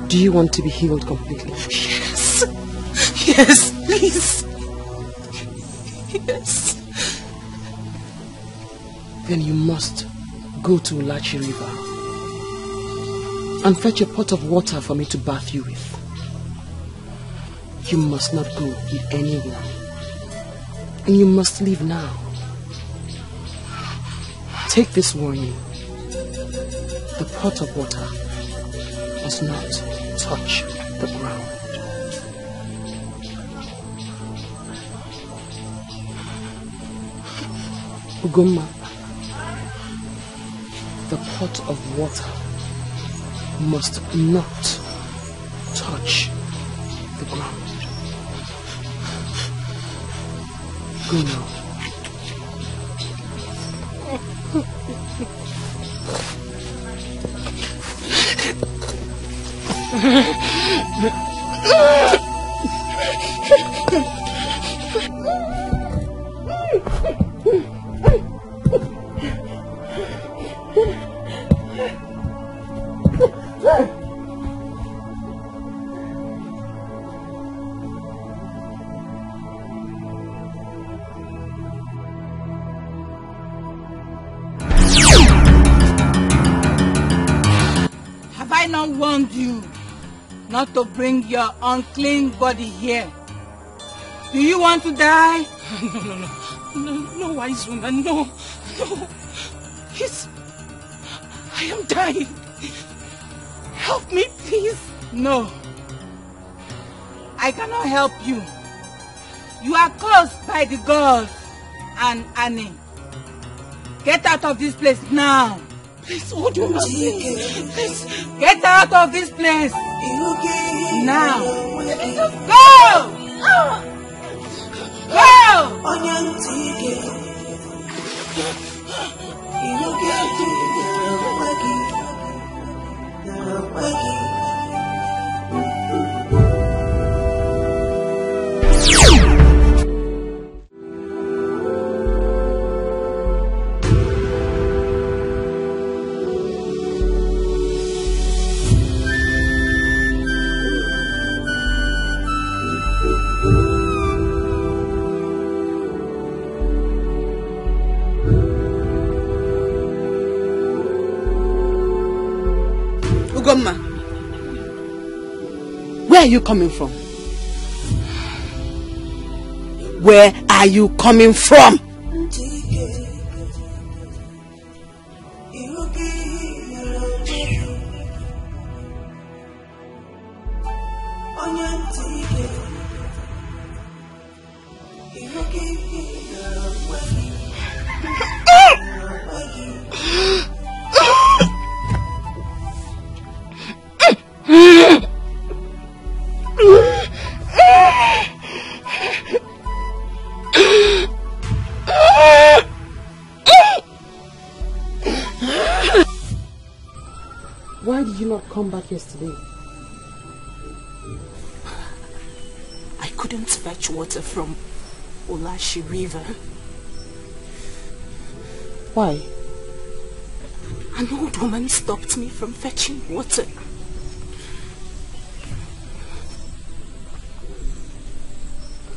Do you want to be healed completely? Yes. Yes, please. Yes. Then you must go to Ulachi River and fetch a pot of water for me to bath you with. You must not go with anyone. And you must leave now. Take this warning. The pot of water must not touch the ground. Ugoma, the pot of water must not touch the ground. Go now. Have I not warned you not to bring your unclean body here? Do you want to die? No, wise woman, no. I am dying. Help me, please. No. I cannot help you. You are cursed by the gods and Annie. Get out of this place now. Please, what do you want? Please, get out of this place. Now. Go! Go! Ugomma. Where are you coming from? Where are you coming from? Why did you not come back yesterday? I couldn't fetch water from Olashi River. Why? An old woman stopped me from fetching water.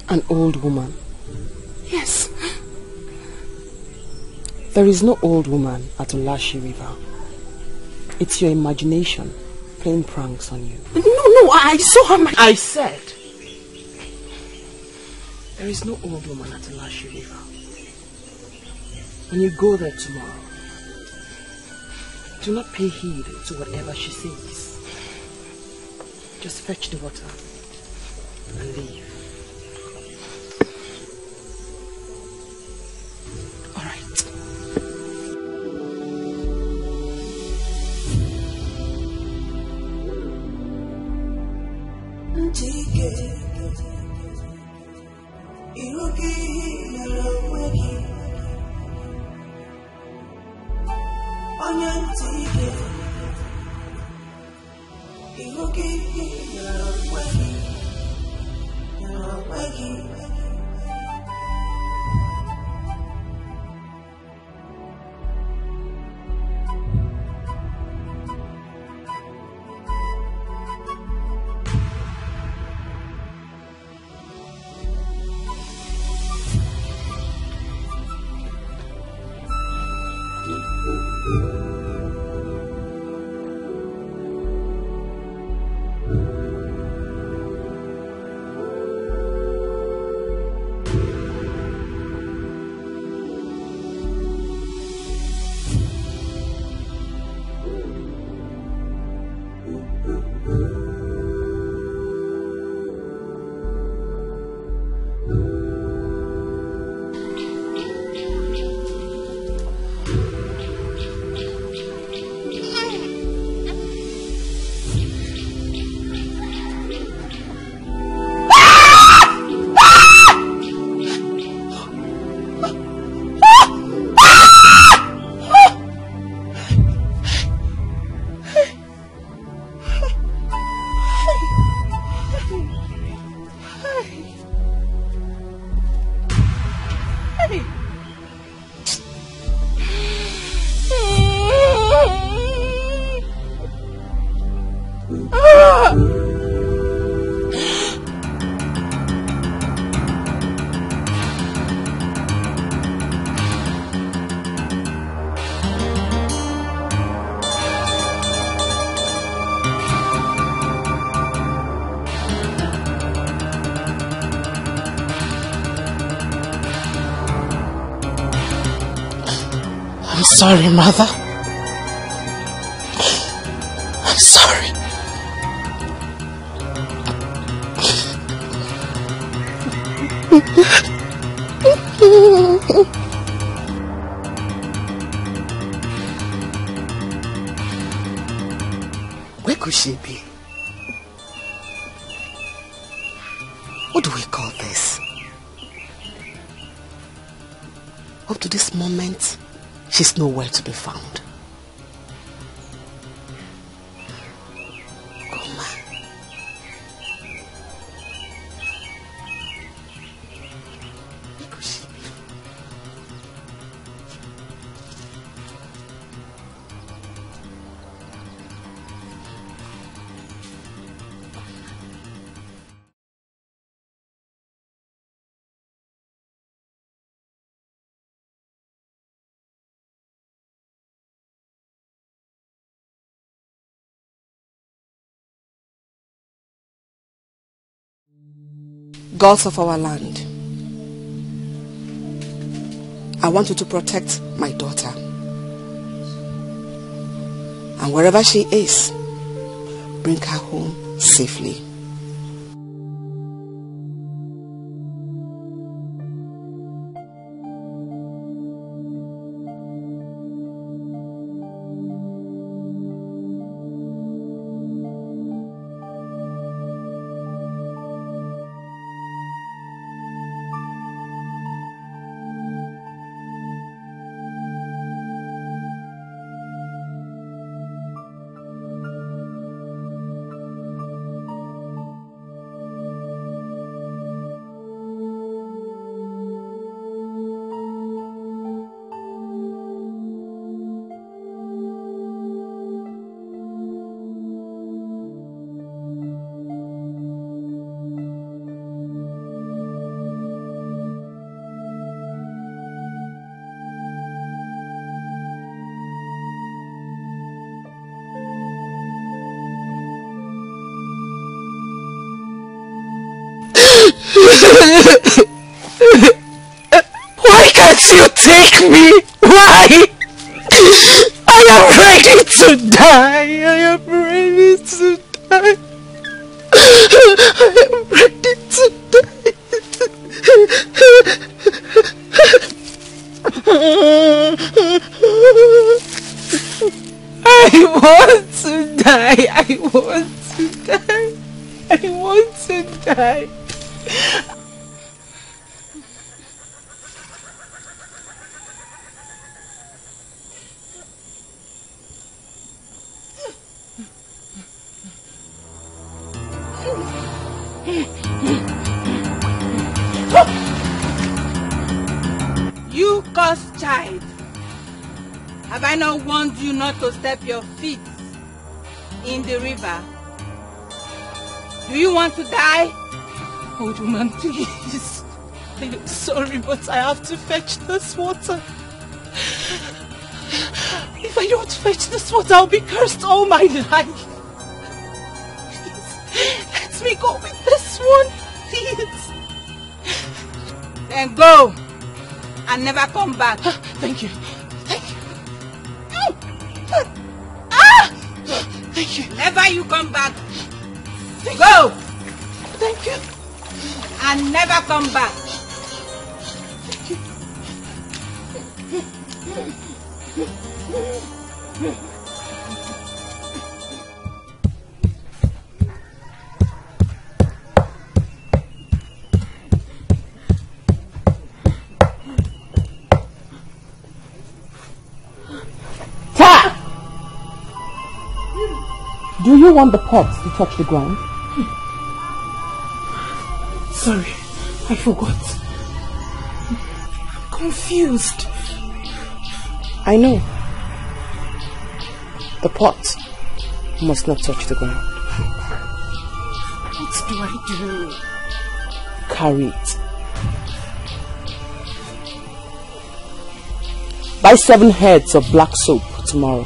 An old woman? Yes. There is no old woman at Olashi River. It's your imagination playing pranks on you. No, I saw her. I said there is no old woman at Olashi River. When you go there tomorrow, do not pay heed to whatever she says. Just fetch the water and leave. All right. I'm sorry, Mother. I'm sorry. Where could she be? What do we call this? Up to this moment, she's nowhere to be found. gods of our land, I want you to protect my daughter. And wherever she is, bring her home safely. Why can't you take me? Why? I am ready to die. I am ready to die. I am ready to die. I want to die. I want to die. I want to die. You cursed child. Have I not warned you not to step your feet in the river? Do you want to die? Old woman, please. I am sorry, but I have to fetch this water. If I don't fetch this water, I'll be cursed all my life. Please, let me go with this one, please. Then go and never come back. Thank you. Thank you. Thank you. Never you come back. Go. Thank you. And never come back. Thank you. Do you want the pot to touch the ground? Sorry, I forgot. I'm confused. I know. The pot must not touch the ground. What do I do? Carry it. Buy 7 heads of black soap tomorrow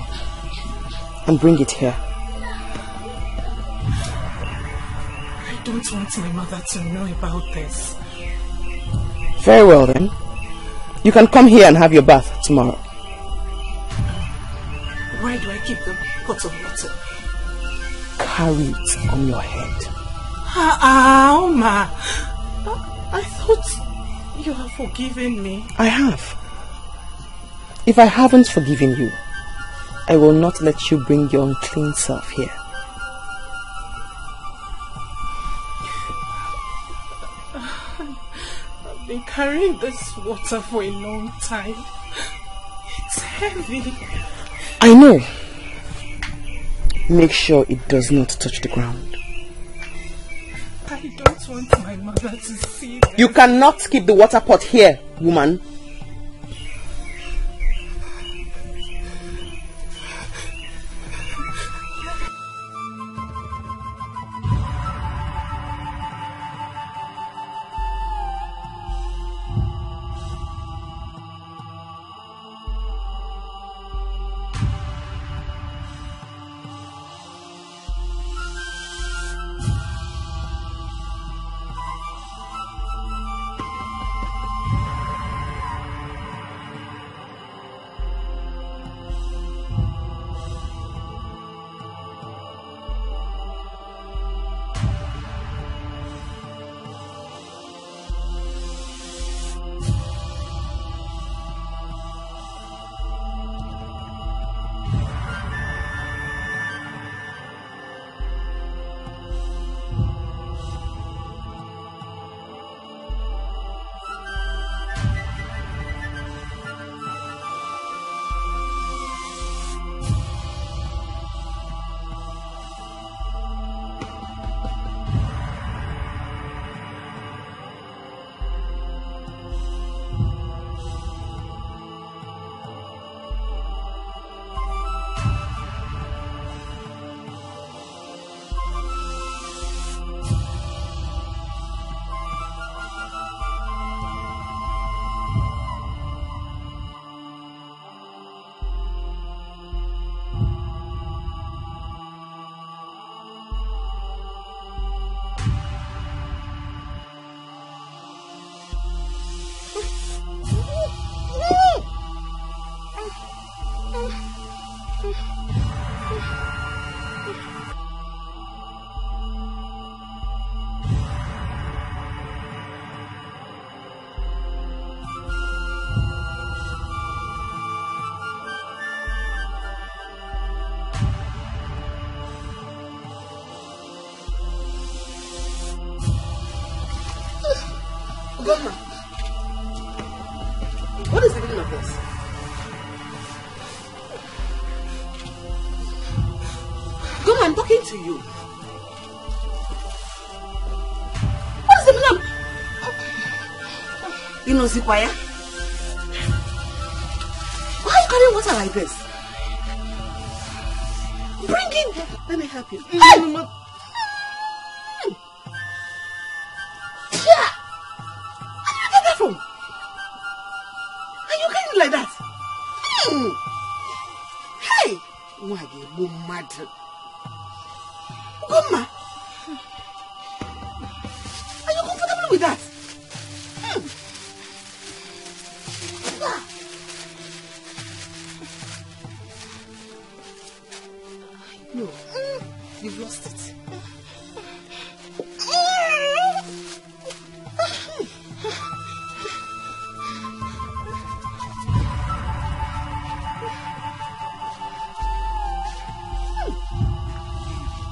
and bring it here. I don't want my mother to know about this. Very well then. You can come here and have your bath tomorrow. Why do I keep the pot of water? Carry it on your head. Oma! I thought you had forgiven me. I have. If I haven't forgiven you, I will not let you bring your unclean self here. I've been carrying this water for a long time. It's heavy. I know. Make sure it does not touch the ground. I don't want my mother to see this. You cannot keep the water pot here, woman. Ugomma, what is the meaning of this? Ugomma, I'm talking to you. What is the meaning of... You know, Zikwaya? Why are you carrying water like this? Bring it. Let me help you. Hey! Yeah. Where did you get that from? Are you carrying it like that? Hey! Why are you mad? Ugomma, are you comfortable with that? No, you've lost it.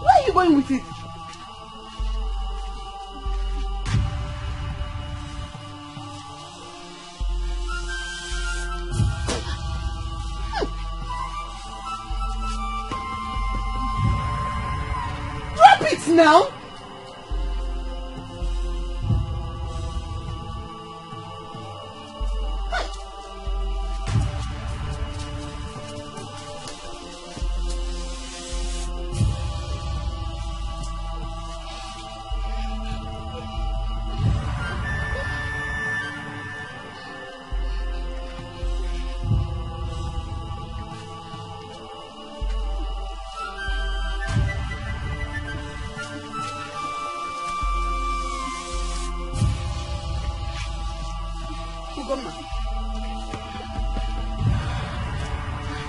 Where are you going with it? Now?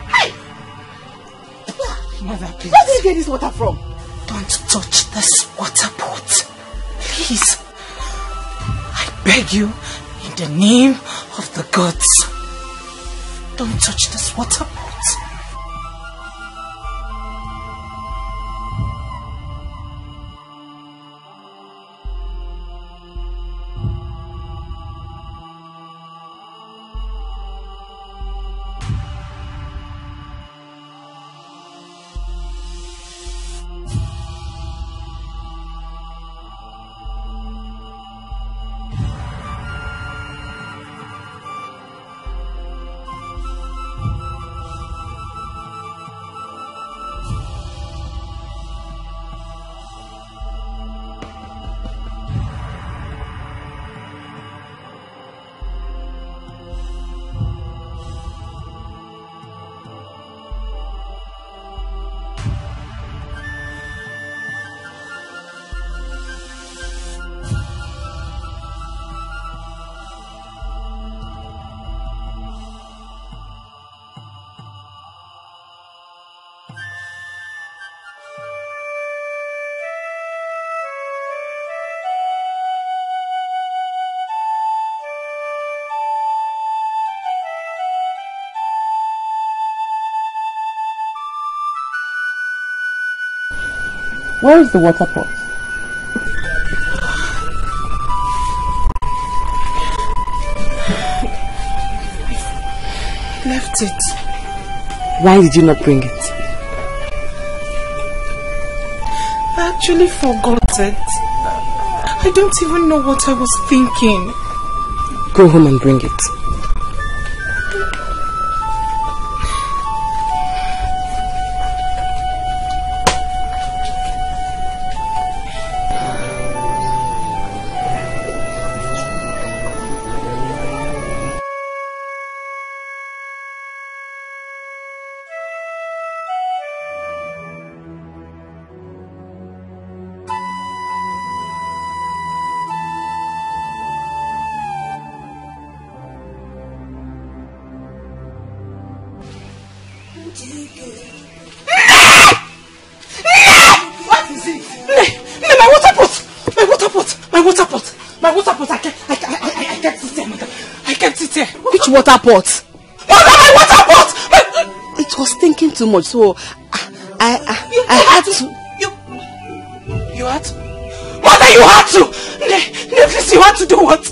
Hey! Mother, please. Where did you get this water from? Don't touch this water pot. Please. I beg you, in the name of the gods. Don't touch this water pot. Where is the water pot? Left it. Why did you not bring it? I actually forgot it. I don't even know what I was thinking. Go home and bring it. Water pot. My water pot! It was thinking too much, so I had to. You had to? Mother, you had to! Please, you had to do what?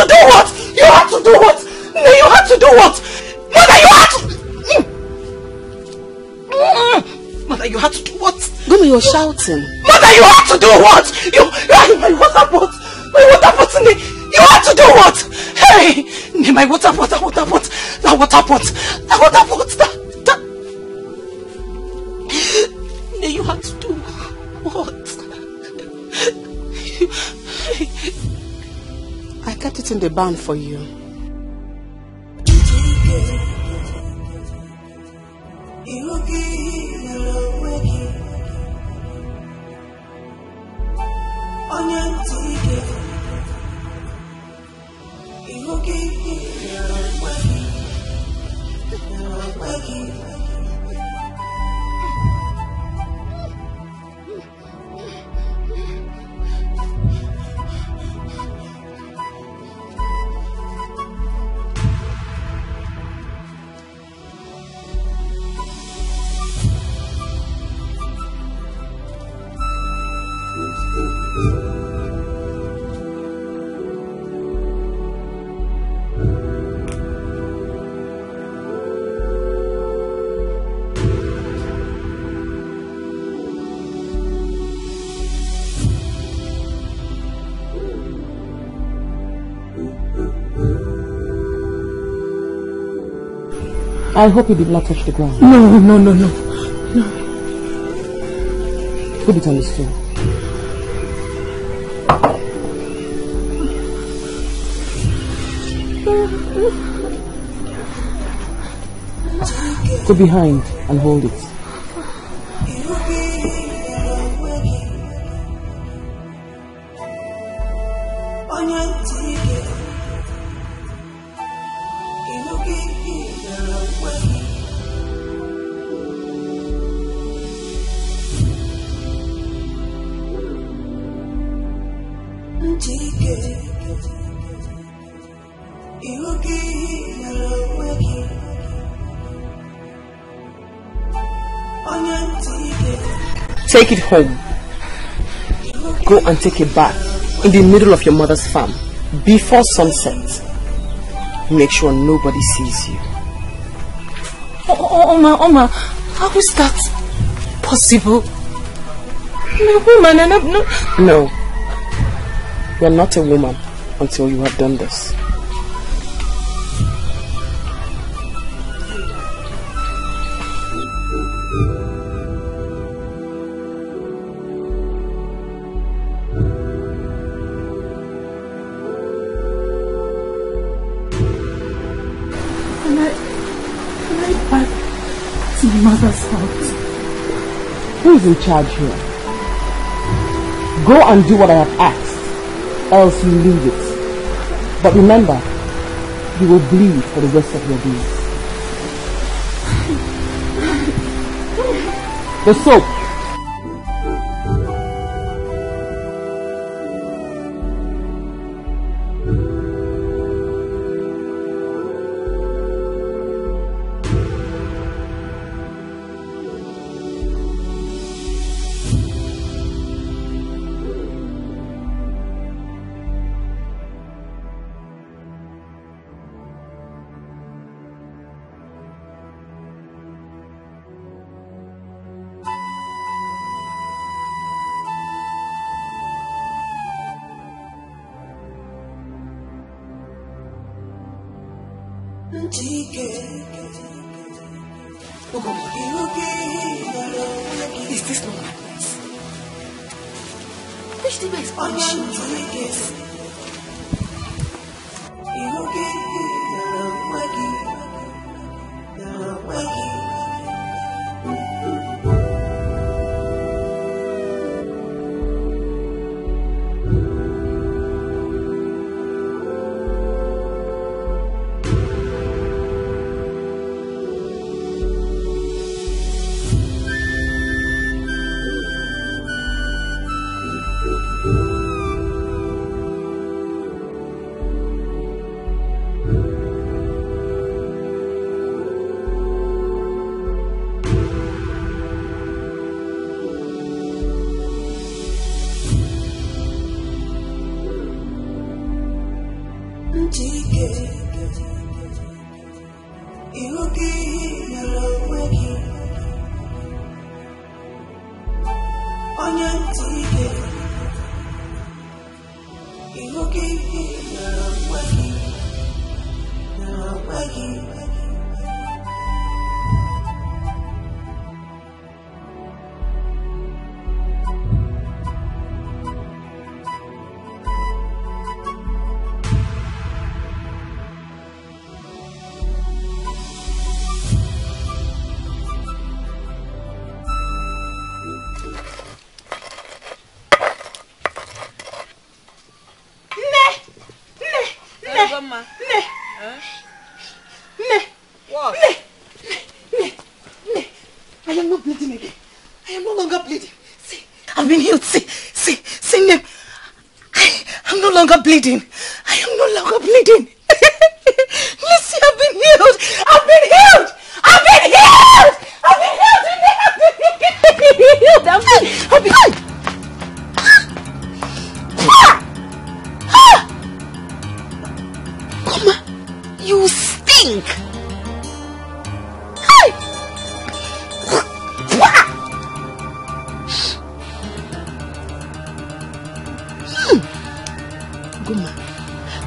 to do what? You had to do what? You had to do what? Mother, you had to... Mother, you had to do what? Gumi, you're shouting. Mother, you had to do what? My water pot. My water pot. You had to do what? Hey, my water pot. That water pot. You had to do what? I kept it in the barn for you. I hope you did not touch the ground. No. Put it on the stool. Go behind and hold it. Take it home. Go and take a bath in the middle of your mother's farm before sunset. Make sure nobody sees you. Oma, how is that possible? I'm a woman and I'm not... No. You are not a woman until you have done this. Mother's house. Who is in charge here? Go and do what I have asked, else you leave it. But remember, you will bleed for the rest of your days. The soap. Is this not madness? Which thing is punishing you like this? Bleeding. I am no longer bleeding. Listen, I've been healed. I've been healed. I've been healed. I've been healed. I've been healed. Mama, you stink.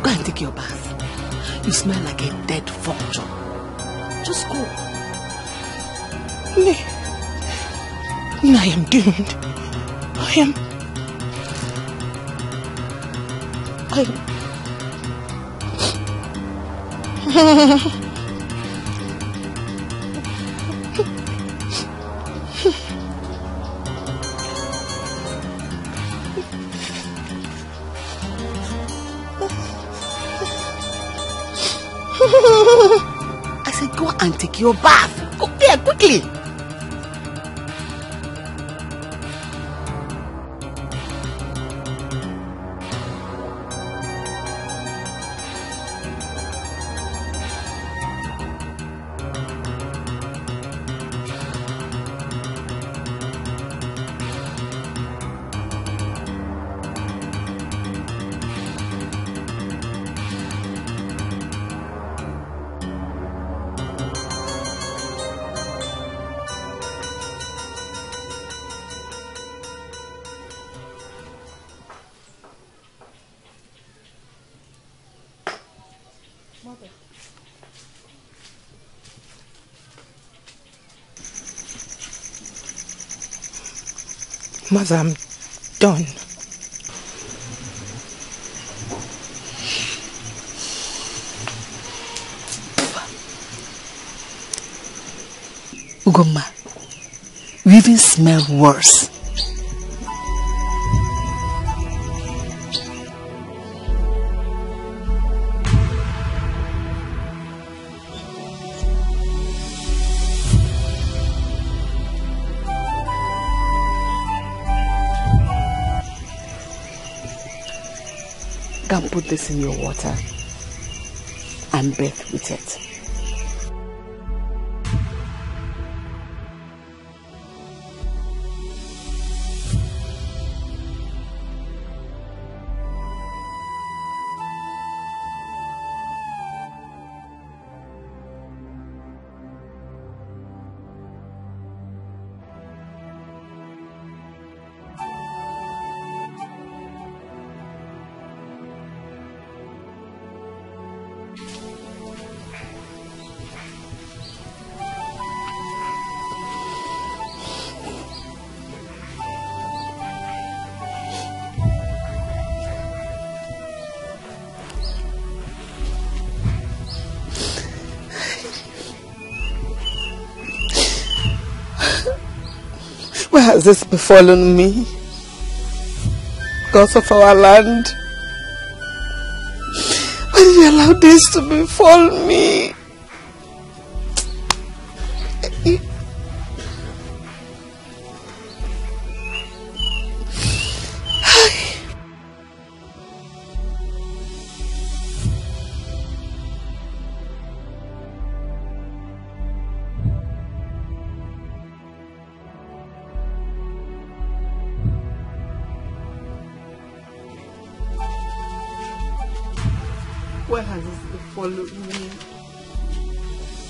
Go and take your bath. You smell like a dead vulture. Just go. I am doomed. I said go and take your bath. Go there quickly. Mother, I'm done. Ugoma, you even smell worse. Go and put this in your water and bathe with it. Why has this befallen me? Gods of our land, why did you allow this to befall me? Why has this been following me?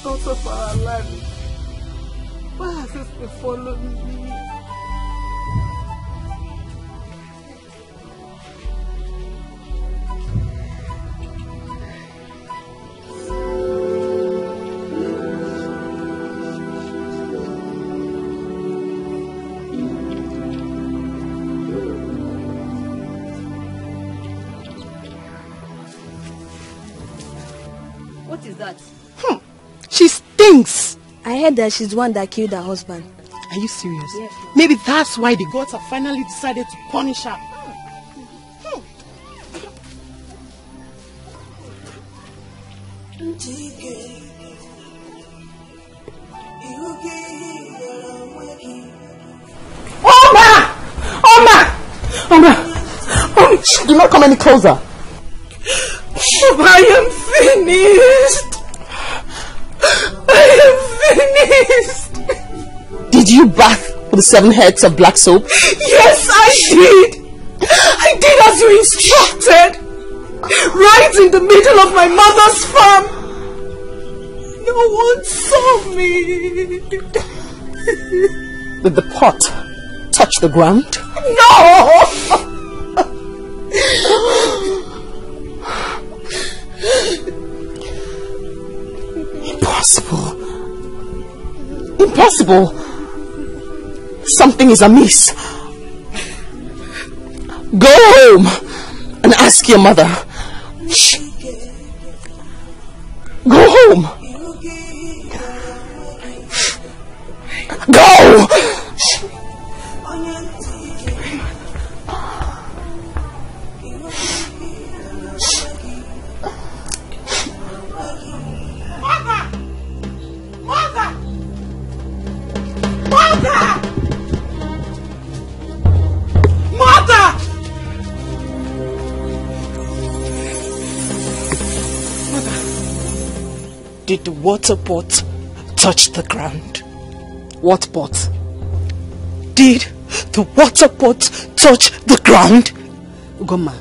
Out of our lives. Why has this been following me? What is that? She stinks. I heard that she's the one that killed her husband. Are you serious? Yes. Maybe that's why the gods have finally decided to punish her. Do not come any closer. I am finished. I am finished. Did you bath with the 7 heads of black soap? Yes, I did. I did as you instructed. Right in the middle of my mother's farm. No one saw me. Did the pot touch the ground? No! Impossible. Impossible. Something is amiss. Go home and ask your mother. Shh. Go home. Go! Shh. Did the water pot touch the ground? What pot? Did the water pot touch the ground? Ugoma,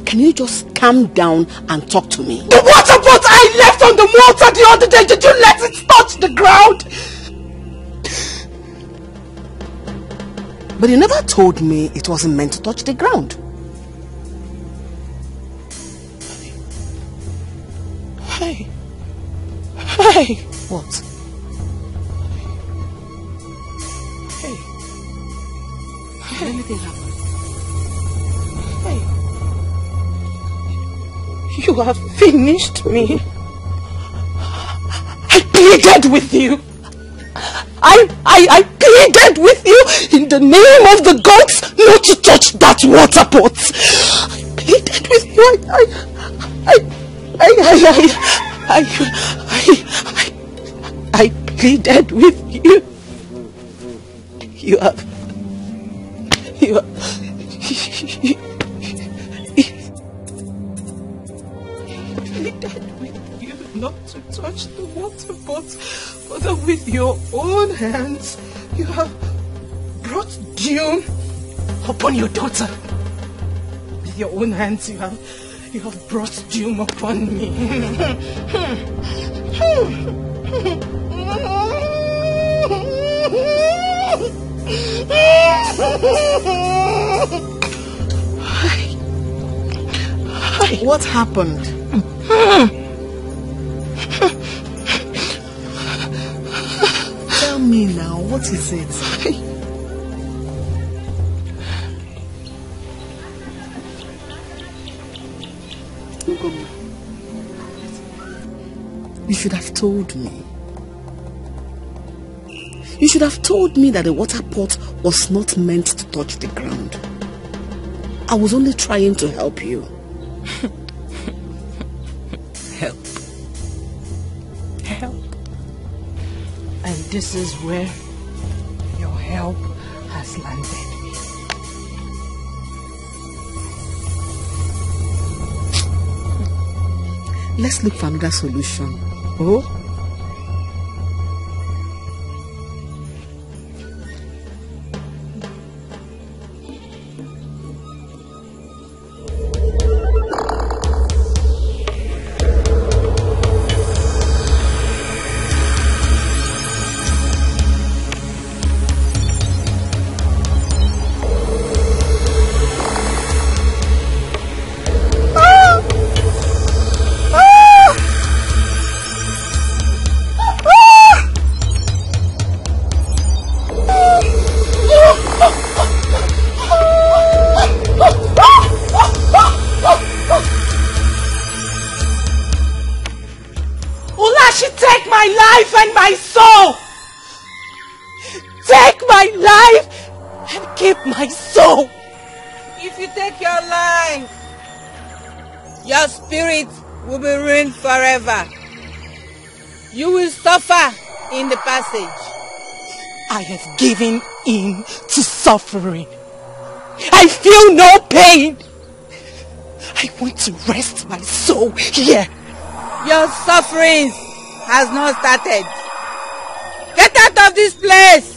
can you just calm down and talk to me? The water pot I left on the water the other day, did you let it touch the ground? But you never told me it wasn't meant to touch the ground. Hey. Hey. What? Hey. Did anything happen? Hey. You have finished me. I pleaded with you. I pleaded with you in the name of the gods not to touch that water pot. I pleaded with you. I pleaded with you. You have pleaded with you not to touch the water pot, but with your own hands you have brought doom upon your daughter. With your own hands you have brought doom upon me. What happened? Tell me now, what is it? You should have told me. You should have told me that the water pot was not meant to touch the ground. I was only trying to help you. Help. Help. And this is where your help has landed me. Let's look for another solution. Oh? my life and my soul. Take my life and keep my soul. If you take your life, your spirit will be ruined forever. You will suffer in the passage. I have given in to suffering. I feel no pain. I want to rest my soul here. Your suffering has not started. Get out of this place!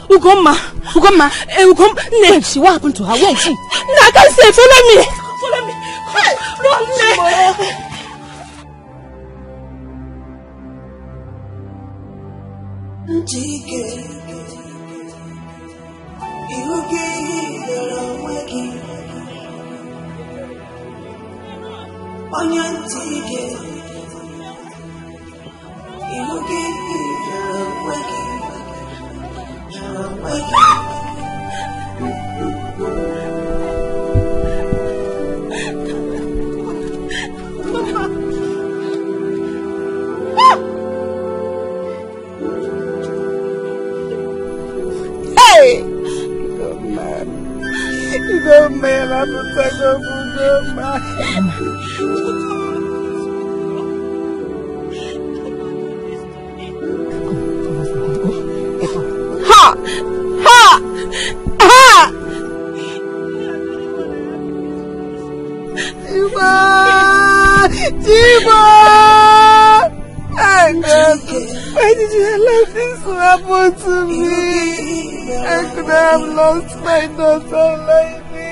Ugomma, what happened to her? Where is she? I can't say, follow me. Follow me. Hey, run, Good man, I'm the second good man. Ha! Ha! Ha! Jiba! Jiba! Why did you allow this to happen to me? I could have lost my daughter like this.